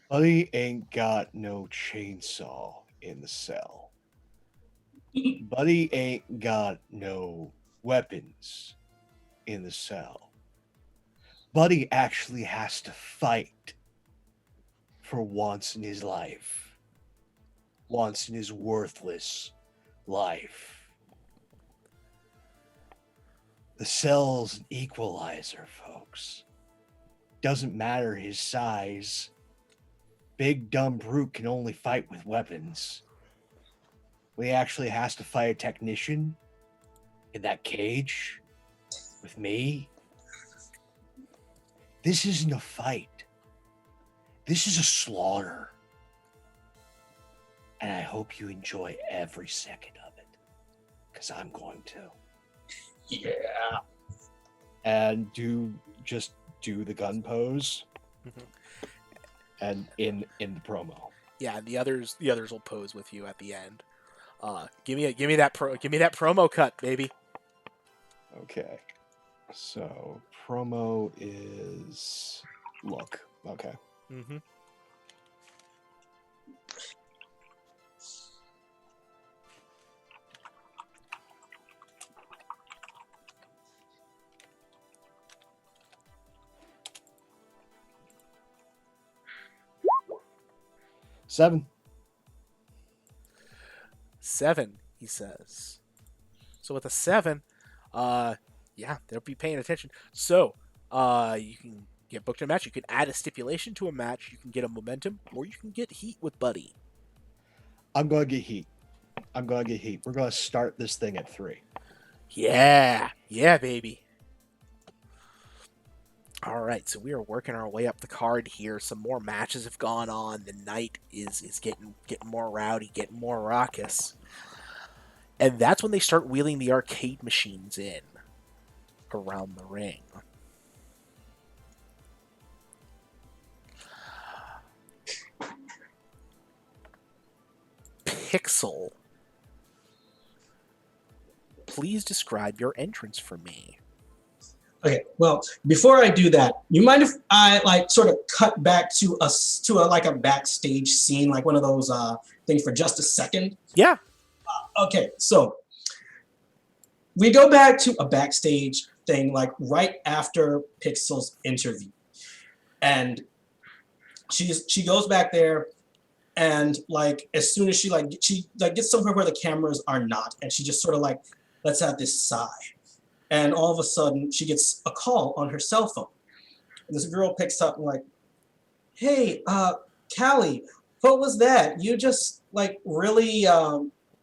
Buddy ain't got no chainsaw in the cell. Buddy ain't got no weapons in the cell. Buddy actually has to fight for once in his life. Once in his worthless life. The cell's an equalizer, folks. Doesn't matter his size. Big dumb brute can only fight with weapons. When he actually has to fight a technician in that cage with me, this isn't a fight. This is a slaughter. And I hope you enjoy every second of it. Because I'm going to. Yeah. And do the gun pose. Mhm. And in the promo. Yeah, and the others will pose with you at the end. Give me that promo cut, baby. Okay. So promo is look. Okay. Mm-hmm. Seven, he says. So with a 7, yeah, they'll be paying attention. So, you can get booked in a match. You can add a stipulation to a match. You can get a momentum, or you can get heat with Buddy. I'm going to get heat. We're going to start this thing at 3. Yeah, baby. All right, so we are working our way up the card here. Some more matches have gone on. The night is getting more rowdy, getting more raucous. And that's when they start wheeling the arcade machines in around the ring. Pixel, please describe your entrance for me. Okay, well, before I do that, you mind if I like sort of cut back to a backstage scene, like one of those things for just a second? Yeah. Okay, so we go back to a backstage thing, like right after Pixel's interview, and she goes back there, and like as soon as she gets somewhere where the cameras are not, and she just sort of like lets out this sigh. And all of a sudden, she gets a call on her cell phone. And this girl picks up and like, hey, Callie, what was that? You just like really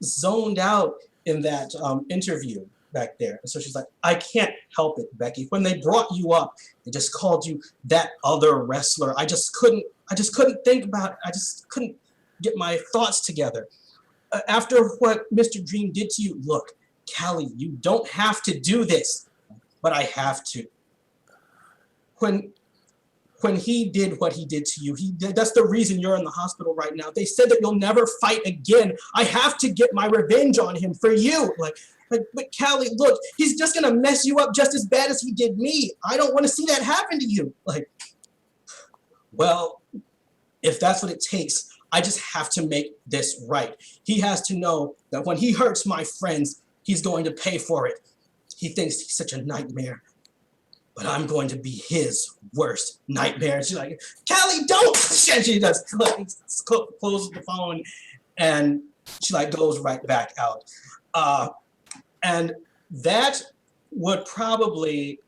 zoned out in that interview back there. And so she's like, I can't help it, Becky. When they brought you up, they just called you that other wrestler. I just couldn't think about it. I just couldn't get my thoughts together. After what Mr. Dream did to you, look, Callie, you don't have to do this, but I have to. When he did what he did to you, that's the reason you're in the hospital right now. They said that you'll never fight again. I have to get my revenge on him for you. But Callie, look, he's just gonna mess you up just as bad as he did me. I don't want to see that happen to you. Well, if that's what it takes, I just have to make this right. He has to know that when he hurts my friends, he's going to pay for it. He thinks he's such a nightmare, but I'm going to be his worst nightmare. And she's like, Callie, don't! And she just closes the phone, and she goes right back out. And that would probably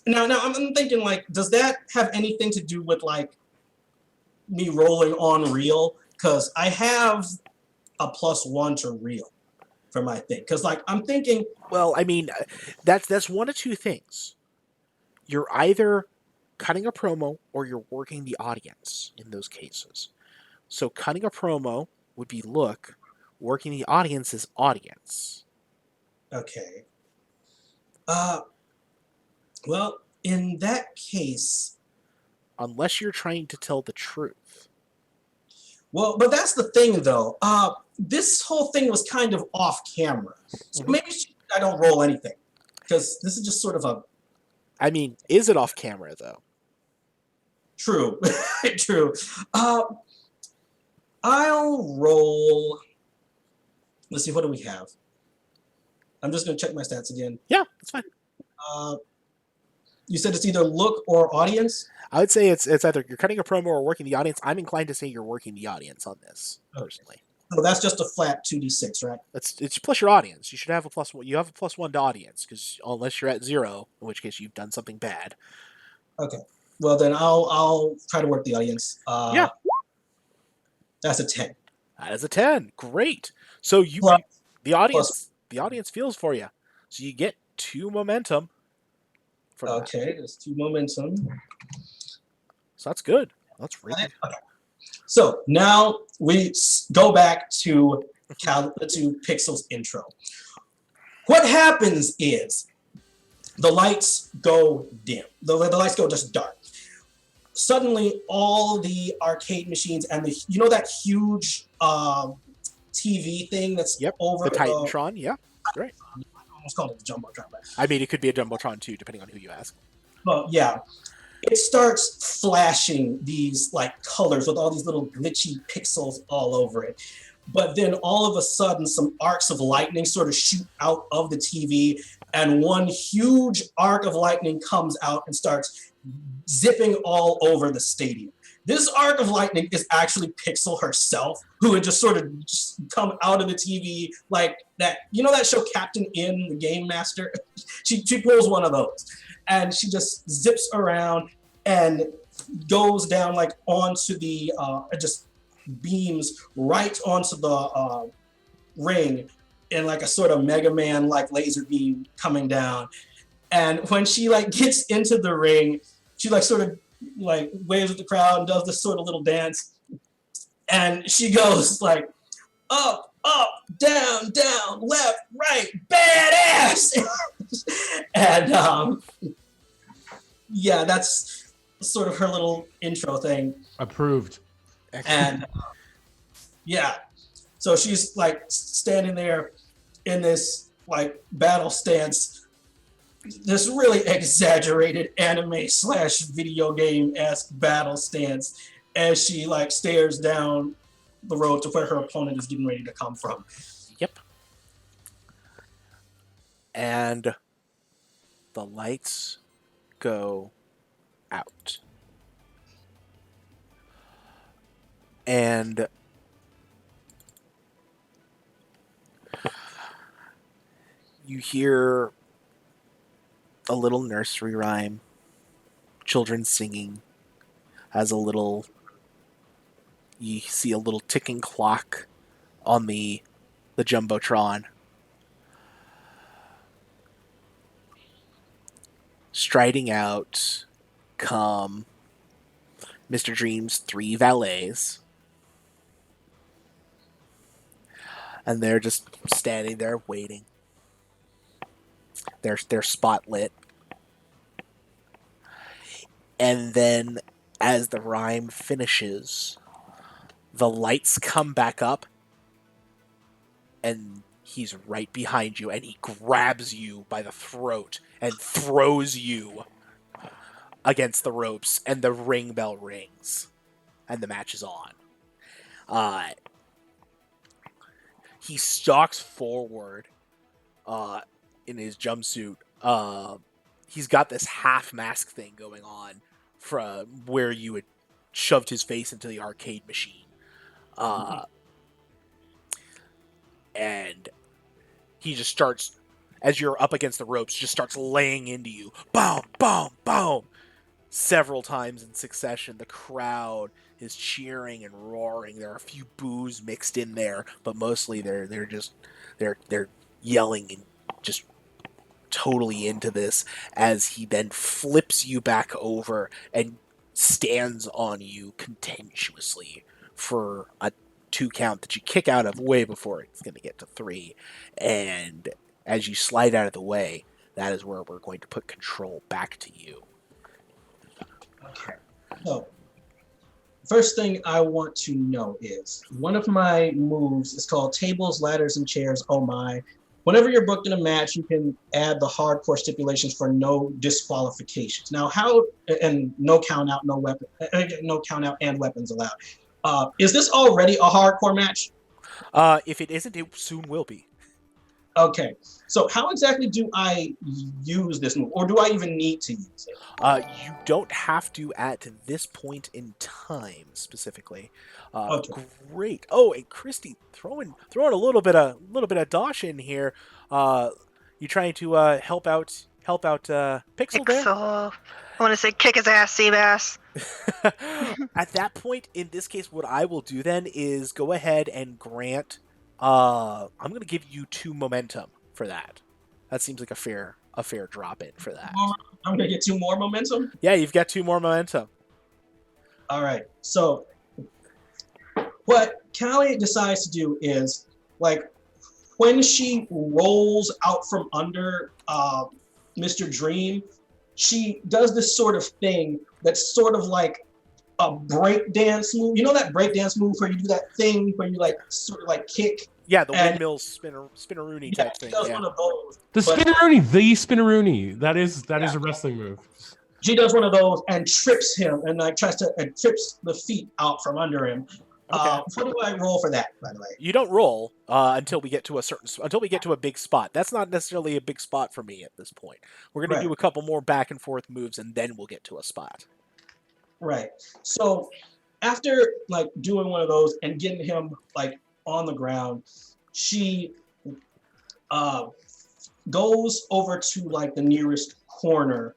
now I'm thinking does that have anything to do with me rolling on real? Because I have a +1 to real for my thing. Because I'm thinking, Well, I mean, that's one of two things. You're either cutting a promo or you're working the audience in those cases. So cutting a promo would be look, working the audience is audience. okay. Well, in that case, Unless you're trying to tell the truth. well, but that's the thing though. This whole thing was kind of off camera. So maybe I don't roll anything. Because this is just sort of a I mean, is it off camera though? true. True. I'll roll. Let's see, what do we have? I'm just gonna check my stats again. Yeah, that's fine. You said it's either look or audience? I would say it's either you're cutting a promo or working the audience. I'm inclined to say you're working the audience on this, personally. So that's just a flat 2d6, right? It's plus your audience. You should have a +1. You have a +1 to audience, because unless you're at 0, in which case you've done something bad. Okay. Well then I'll try to work the audience. Yeah. That's a 10. That is a 10. Great. So Plus- the audience feels for you. So you get 2 momentum from that. Okay, there's 2 momentum. So that's good. That's really good. Okay. So now we go back to Pixel's intro. What happens is the lights go dim. The lights go just dark. Suddenly, all the arcade machines and that huge TV thing that's over The Titantron. Yeah, great. I almost called it the Jumbotron, but I mean, it could be a Jumbotron too, depending on who you ask. well, yeah. It starts flashing these colors with all these little glitchy pixels all over it. But then all of a sudden, some arcs of lightning sort of shoot out of the TV, and one huge arc of lightning comes out and starts zipping all over the stadium. This arc of lightning is actually Pixel herself, who had just sort of come out of the TV like that. You know that show Captain In, the Game Master? She pulls one of those, and she just zips around and goes down onto the just beams right onto the ring in a sort of Mega Man laser beam coming down. And when she gets into the ring, she sort of waves at the crowd and does this sort of little dance, and she goes up, down, left, right, badass. And yeah, that's sort of her little intro thing. Approved. And yeah, so she's standing there in this battle stance, this really exaggerated anime/video game-esque battle stance, as she stares down the road to where her opponent is getting ready to come from. Yep. And the lights go out. And you hear a little nursery rhyme, children singing, you see a little ticking clock on the Jumbotron, striding out come Mr. Dream's 3 valets. And they're just standing there waiting. They're spotlit. And then as the rhyme finishes, the lights come back up and he's right behind you and he grabs you by the throat and throws you against the ropes and the ring bell rings and the match is on. He stalks forward in his jumpsuit. He's got this half mask thing going on from where you had shoved his face into the arcade machine. And he just starts, as you're up against the ropes, just starts laying into you. Boom, boom, boom. Several times in succession. The crowd is cheering and roaring. There are a few boos mixed in there, but mostly they're yelling and just totally into this as he then flips you back over and stands on you contemptuously for a 2 count that you kick out of way before it's going to get to 3. And as you slide out of the way, that is where we're going to put control back to you. Okay. So, first thing I want to know is one of my moves is called Tables, Ladders, and Chairs. Oh my. Whenever you're booked in a match, you can add the hardcore stipulations for no disqualifications. Now, and no count out, no count out and weapons allowed. Is this already a hardcore match? If it isn't, it soon will be. Okay. So how exactly do I use this move? Or do I even need to use it? You don't have to at this point in time specifically. Okay. Great. Oh, and Christy, throwing a little bit of dosh in here. You trying to help out Pixel there? Pixel. I want to say kick his ass, Seabass. At that point, in this case, what I will do then is go ahead and grant. I'm going to give you 2 momentum for that. That seems like a fair drop in for that. I'm gonna get 2 more momentum. Yeah, you've got 2 more momentum. All right. So what Callie decides to do is, like, when she rolls out from under Mr. Dream, she does this sort of thing that's sort of like a breakdance move. You know that breakdance move where you do that thing where you like sort of like kick? Yeah, the windmill spinneroonie type thing. She does Yeah. one of those. The spinneroonie. That is a wrestling move. She does one of those and trips him and like tries to trips the feet out from under him. Okay. What do I roll for that, by the way? You don't roll until we get to a big spot. That's not necessarily a big spot for me at this point. We're going to do a couple more back and forth moves, and then we'll get to a spot. Right. So after like doing one of those and getting him like on the ground, she goes over to like the nearest corner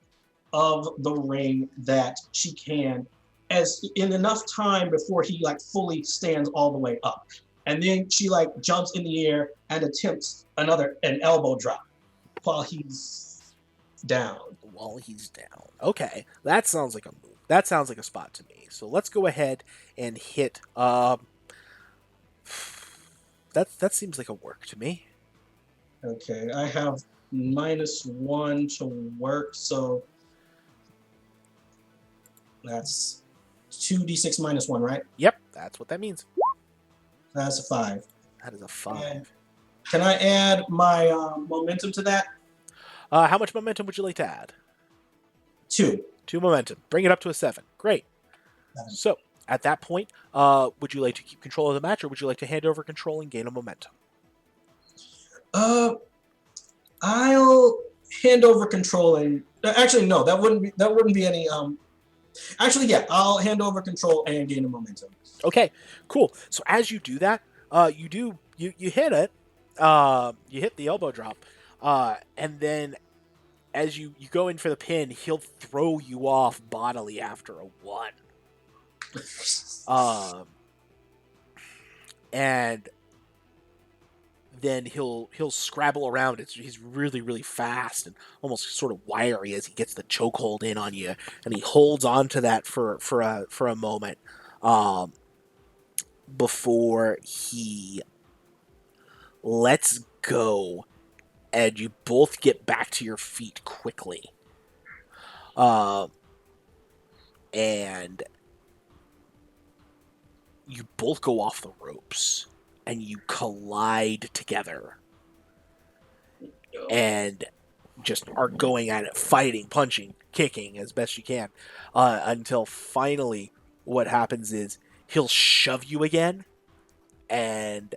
of the ring that she can, as in enough time before he like fully stands all the way up. And then she like jumps in the air and attempts an elbow drop while he's down. Okay, that sounds like a move. That sounds like a spot to me. So let's go ahead and hit. That seems like a work to me. Okay, I have -1 to work, so that's 2d6 -1, right? Yep, that's what that means. That's a 5. That is a 5. And can I add my momentum to that? How much momentum would you like to add? 2. 2 momentum. Bring it up to a 7. Great. 7. So, at that point, would you like to keep control of the match, or would you like to hand over control and gain a momentum? I'll hand over control and actually no, that wouldn't be any actually yeah, I'll hand over control and gain a momentum. Okay, cool. So as you do that, you hit it, you hit the elbow drop, and then as you go in for the pin, he'll throw you off bodily after a 1. And then he'll scrabble around. He's really really fast and almost sort of wiry as he gets the chokehold in on you, and he holds on to that for a moment, before he lets go, and you both get back to your feet quickly. And you both go off the ropes, and you collide together, and just are going at it, fighting, punching, kicking as best you can, until finally what happens is he'll shove you again, and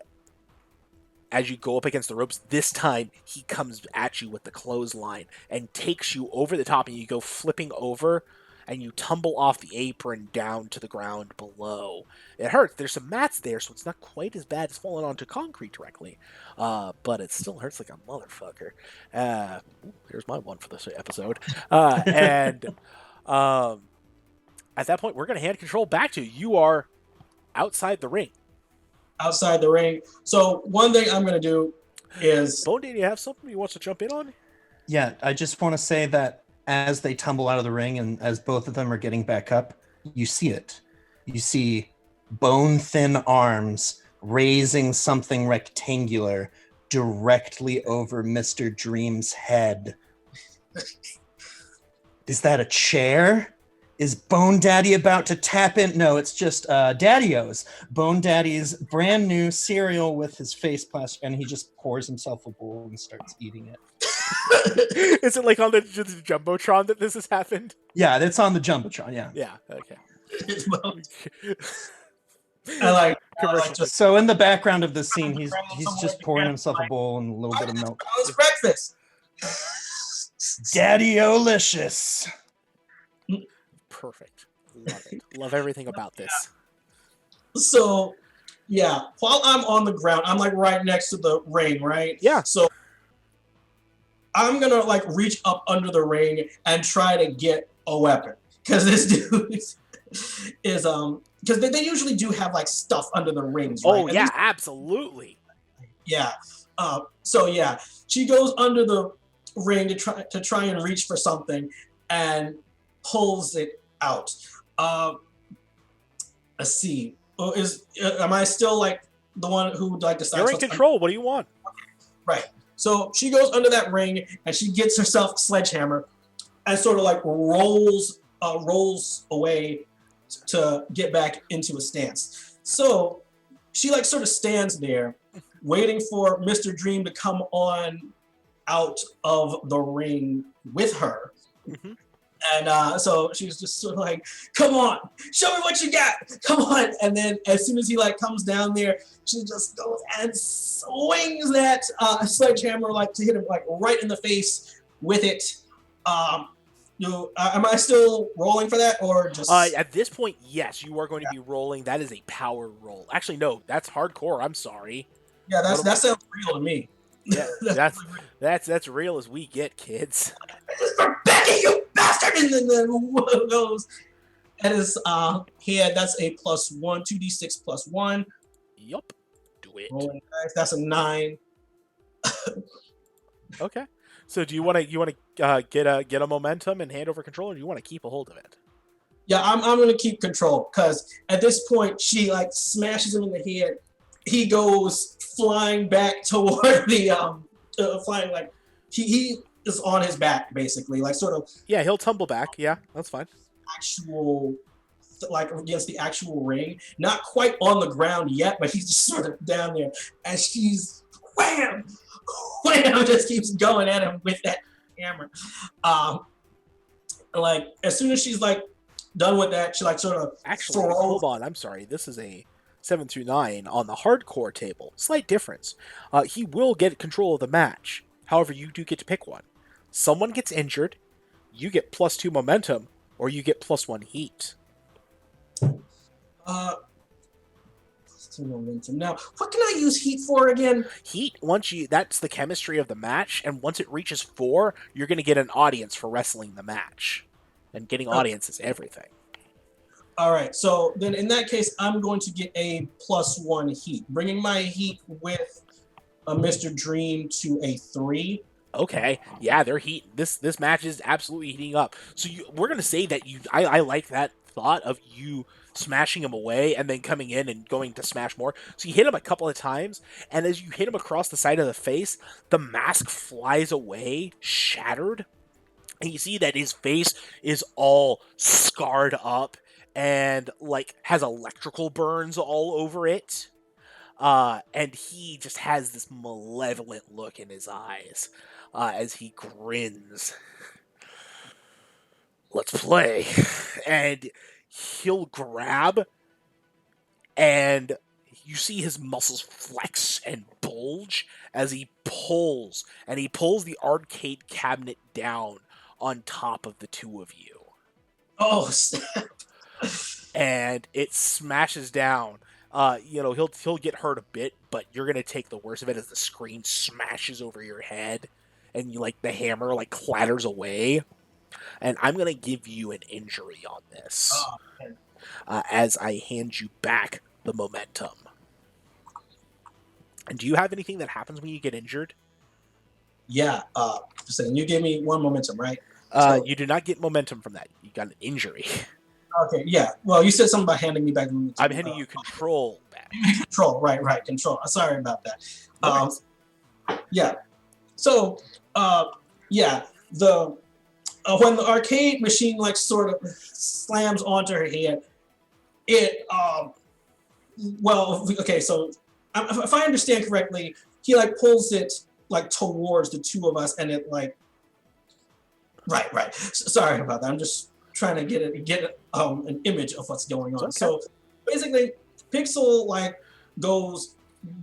as you go up against the ropes, this time he comes at you with the clothesline and takes you over the top, and you go flipping over, and you tumble off the apron down to the ground below. It hurts. There's some mats there, so it's not quite as bad as falling onto concrete directly, but it still hurts like a motherfucker. Here's my one for this episode. And at that point, we're going to hand control back to you. You are outside the ring. Outside the ring. So one thing I'm going to do is... Bone, do you have something you want to jump in on? Yeah, I just want to say that as they tumble out of the ring and as both of them are getting back up, you see it. You see bone-thin arms raising something rectangular directly over Mr. Dream's head. Is that a chair? Is Bone Daddy about to tap in? No, it's just Daddy-O's. Bone Daddy's brand new cereal with his face plastered, and he just pours himself a bowl and starts eating it. Is it like on the Jumbotron that this has happened? Yeah, it's on the Jumbotron, yeah. Yeah, okay. I like just... So in the background of the scene, he's just pouring himself a bowl and a little bit of milk. It's breakfast. Daddy-O-licious. Perfect. Love it. Love everything about this. So, yeah, while I'm on the ground, I'm like right next to the ring, right? Yeah. So I'm gonna like reach up under the ring and try to get a weapon, because this dude is because they usually do have like stuff under the rings, right? Oh yeah, absolutely. Yeah. So yeah, she goes under the ring to try and reach for something, and pulls it out. Let's see. Am I still like the one who like decides? You're in control. What do you want? Right. So she goes under that ring and she gets herself a sledgehammer and sort of like rolls away to get back into a stance. So she like sort of stands there waiting for Mr. Dream to come on out of the ring with her. Mm-hmm. And so she's just sort of like, come on, show me what you got, come on. And then as soon as he like comes down there, she just goes and swings that sledgehammer like to hit him like right in the face with it. Am I still rolling for that, or just? At this point, yes, you are going to be rolling. That is a power roll. Actually, no, that's hardcore. I'm sorry. Yeah, that sounds real to me. Yeah, that's real as we get, kids. Becky, you bastard! And then goes at his head. That's a +1, 2d6 +1. Yup. Do it. Rolling dice. That's a 9. Okay. So do you want to get a momentum and hand over control, or do you want to keep a hold of it? Yeah, I'm gonna keep control, because at this point she like smashes him in the head. He goes flying back toward the flying like he is on his back basically, like sort of. Yeah, he'll tumble back. Yeah, that's fine. Actual, like against the actual ring, not quite on the ground yet, but he's just sort of down there, and she's wham, just keeps going at him with that hammer. Like as soon as she's like done with that, she like sort of actually hold on. I'm sorry. This is a 7 through 9 on the hardcore table. Slight difference. He will get control of the match. However, you do get to pick one. Someone gets injured, you get +2 momentum, or you get +1 heat. +2 momentum. Now, what can I use heat for again? Heat, that's the chemistry of the match, and once it reaches 4, you're going to get an audience for wrestling the match. And getting audience is everything. All right, so then in that case, I'm going to get a +1 heat, bringing my heat with Mr. Dream to a 3. Okay, yeah, they're heating. This match is absolutely heating up. So we're gonna say that I like that thought of you smashing him away and then coming in and going to smash more. So you hit him a couple of times, and as you hit him across the side of the face, the mask flies away, shattered, and you see that his face is all scarred up and like has electrical burns all over it. And he just has this malevolent look in his eyes as he grins. Let's play. And he'll grab, and you see his muscles flex and bulge as he pulls, and he pulls the arcade cabinet down on top of the two of you. Oh, snap. And it smashes down. He'll get hurt a bit, but you're gonna take the worst of it as the screen smashes over your head, and the hammer clatters away. And I'm gonna give you an injury on this Oh, okay. as I hand you back the momentum. And do you have anything that happens when you get injured? Yeah. So you gave me 1 momentum, right? So- You do not get momentum from that. You got an injury. Okay. Yeah. Well, you said something about handing me back the momentum. I'm handing you control back. Control. Right. Control. Sorry about that. No worries. Yeah. So, yeah, the when the arcade machine sort of slams onto her head, it well, okay. So, if I understand correctly, he pulls it towards the two of us, and it right. Sorry about that. I'm just trying to get an image of what's going on. Okay. So basically, Pixel goes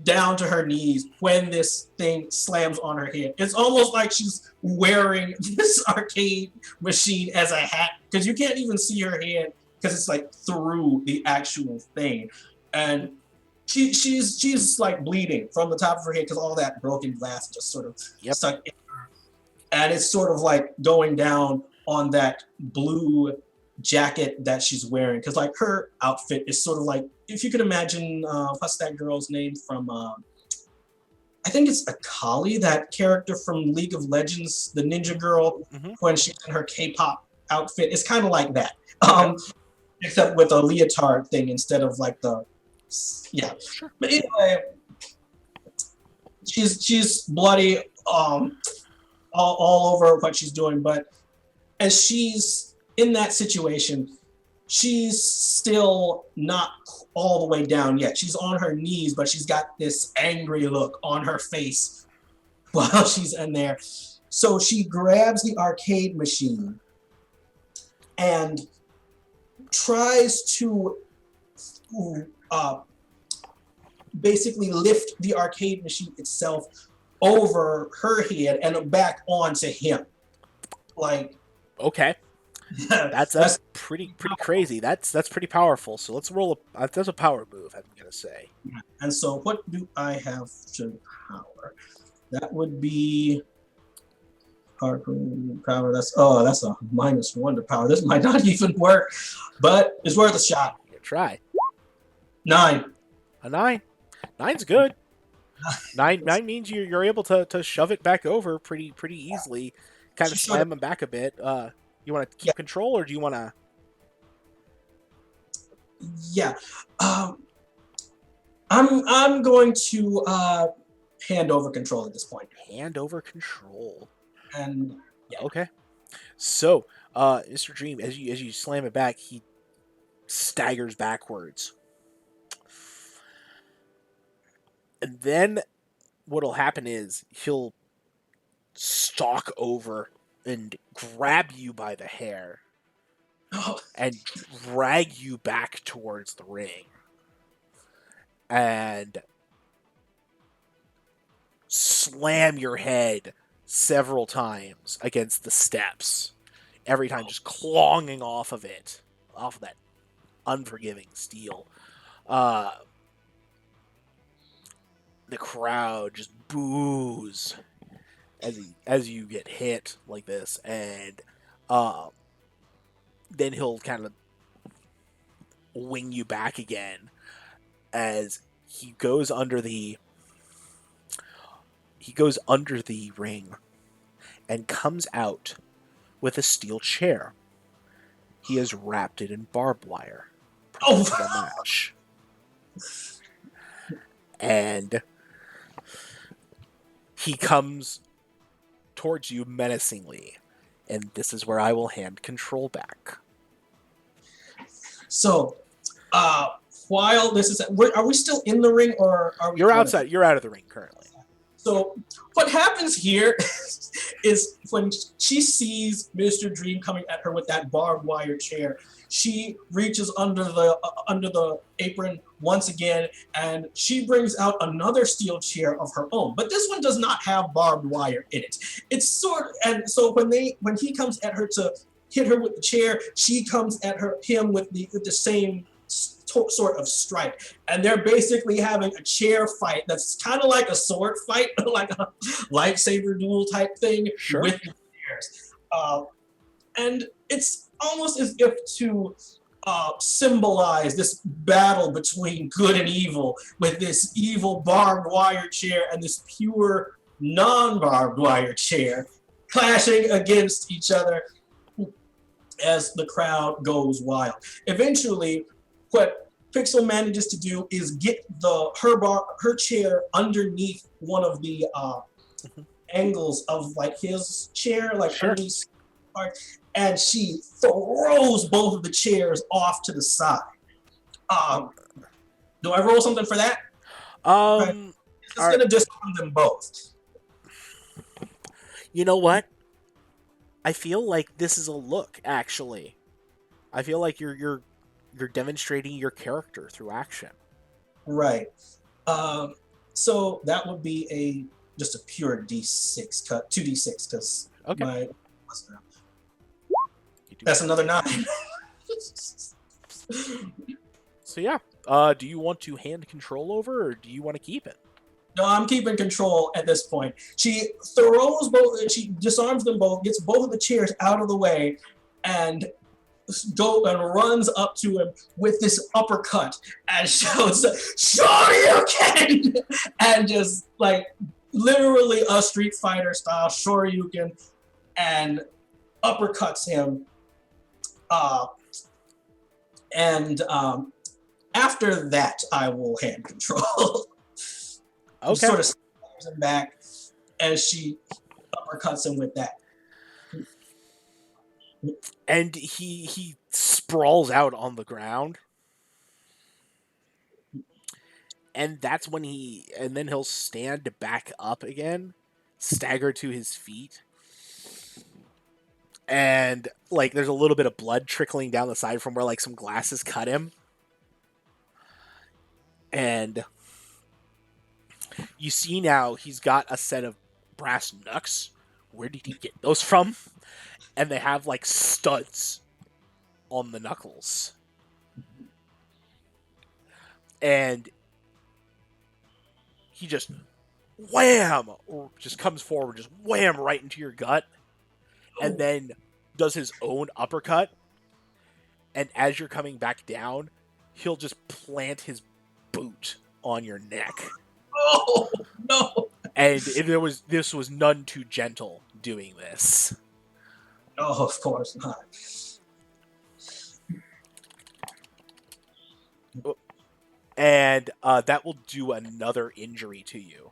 down to her knees when this thing slams on her head. It's almost like she's wearing this arcade machine as a hat, because you can't even see her head because it's through the actual thing, and she's bleeding from the top of her head because all that broken glass just sort of stuck in her, and it's sort of going down on that blue jacket that she's wearing, because her outfit is sort of if you could imagine what's that girl's name from I think it's Akali, that character from League of Legends, the ninja girl, when she's in her K-pop outfit. It's kind of like that, except with a leotard thing instead of the Sure. But anyway, she's bloody all over what she's doing, but as she's in that situation, she's still not all the way down yet. She's on her knees, but she's got this angry look on her face while she's in there. So she grabs the arcade machine and tries to basically lift the arcade machine itself over her head and back onto him. Okay. That's pretty crazy. That's pretty powerful. So let's roll that's a power move, I'm gonna say. And so what do I have to power? That would be power. That's a -1 to power. This might not even work, but it's worth a shot. You try. 9. A 9. 9's good. 9 means you're able to shove it back over pretty easily. Kind of She slam him back a bit. You want to keep control, or do you want to? Yeah, I'm going to hand over control at this point. Hand over control. And Okay. So, Mr. Dream, as you slam it back, he staggers backwards. And then what'll happen is he'll stalk over and grab you by the hair and drag you back towards the ring. And slam your head several times against the steps. Every time just clawing off of that unforgiving steel. The crowd just boos as you get hit like this, and then he'll kind of wing you back again as he goes under the he goes under the ring and comes out with a steel chair. He has wrapped it in barbed wire. Oh. For the match. And he comes towards you menacingly. And this is where I will hand control back. So, while this is, are we still in the ring, or are we? You're outside. You're out of the ring currently. So, what happens here is when she sees Mr. Dream coming at her with that barbed wire chair, she reaches under the apron once again, and she brings out another steel chair of her own. But this one does not have barbed wire in it. It's and so when he comes at her to hit her with the chair, she comes at him with the same sort of strike, and they're basically having a chair fight that's kind of like a sword fight, like a lightsaber duel type thing. Sure. With the chairs. And it's almost as if to symbolize this battle between good and evil, with this evil barbed wire chair and this pure non-barbed wire chair clashing against each other as the crowd goes wild. Eventually, what Pixel manages to do is get her chair underneath one of the angles of like his chair, like Sure. underneath part, and she throws both of the chairs off to the side. Do I roll something for that? It's going to disarm them both. You know what? I feel like this is a look, actually. I feel like you're demonstrating your character through action. Right. So that would be just a pure D6 cut, 2D6, because Okay. That's another 9. So yeah, do you want to hand control over, or do you want to keep it? No, I'm keeping control at this point. She she disarms them both, gets both of the chairs out of the way, and runs up to him with this uppercut and shouts, "Sure you can!" and just like literally a Street Fighter style, "Sure you can," and uppercuts him. After that, I will hand control. Okay. Sort of snaps him back as she uppercuts him with that. And he sprawls out on the ground. And that's when then he'll stand back up again, stagger to his feet. And like there's a little bit of blood trickling down the side from where like some glasses cut him. And you see now he's got a set of brass knucks. Where did he get those from? And they have like studs on the knuckles. And he just wham, or just comes forward, just wham right into your gut. And then does his own uppercut. And as you're coming back down, he'll just plant his boot on your neck. Oh, no. And this was none too gentle doing this. Oh, of course not. And that will do another injury to you.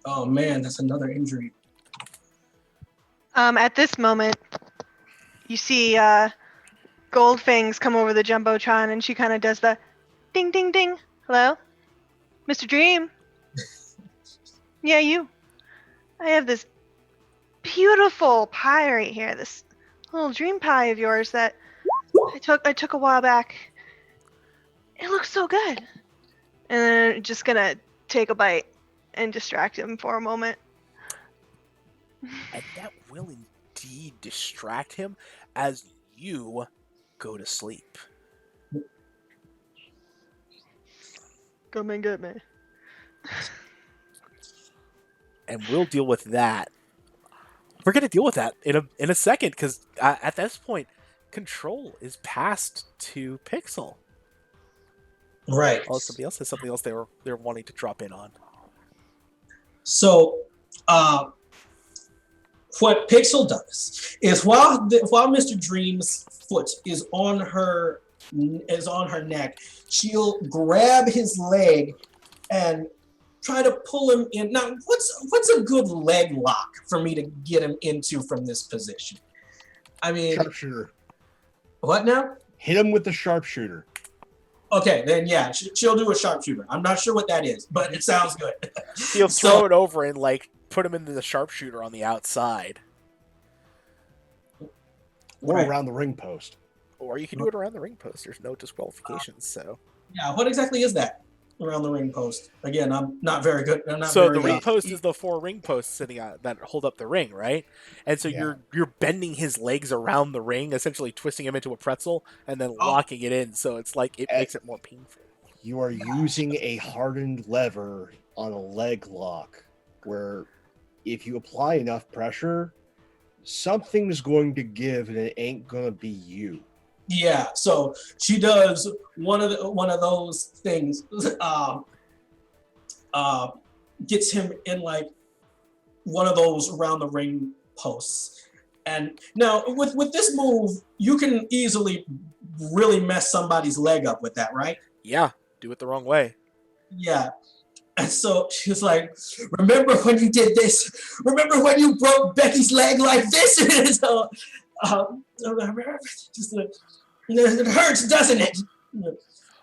Oh, man, that's another injury. At this moment, you see Goldfangs come over the Jumbotron, and she kind of does the ding, ding, ding. Hello? Mr. Dream? Yeah, you. I have this beautiful pie right here, this little dream pie of yours that I took a while back. It looks so good. And then I'm just gonna take a bite and distract him for a moment. And that will indeed distract him as you go to sleep. Come and get me. And we'll deal with that. We're going to deal with that in a second, because at this point, control is passed to Pixel. Right. Oh, somebody else has something else they're wanting to drop in on. So, what Pixel does is while Mr. Dream's foot is on her neck, she'll grab his leg and try to pull him in. Now, what's a good leg lock for me to get him into from this position? I mean, Sharpshooter. what now? Hit him with the sharpshooter. Okay, then yeah, she'll do a sharpshooter. I'm not sure what that is, but it sounds good. He'll throw it over and like put him into the sharpshooter on the outside, Or Right. around the ring post. or you can do it around the ring post. There's no disqualifications. So, Yeah, what exactly is that around the ring post? Again, I'm not very good. I'm not so very the ring post is the 4 ring posts sitting out that hold up the ring, right? And so Yeah. you're bending his legs around the ring, essentially twisting him into a pretzel and then locking it in. So it's like it makes it more painful. You are using a hardened lever on a leg lock, where if you apply enough pressure, something's going to give, and it ain't gonna be you. Yeah, so she does one of those things. Gets him in like one of those around the ring posts. And now with this move, you can easily really mess somebody's leg up with that, right? Yeah, do it the wrong way. Yeah. And so she was like, remember when you did this? Remember when you broke Becky's leg like this? So, it hurts, doesn't it?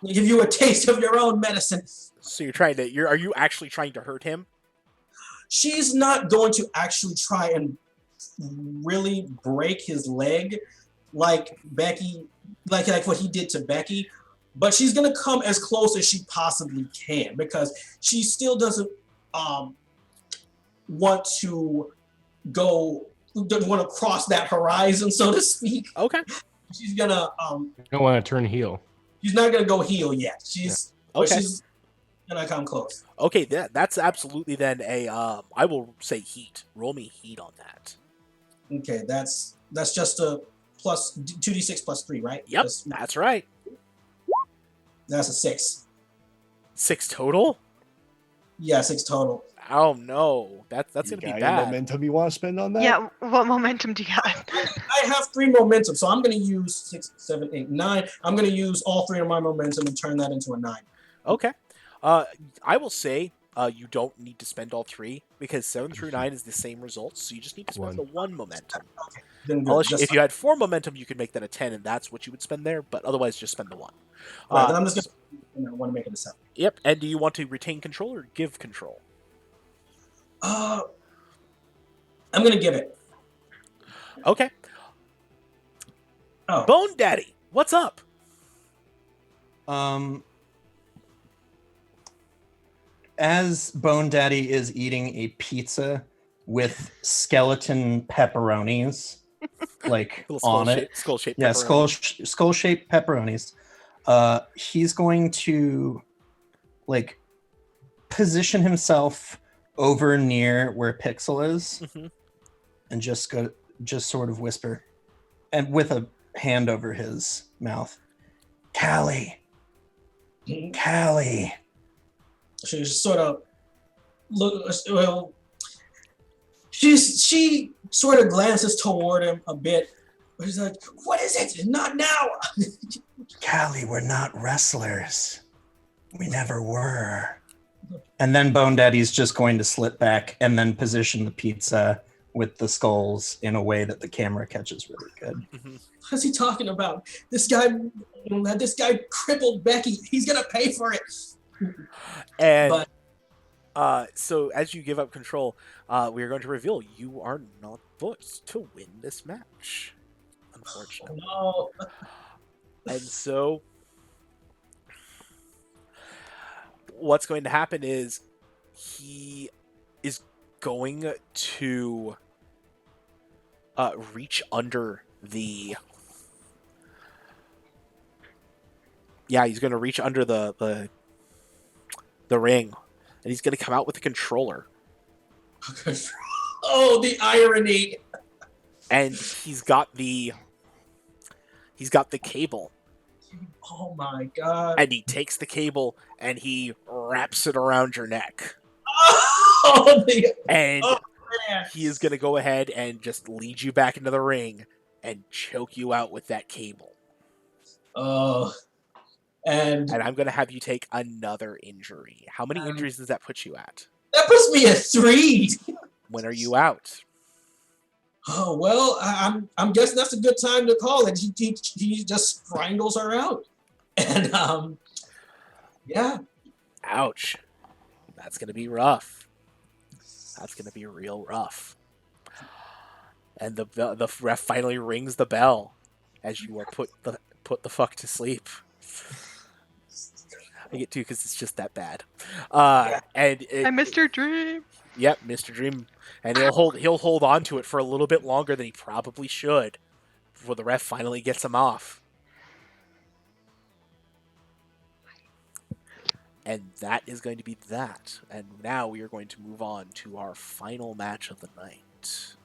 They give you a taste of your own medicine. So are you actually trying to hurt him? She's not going to actually try and really break his leg like Becky, like what he did to Becky. But she's going to come as close as she possibly can because she still doesn't want to cross that horizon, so to speak. Okay. She's going to... don't want to turn heel. She's not going to go heel yet. She's going to come close. Okay, that's absolutely then a I will say heat. Roll me heat on that. Okay, that's just a plus 2d6 plus 3, right? Yep, that's right. That's a 6. 6 total? Yeah, 6 total. Oh no, that's gonna be Got any bad. momentum you want to spend on that? Yeah, what momentum do you got? I have 3 momentum, so I'm going to use 6, 7, 8, 9. I'm going to use all 3 of my momentum and turn that into a 9. Okay. I will say you don't need to spend all 3 because 7 through 9 is the same results, so you just need to spend the 1 momentum. Then good. Unless if you had 4 momentum, you could make that a 10, and that's what you would spend there. But otherwise, just spend the 1. Right, then I'm just going to want to make it a 7. Yep. And do you want to retain control or give control? I'm going to give it. Okay. Oh. Bone Daddy, what's up? As Bone Daddy is eating a pizza with skeleton pepperonis, like on it, skull-shaped yeah, pepperoni. skull-shaped pepperonis. He's going to like position himself over near where Pixel is, and just sort of whisper, and with a hand over his mouth, Callie. She sort of she sort of glances toward him a bit. She's like, "What is it? Not now." Callie, we're not wrestlers. We never were. And then Bone Daddy's just going to slip back and then position the pizza with the skulls in a way that the camera catches really good. What's he talking about? This guy crippled Becky. He's gonna pay for it. And so as you give up control, we are going to reveal you are not booked to win this match, unfortunately. No. And so what's going to happen is he is going to reach under the... Yeah, he's going to reach under the ring, and he's going to come out with a controller. Oh, the irony! And he's got the cable. Oh my god! And he takes the cable and he wraps it around your neck. Oh, and man. he is going to go ahead and just lead you back into the ring and choke you out with that cable. Oh, and And I'm going to have you take another injury. How many injuries does that put you at? that puts me at 3. When are you out? Oh well, I'm guessing that's a good time to call it. He just strangles her out, and yeah. Ouch. That's going to be rough. That's going to be real rough. And the ref finally rings the bell as you are put the fuck to sleep. I get to because it's just that bad. And I missed your dream. Yep, Mr. Dream, and he'll hold on to it for a little bit longer than he probably should before the ref finally gets him off. And that is going to be that. And now we are going to move on to our final match of the night.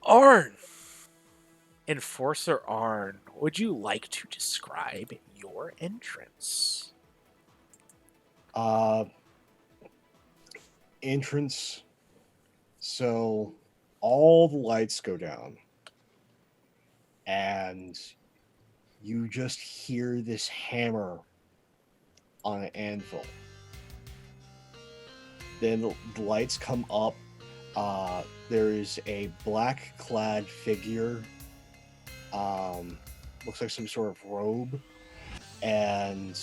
Arn! Enforcer Arn, would you like to describe your entrance? Entrance. So all the lights go down, and you just hear this hammer on an anvil. Then the lights come up. There is a black-clad figure. Looks like some sort of robe, and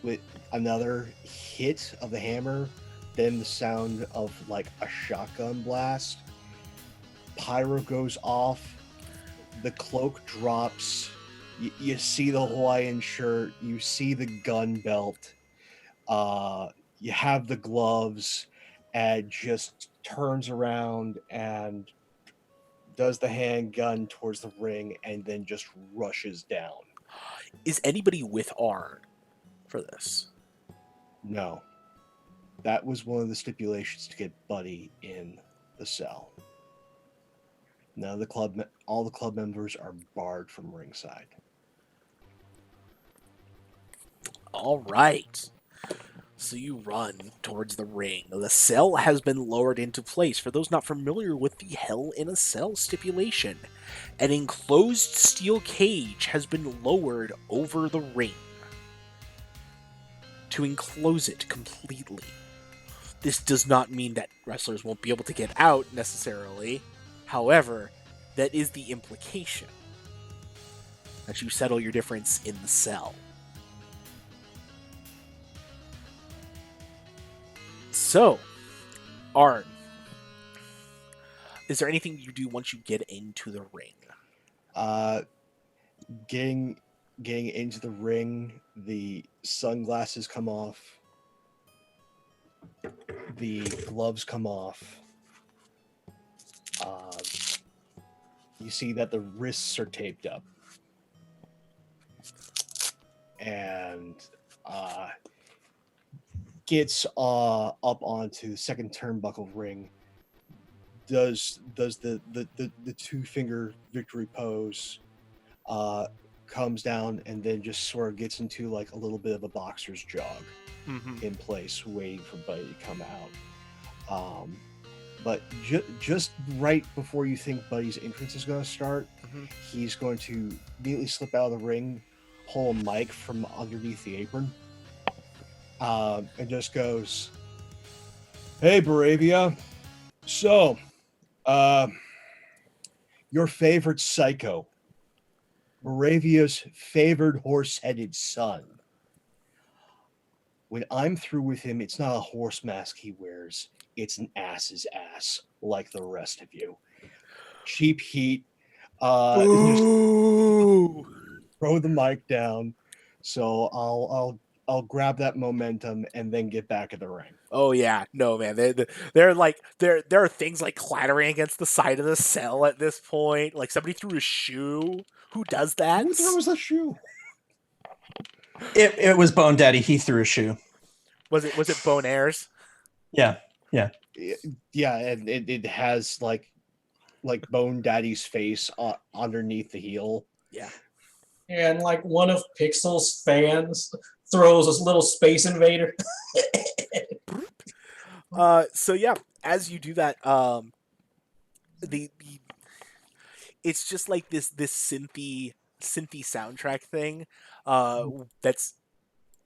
with another hit of the hammer, then the sound of like a shotgun blast. Pyro goes off. The cloak drops. You see the Hawaiian shirt. You see the gun belt. You have the gloves, and just turns around and does the handgun towards the ring, and then just rushes down. Is anybody with Arn for this? No. That was one of the stipulations to get Buddy in the cell. None of the all the club members are barred from ringside. All right. So you run towards the ring. The cell has been lowered into place. For those not familiar with the Hell in a Cell stipulation, an enclosed steel cage has been lowered over the ring to enclose it completely. This does not mean that wrestlers won't be able to get out necessarily. However, that is the implication, that you settle your difference in the cell. So, Arn, is there anything you do once you get into the ring? Getting into the ring, the sunglasses come off, the gloves come off. You see that the wrists are taped up, and gets up onto the second turnbuckle ring. Does the 2-finger victory pose. Comes down, and then just sort of gets into like a little bit of a boxer's jog in place, waiting for Buddy to come out. But just right before you think Buddy's entrance is going to start, he's going to immediately slip out of the ring, pull a mic from underneath the apron, and just goes, "Hey, Baraveia. So, your favorite psycho, Baraveia's favored horse-headed son. When I'm through with him, it's not a horse mask he wears. It's an ass's ass, like the rest of you. Cheap heat. Just throw the mic down. So I'll grab that momentum and then get back at the ring." Oh yeah, no man, they're like there are things like clattering against the side of the cell at this point. Like somebody threw a shoe. Who does that? Who throws a shoe? It was Bone Daddy. He threw a shoe. Was it Bone Airs? Yeah. Yeah, and it has like Bone Daddy's face underneath the heel. Yeah. And like one of Pixel's fans throws a little space invader. So yeah, as you do that, the it's just like this synthy soundtrack thing. That's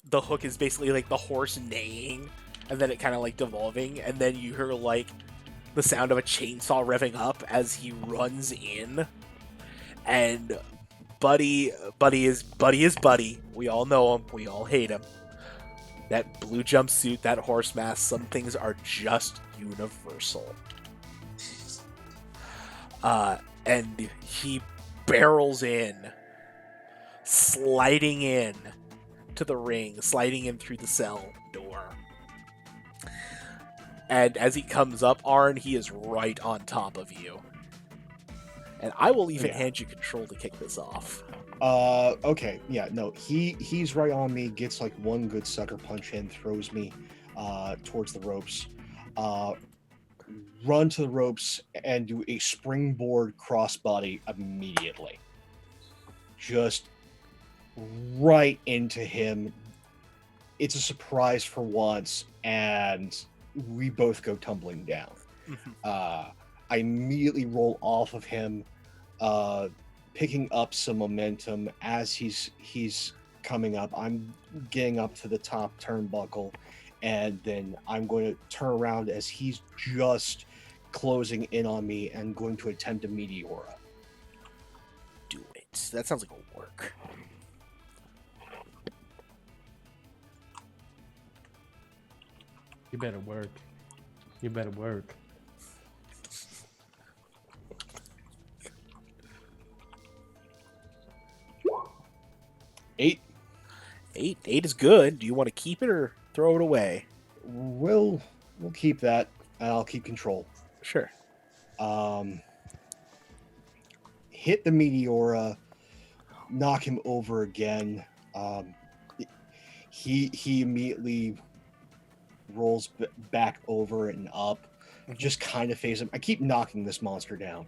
the hook is basically like the horse neighing, and then it kind of like devolving, and then you hear like the sound of a chainsaw revving up as he runs in, and Buddy is Buddy. We all know him. We all hate him. That blue jumpsuit, that horse mask, some things are just universal. And he barrels in, sliding in to the ring, sliding in through the cell door. And as he comes up, Arn, he is right on top of you. And I will even hand you control to kick this off. Okay, yeah, no, he's right on me, gets like one good sucker punch in, throws me towards the ropes, run to the ropes and do a springboard crossbody immediately. Just right into him. It's a surprise for once, and we both go tumbling down. I immediately roll off of him, picking up some momentum as he's coming up. I'm getting up to the top turnbuckle, and then I'm going to turn around as he's just closing in on me and going to attempt a Meteora. Do it. That sounds like a work. You better work. You better work. Eight. Eight is good. Do you want to keep it or throw it away? We'll keep that, and I'll keep control. Sure. Hit the Meteora, knock him over again. He immediately rolls back over and up, just kind of face him. I keep knocking this monster down.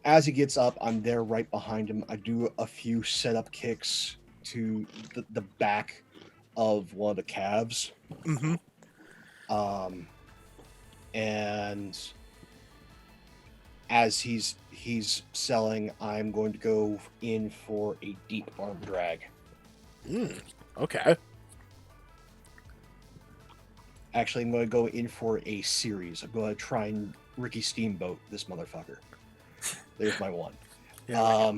As he gets up, I'm there right behind him. I do a few setup kicks to the back of one of the calves. And as he's selling, I'm going to go in for a deep arm drag. Okay. Actually, I'm going to go in for a series. I'm going to try and Ricky Steamboat this motherfucker. There's my one. Yeah.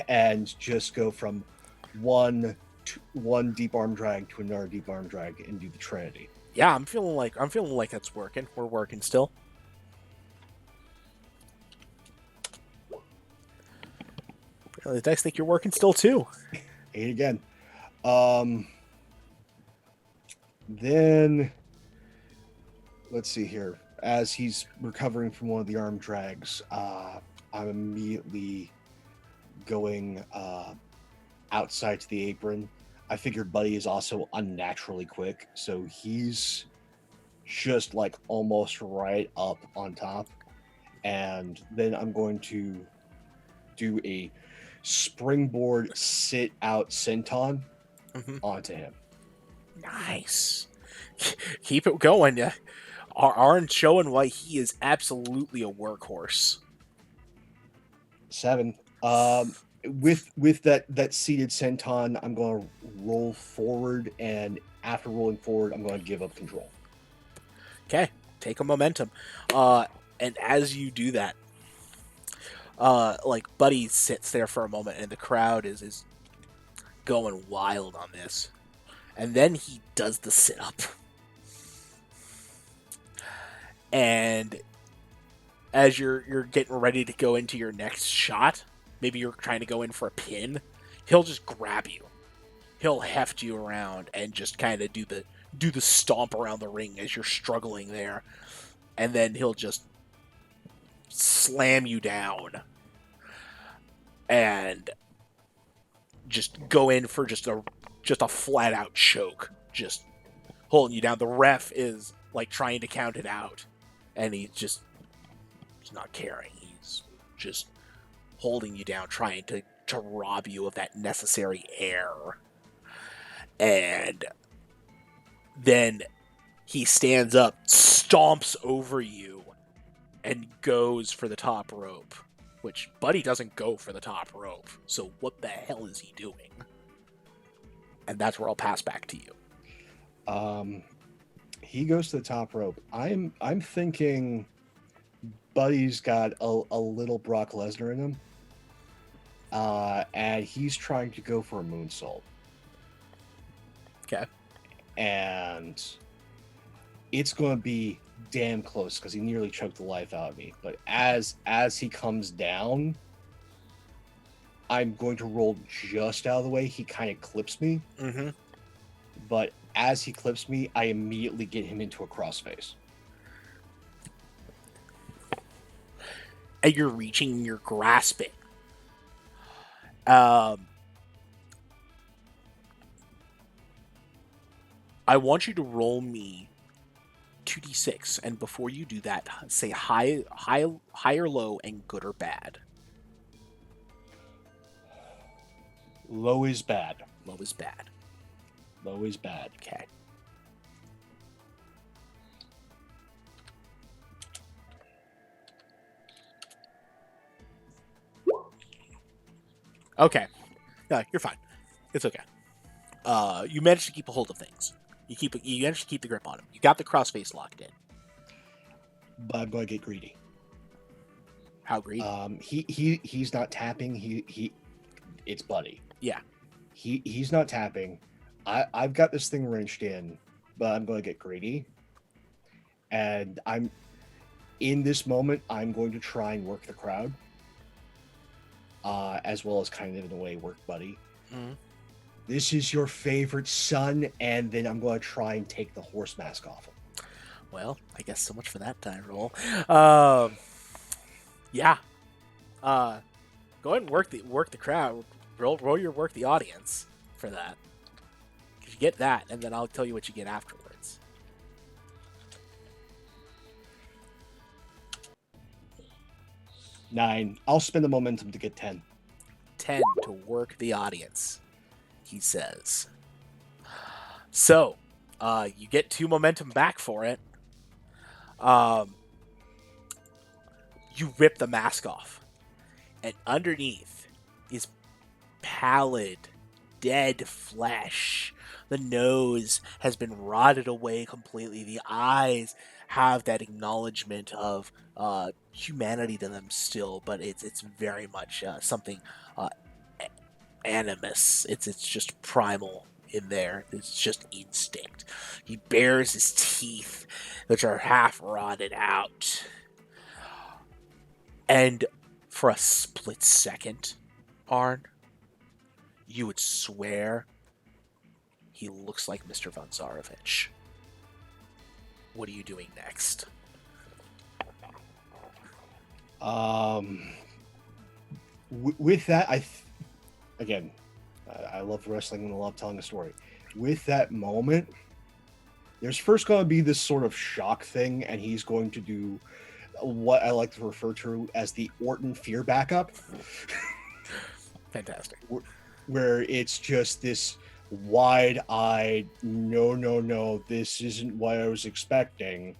And just go from one deep arm drag to another deep arm drag and do the Trinity. Yeah, I'm feeling like that's working. We're working still. The dice think you're working still too. 8 again. Then let's see here. As he's recovering from one of the arm drags, I'm immediately going outside to the apron. I figured Buddy is also unnaturally quick, so he's just like almost right up on top. And then I'm going to do a springboard sit out senton onto him. Nice. Keep it going. Yeah. Arn's showing why he is absolutely a workhorse. 7. With that seated senton, I'm going to roll forward, and after rolling forward, I'm going to give up control. Okay, take a momentum. And as you do that, like Buddy sits there for a moment, and the crowd is going wild on this. And then he does the sit-up. And as you're getting ready to go into your next shot, maybe you're trying to go in for a pin, he'll just grab you. He'll heft you around and just kind of do the stomp around the ring as you're struggling there. And then he'll just slam you down and just go in for just a flat out choke, just holding you down. The ref is like trying to count it out, and he's not caring. He's just holding you down, trying to to rob you of that necessary air. And then he stands up, stomps over you, and goes for the top rope. Which Buddy doesn't go for the top rope. So what the hell is he doing? And that's where I'll pass back to you. He goes to the top rope. I'm thinking Buddy's got a little Brock Lesnar in him. And he's trying to go for a moonsault. Okay. And it's going to be damn close because he nearly choked the life out of me. But as he comes down, I'm going to roll just out of the way. He kind of clips me. Mm-hmm. But as he clips me, I immediately get him into a crossface. And you're reaching and you're grasping. I want you to roll me 2d6, and before you do that, say high or low, and good or bad. Low is bad. Low is bad. Low is bad. Okay. Okay. No, you're fine. It's okay. You managed to keep a hold of things. You managed to keep the grip on him. You got the crossface locked in. But I'm going to get greedy. How greedy? He's not tapping. It's Buddy. Yeah. He's not tapping. I've got this thing wrenched in, but I'm going to get greedy. And in this moment, I'm going to try and work the crowd. As well as kind of in a way work Buddy. Mm-hmm. This is your favorite son, and then I'm going to try and take the horse mask off him. Well, I guess so much for that die roll. Yeah. Go ahead and work the crowd. Roll your work the audience for that. If you get that, and then I'll tell you what you get afterwards. Nine. I'll spend the momentum to get 10. 10 to work the audience, he says. So, you get 2 momentum back for it. You rip the mask off, and underneath is pallid, dead flesh. The nose has been rotted away completely. The eyes have that acknowledgement of humanity to them still, but it's very much something animus. It's just primal in there. It's just instinct. He bares his teeth, which are half rotted out. And for a split second, Arn, you would swear he looks like Mr. Von Zarovich. What are you doing next? With that, I love wrestling and I love telling a story. With that moment, there's first going to be this sort of shock thing, and he's going to do what I like to refer to as the Orton fear backup. Fantastic. Where it's just this wide-eyed, no, this isn't what I was expecting.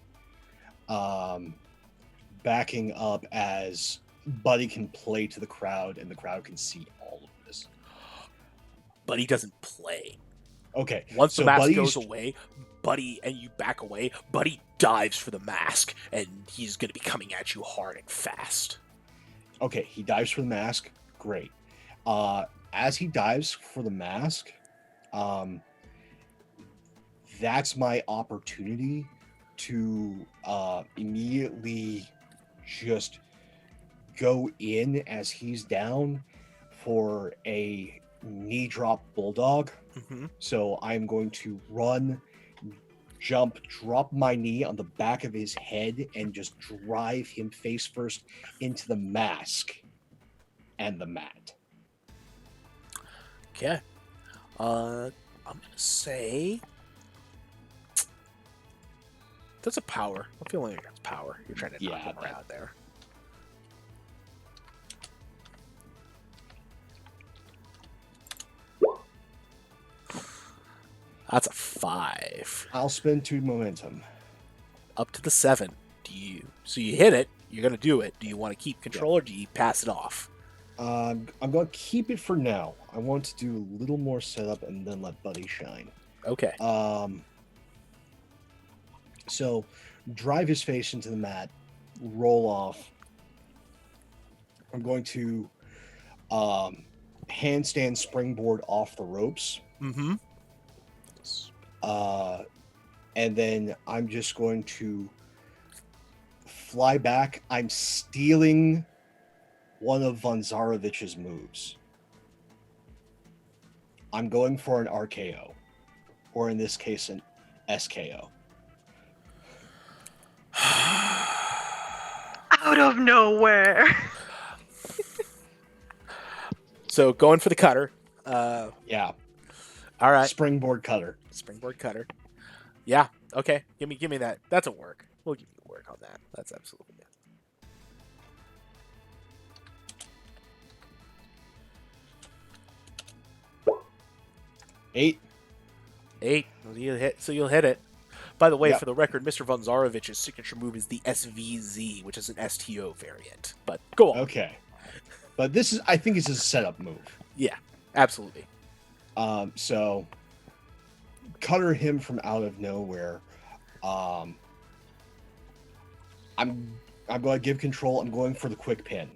Backing up as Buddy can play to the crowd, and the crowd can see all of this. Buddy doesn't play. Okay. Once so the mask Buddy's... goes away, Buddy, and you back away, Buddy dives for the mask, and he's going to be coming at you hard and fast. Okay, he dives for the mask. Great. As he dives for the mask, that's my opportunity to immediately just go in as he's down for a knee drop bulldog. Mm-hmm. So I'm going to run, jump, drop my knee on the back of his head, and just drive him face first into the mask and the mat. Okay. I'm going to say... That's a power. I'm feeling like it's power. You're trying to knock him around there. That's a 5. I'll spend 2 momentum. Up to the 7. So you hit it. You're gonna do it. Do you want to keep control or do you pass it off? I'm going to keep it for now. I want to do a little more setup and then let Buddy shine. Okay. So drive his face into the mat, roll off. I'm going to handstand springboard off the ropes. Mm-hmm. And then I'm just going to fly back. I'm stealing one of Von Zarovich's moves. I'm going for an RKO, or in this case, an SKO. Out of nowhere. So going for the cutter. Yeah. All right. Springboard cutter. Springboard cutter. Yeah. Okay. Give me that. That's a work. We'll give you a work on that. That's absolutely it. 8. 8. You'll hit it. By the way, Yep. for the record, Mr. Von Zarovich's signature move is the SVZ, which is an STO variant. But go on. Okay. But I think this is a setup move. Yeah. Absolutely. So cutter him from out of nowhere. I'm going to give control. I'm going for the quick pin.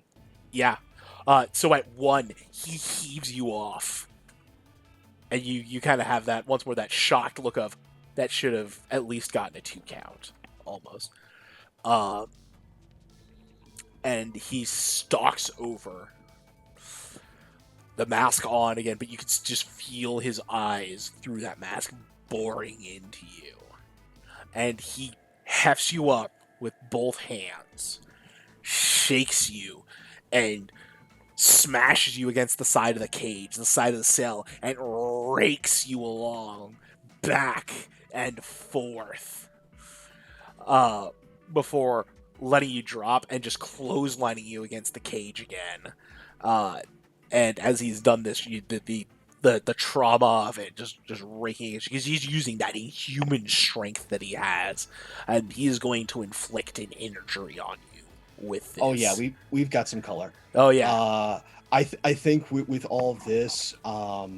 Yeah. So at 1, he heaves you off. And you kind of have that, once more, that shocked look of, that should have at least gotten a 2 count. Almost. And he stalks over. The mask on again, but you can just feel his eyes through that mask boring into you. And he hefts you up with both hands, shakes you, and smashes you against the side of the cage, the side of the cell, and rakes you along, back and forth, before letting you drop and just clotheslining you against the cage again. And as he's done this, the trauma of it just raking it, because he's using that inhuman strength that he has, and he's going to inflict an injury on you with this. Oh yeah, we've got some color. Oh yeah. I think with all of this, not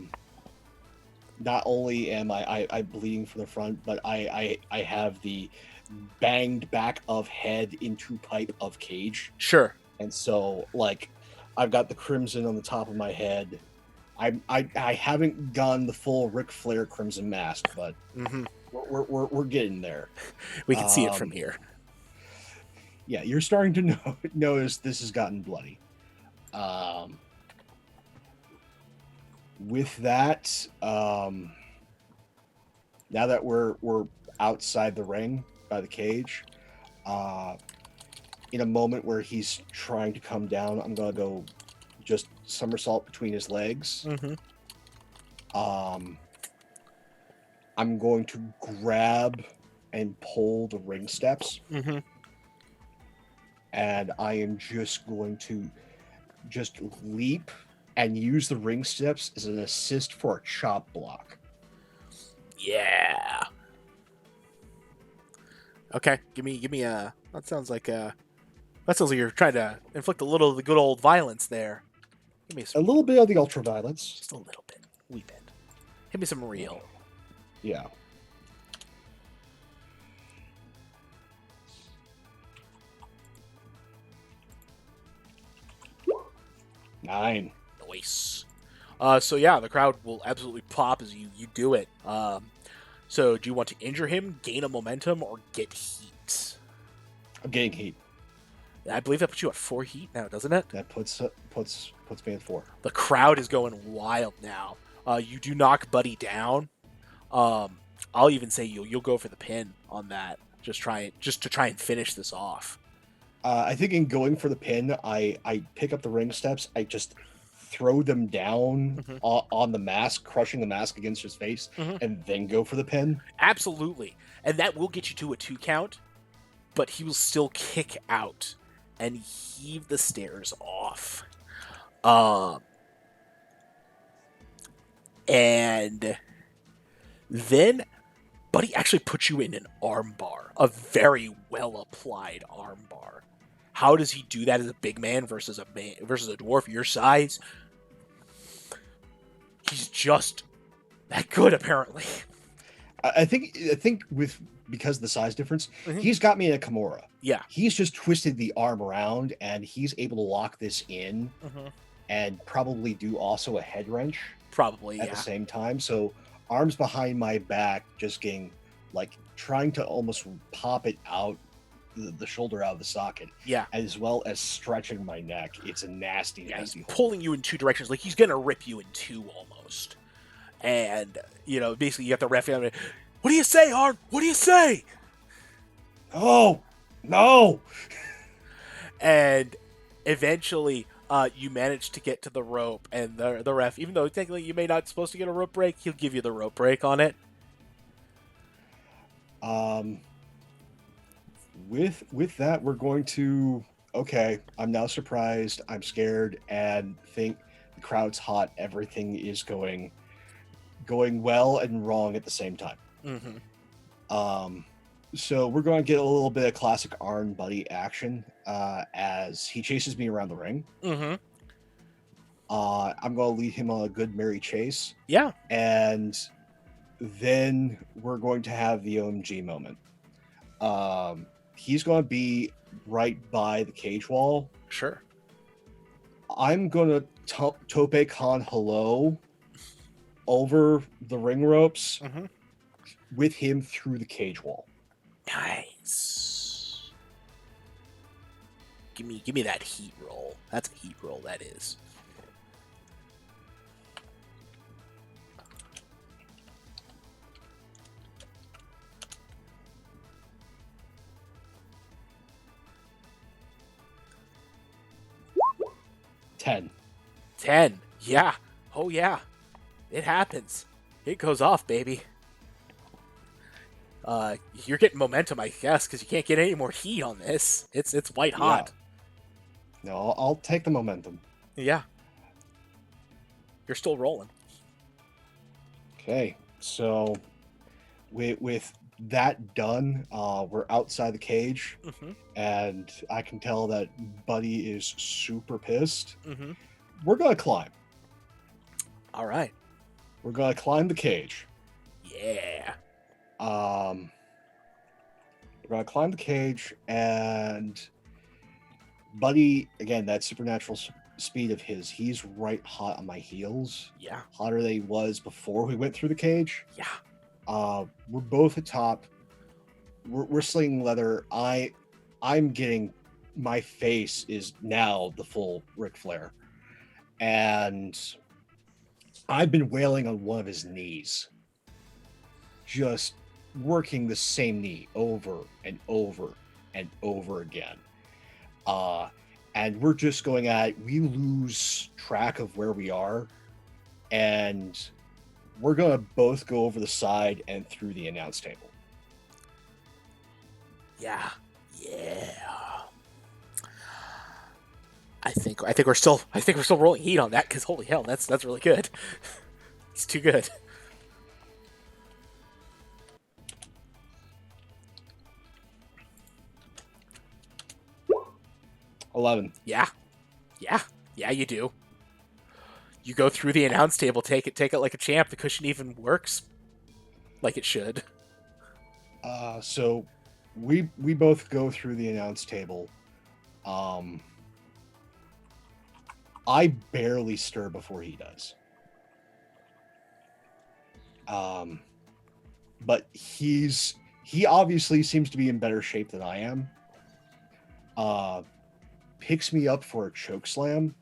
only am I bleeding from the front, but I have the banged back of head into pipe of cage. Sure. And so like I've got the crimson on the top of my head. I haven't gone the full Ric Flair crimson mask, but we're getting there. We can see it from here. Yeah, you're starting to notice this has gotten bloody. With that, now that we're outside the ring by the cage, in a moment where he's trying to come down, I'm gonna go just somersault between his legs. I'm going to grab and pull the ring steps. And I am just going to just leap and use the ring steps as an assist for a chop block. Yeah. Okay, give me a. That sounds like you're trying to inflict a little of the good old violence there. Give me A little bit of the ultra violence. just a little bit, wee bit. Hit me some real. Yeah. Nine. Nice. So yeah, the crowd will absolutely pop as you do it. So do you want to injure him, gain a momentum, or get heat? I'm getting heat. I believe that puts you at 4 heat now, doesn't it? That puts me at 4. The crowd is going wild now. You do knock Buddy down. I'll even say you'll go for the pin on that. Just to try and finish this off. I think in going for the pin, I pick up the ring steps. I just throw them down on the mask, crushing the mask against his face, and then go for the pin. Absolutely. And that will get you to a 2 count, but he will still kick out and heave the stairs off. And Then Buddy actually puts you in an armbar, a very well applied armbar. How does he do that as a big man versus a dwarf your size? He's just that good, apparently. I think because of the size difference, Mhm. he's got me in a Kimura. Yeah. He's just twisted the arm around, and he's able to lock this in and probably do also a head wrench Probably, at yeah. the same time. So arms behind my back, just getting like trying to almost pop it out, the shoulder out of the socket, Yeah. as well as stretching my neck. It's a nasty, Yeah, nasty he's hold. pulling you in two directions. Like, he's going to rip you in two almost. And, basically you got the ref. What do you say, Arn? What do you say? Oh, no. And eventually you manage to get to the rope, and the ref, even though technically you may not supposed to get a rope break, he'll give you the rope break on it. With that, we're going to, okay, I'm now surprised, I'm scared, and think the crowd's hot. Everything is going well and wrong at the same time. So we're going to get a little bit of classic Arn Buddy action as he chases me around the ring. I'm going to lead him on a good merry chase. Yeah. And then we're going to have the OMG moment. He's going to be right by the cage wall. Sure. I'm going to tope con hello over the ring ropes with him through the cage wall. Nice. Give me that heat roll. That's a heat roll, that is. Ten. 10. Yeah. Oh, yeah. It happens. It goes off, baby. You're getting momentum, I guess, because you can't get any more heat on this. It's white hot. Yeah. No, I'll take the momentum. Yeah. You're still rolling. Okay, so with that done, we're outside the cage, and I can tell that Buddy is super pissed. We're gonna climb. All right. We're gonna climb the cage. Yeah. We're gonna climb the cage, and Buddy, again, that supernatural speed of his, he's right hot on my heels. Yeah. Hotter than he was before we went through the cage. Yeah. We're both atop. We're slinging leather. I'm getting, my face is now the full Ric Flair, and I've been wailing on one of his knees, just working the same knee over and over and over again. And we're just going at, we lose track of where we are, and we're going to both go over the side and through the announce table. Yeah. Yeah. I think we're still rolling heat on that, because holy hell, that's really good. It's too good. $11. Yeah. You do. You go through the announce table, take it like a champ. The cushion even works like it should. So we both go through the announce table. I barely stir before he does. But he obviously seems to be in better shape than I am. Picks me up for a choke slam.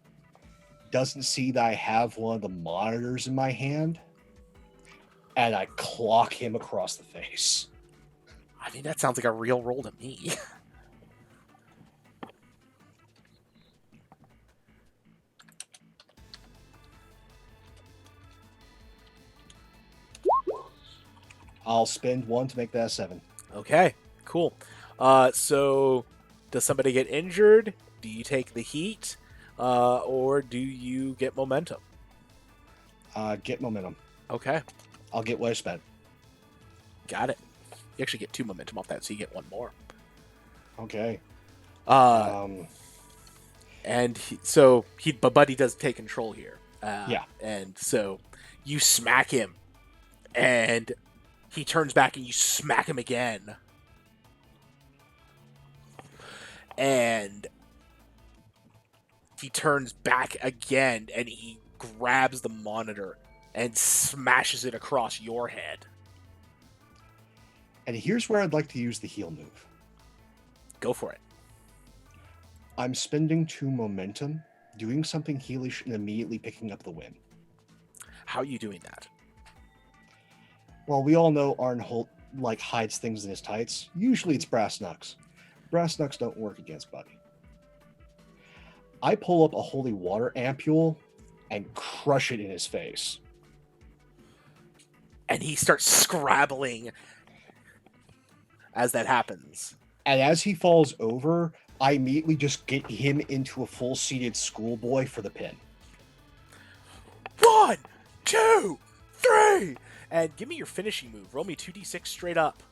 Doesn't see that I have one of the monitors in my hand, and I clock him across the face. I mean, that sounds like a real roll to me. I'll spend 1 to make that a 7. Okay, cool. So does somebody get injured? Do you take the heat? Or do you get momentum? Get momentum. Okay. I'll get what I spent. Got it. You actually get 2 momentum off that, so you get 1 more. Okay. And but Buddy does take control here. Yeah. And so you smack him, and he turns back, and you smack him again. And he turns back again, and he grabs the monitor and smashes it across your head. And here's where I'd like to use the heal move. Go for it. I'm spending 2 momentum, doing something heelish, and immediately picking up the win. How are you doing that? Well, we all know Arn Holt hides things in his tights. Usually it's brass knucks. Brass knucks don't work against Buddy. I pull up a holy water ampule and crush it in his face. And he starts scrabbling as that happens. And as he falls over, I immediately just get him into a full-seated schoolboy for the pin. 1, 2, 3! And give me your finishing move. Roll me 2d6 straight up.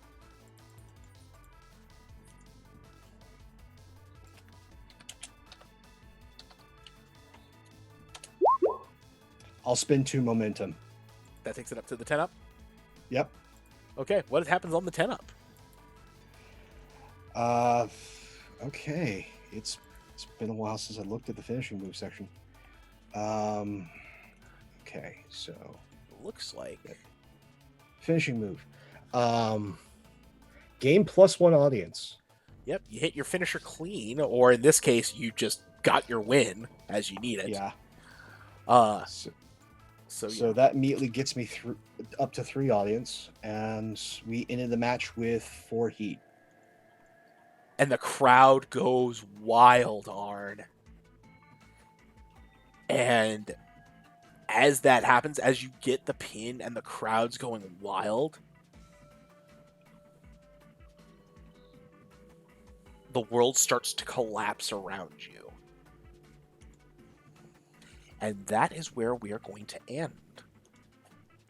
I'll spend 2 momentum. That takes it up to the 10 up? Yep. Okay, what happens on the 10 up? Okay. It's been a while since I looked at the finishing move section. Okay, so Looks like... finishing move. Game +1 audience. Yep, you hit your finisher clean, or in this case, you just got your win as you need it. Yeah. So So that immediately gets me through up to 3 audience, and we ended the match with 4 heat. and the crowd goes wild, Arn. And as that happens, as you get the pin and the crowd's going wild, the world starts to collapse around you. And that is where we are going to end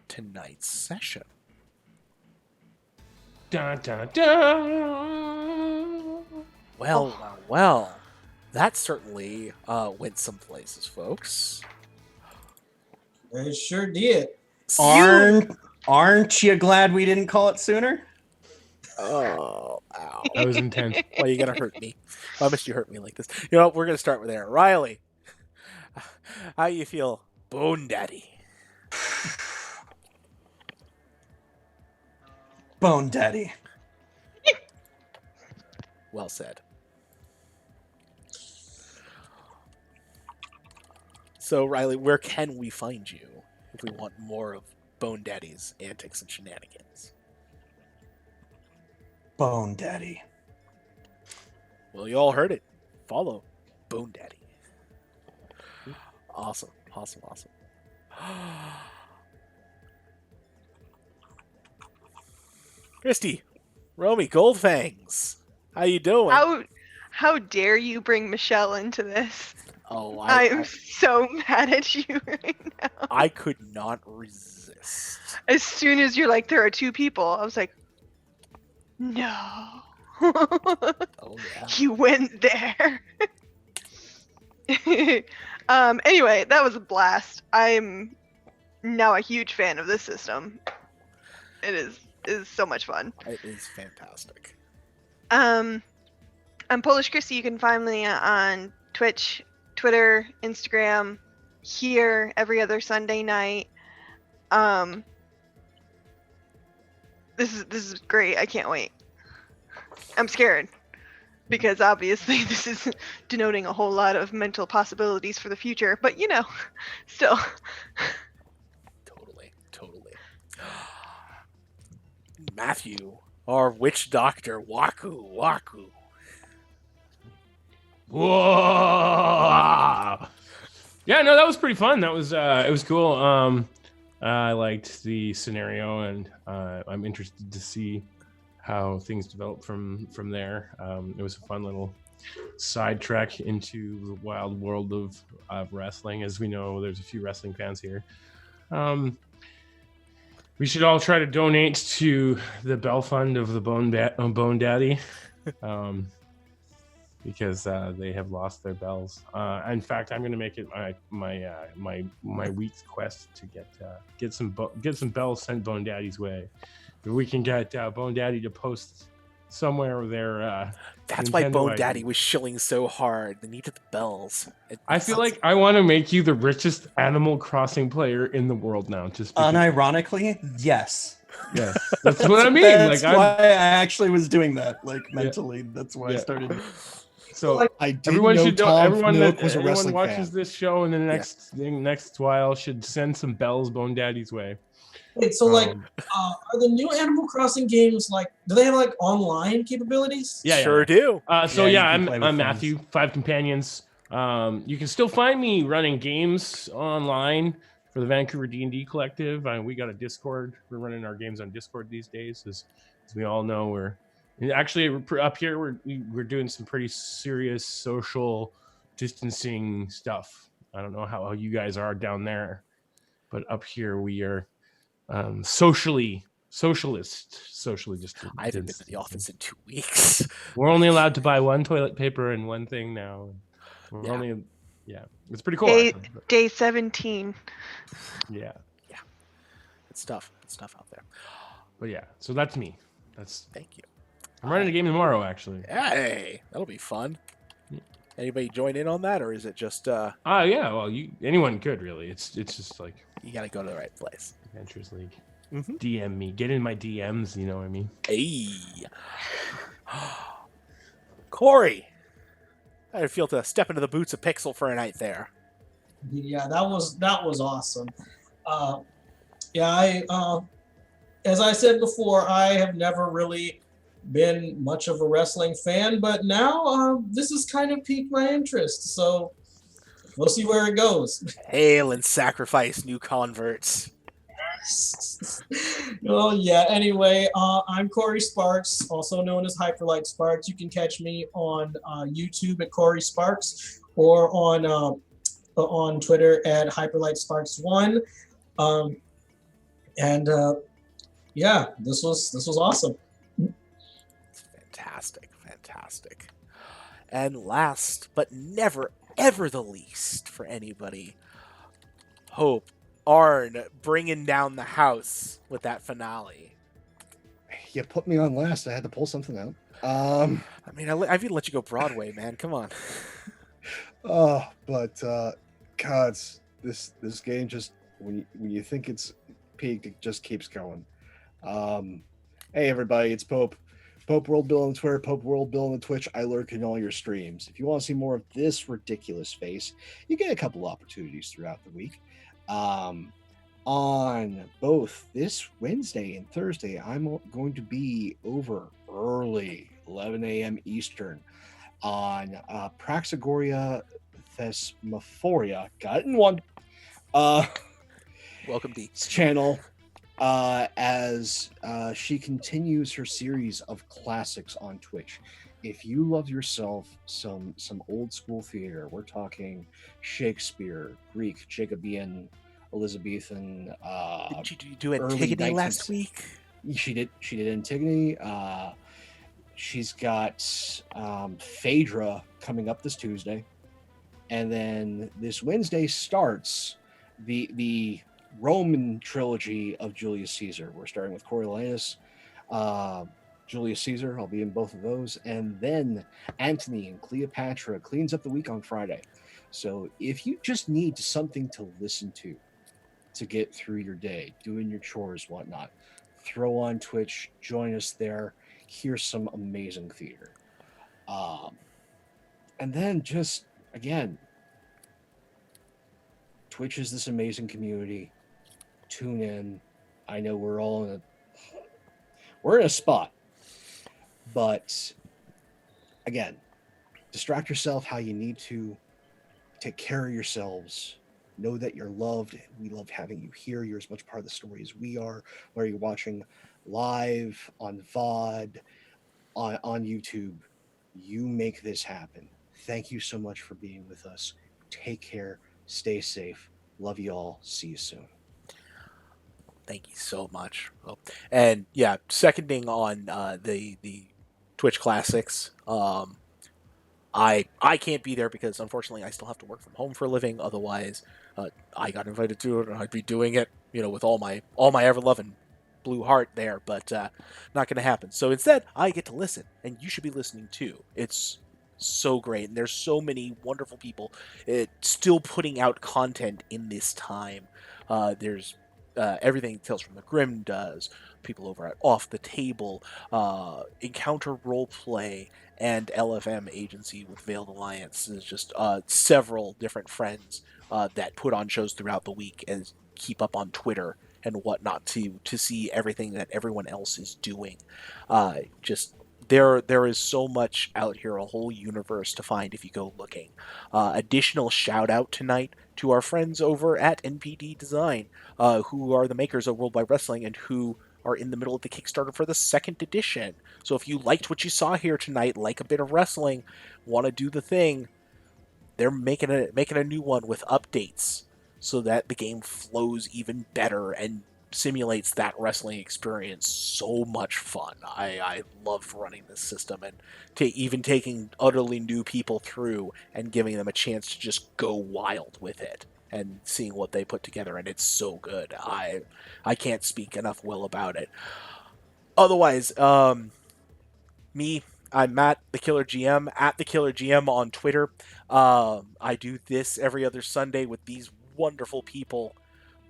tonight's session. Dun, dun, dun. Well. That certainly went some places, folks. It sure did. Aren't you glad we didn't call it sooner? Oh, ow. That was intense. Why you gonna hurt me? Why must you hurt me like this? You know what? We're gonna start with Aaron. Riley, how you feel, Bone Daddy? Bone Daddy. Well said. So, Riley, where can we find you if we want more of Bone Daddy's antics and shenanigans? Bone Daddy. Well, you all heard it. Follow Bone Daddy. Awesome. Christy, Romy, Goldfangs, how you doing? How dare you bring Michelle into this? Oh, I'm so mad at you right now. I could not resist. As soon as you're like, there are 2 people, I was like, no. Oh yeah. You went there. Anyway, that was a blast. I'm now a huge fan of this system. It is so much fun. It is fantastic. I'm Polish Chrissy. You can find me on Twitch, Twitter, Instagram, here every other Sunday night. This is great. I can't wait. I'm scared because obviously this is denoting a whole lot of mental possibilities for the future, but still. Totally. Matthew, our witch doctor, Waku. Whoa! Yeah, no, that was pretty fun. That was it was cool. I liked the scenario, and I'm interested to see how things develop from there. It was a fun little sidetrack into the wild world of wrestling. As we know, there's a few wrestling fans here. It We should all try to donate to the Bell Fund of the Bone Daddy, because they have lost their bells. In fact, I'm going to make it my week's quest to get some bells sent Bone Daddy's way. If we can get Bone Daddy to post somewhere their That's why Nintendo Bone ID. Daddy was shilling so hard. The need of the bells. I feel like I want to make you the richest Animal Crossing player in the world now. Just because. Unironically, yes. Yes, that's what I mean. That's Like, why I actually was doing that, like mentally. That's why I started. So I didn't everyone know should know. Tom Everyone Nook that was a anyone wrestling watches fan. this show in the next while should send some bells, Bone Daddy's way. Wait, so like, are the new Animal Crossing games like? Do they have like online capabilities? Yeah, Sure do. So you yeah, can play with I'm friends. Matthew. 5 companions. You can still find me running games online for the Vancouver D&D Collective. We got a Discord. We're running our games on Discord these days, as we all know. We're up here. We're doing some pretty serious social distancing stuff. I don't know how you guys are down there, but up here we are socially distant. I haven't been to the office in 2 weeks. We're only allowed to buy one toilet paper and one thing now. We're only, it's pretty cool. Day 17. Yeah. Good stuff. Good stuff out there. But yeah, so that's me. Thank you. I'm running a game tomorrow, actually. Hey, that'll be fun. Anybody join in on that, or is it just yeah. Well, anyone could really. It's just like you got to go to the right place? Adventures League. Mm-hmm. DM me. Get in my DMs. You know what I mean? Hey, Corey, how did it feel to step into the boots of Pixel for a night there? Yeah, that was awesome. As I said before, I have never really been much of a wrestling fan, but now this has kind of piqued my interest. So we'll see where it goes. Hail and sacrifice, new converts. Well, yeah. Anyway, I'm Corey Sparks, also known as Hyperlight Sparks. You can catch me on YouTube at Corey Sparks or on Twitter at Hyperlight Sparks 1. Yeah, this was awesome. Fantastic. And last but never ever the least for anybody, Hope Arn bringing down the house with that finale. You put me on last. I had to pull something out. I mean, I even let you go Broadway, man. Come on. But God, this game just when you think it's peaked, it just keeps going. Hey everybody, it's Pope World Bill on Twitter, Pope World Bill on the Twitch. I lurk in all your streams. If you want to see more of this ridiculous face, you get a couple opportunities throughout the week. On both this Wednesday and Thursday, I'm going to be over early, 11 a.m. Eastern, on Praxagoria Thesmophoria. Got it in one. Welcome, D. Channel. As she continues her series of classics on Twitch. If you love yourself some old school theater, we're talking Shakespeare, Greek, Jacobean, Elizabethan. Didn't you do Antigone last week? She did Antigone. She's got Phaedra coming up this Tuesday, and then this Wednesday starts the Roman trilogy of Julius Caesar. We're starting with Coriolanus, Julius Caesar. I'll be in both of those. And then Antony and Cleopatra cleans up the week on Friday. So if you just need something to listen to get through your day, doing your chores, whatnot, throw on Twitch, join us there, hear some amazing theater. And then just, again, Twitch is this amazing community. Tune in. I know we're in a spot, but again, distract yourself how you need to. Take care of yourselves. Know that you're loved. We love having you here. You're as much part of the story as we are. Whether you're watching live on VOD, on YouTube, you make this happen. Thank you so much for being with us. Take care. Stay safe. Love you all. See you soon. Thank you so much. Well, and yeah, seconding on the Twitch Classics. I can't be there because unfortunately I still have to work from home for a living. Otherwise, I got invited to it, and I'd be doing it, with all my ever loving blue heart there. But not going to happen. So instead, I get to listen, and you should be listening too. It's so great, and there's so many wonderful people still putting out content in this time. There's everything Tales from the Grim does. People over at Off the Table, Encounter Roleplay, and LFM agency with Veiled Alliance. There's just several different friends that put on shows throughout the week and keep up on Twitter and whatnot to see everything that everyone else is doing. Just there is so much out here, a whole universe to find if you go looking. Additional shout out tonight to our friends over at NPD Design, who are the makers of Worldwide Wrestling and who are in the middle of the Kickstarter for the second edition. So if you liked what you saw here tonight, like a bit of wrestling, want to do the thing, they're making a new one with updates so that the game flows even better and simulates that wrestling experience. So much fun. I loved running this system and even taking utterly new people through and giving them a chance to just go wild with it and seeing what they put together, and it's so good. I can't speak enough well about it. Otherwise, me, I'm Matt, the Killer GM, at the Killer GM on Twitter. I do this every other Sunday with these wonderful people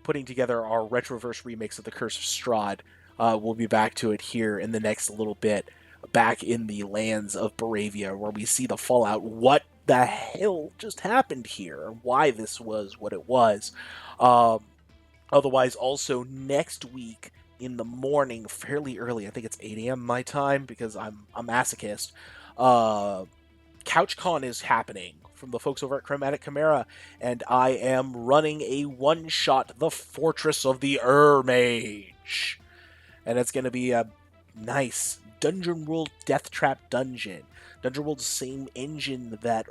putting together our Retroverse remix of The Curse of Strahd. We'll be back to it here in the next little bit, back in the lands of Baraveia, where we see the fallout. What the hell just happened here? Why this was what it was. Otherwise, also next week in the morning, fairly early, I think it's 8 a.m. my time because I'm a masochist. CouchCon is happening from the folks over at Chromatic Chimera, and I am running a one-shot, The Fortress of the Mage. And it's going to be a nice Dungeon World Death Trap dungeon. Dungeon World's the same engine that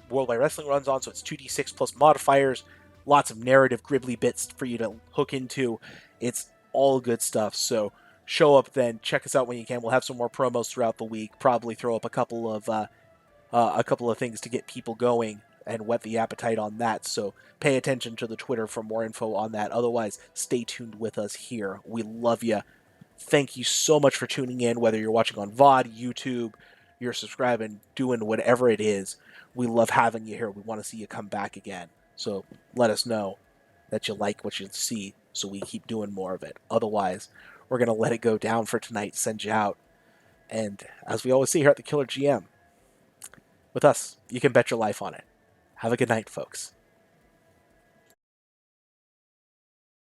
Worldwide Wrestling runs on, so it's 2d6 plus modifiers, lots of narrative gribbly bits for you to hook into. It's all good stuff, so show up then. Check us out when you can. We'll have some more promos throughout the week. Probably throw up a couple of things to get people going and whet the appetite on that. So pay attention to the Twitter for more info on that. Otherwise, stay tuned with us here. We love you. Thank you so much for tuning in, whether you're watching on VOD, YouTube, you're subscribing, doing whatever it is. We love having you here. We want to see you come back again. So let us know that you like what you see so we keep doing more of it. Otherwise, we're going to let it go down for tonight, send you out. And as we always see here at the Killer GM, with us, you can bet your life on it. Have a good night, folks.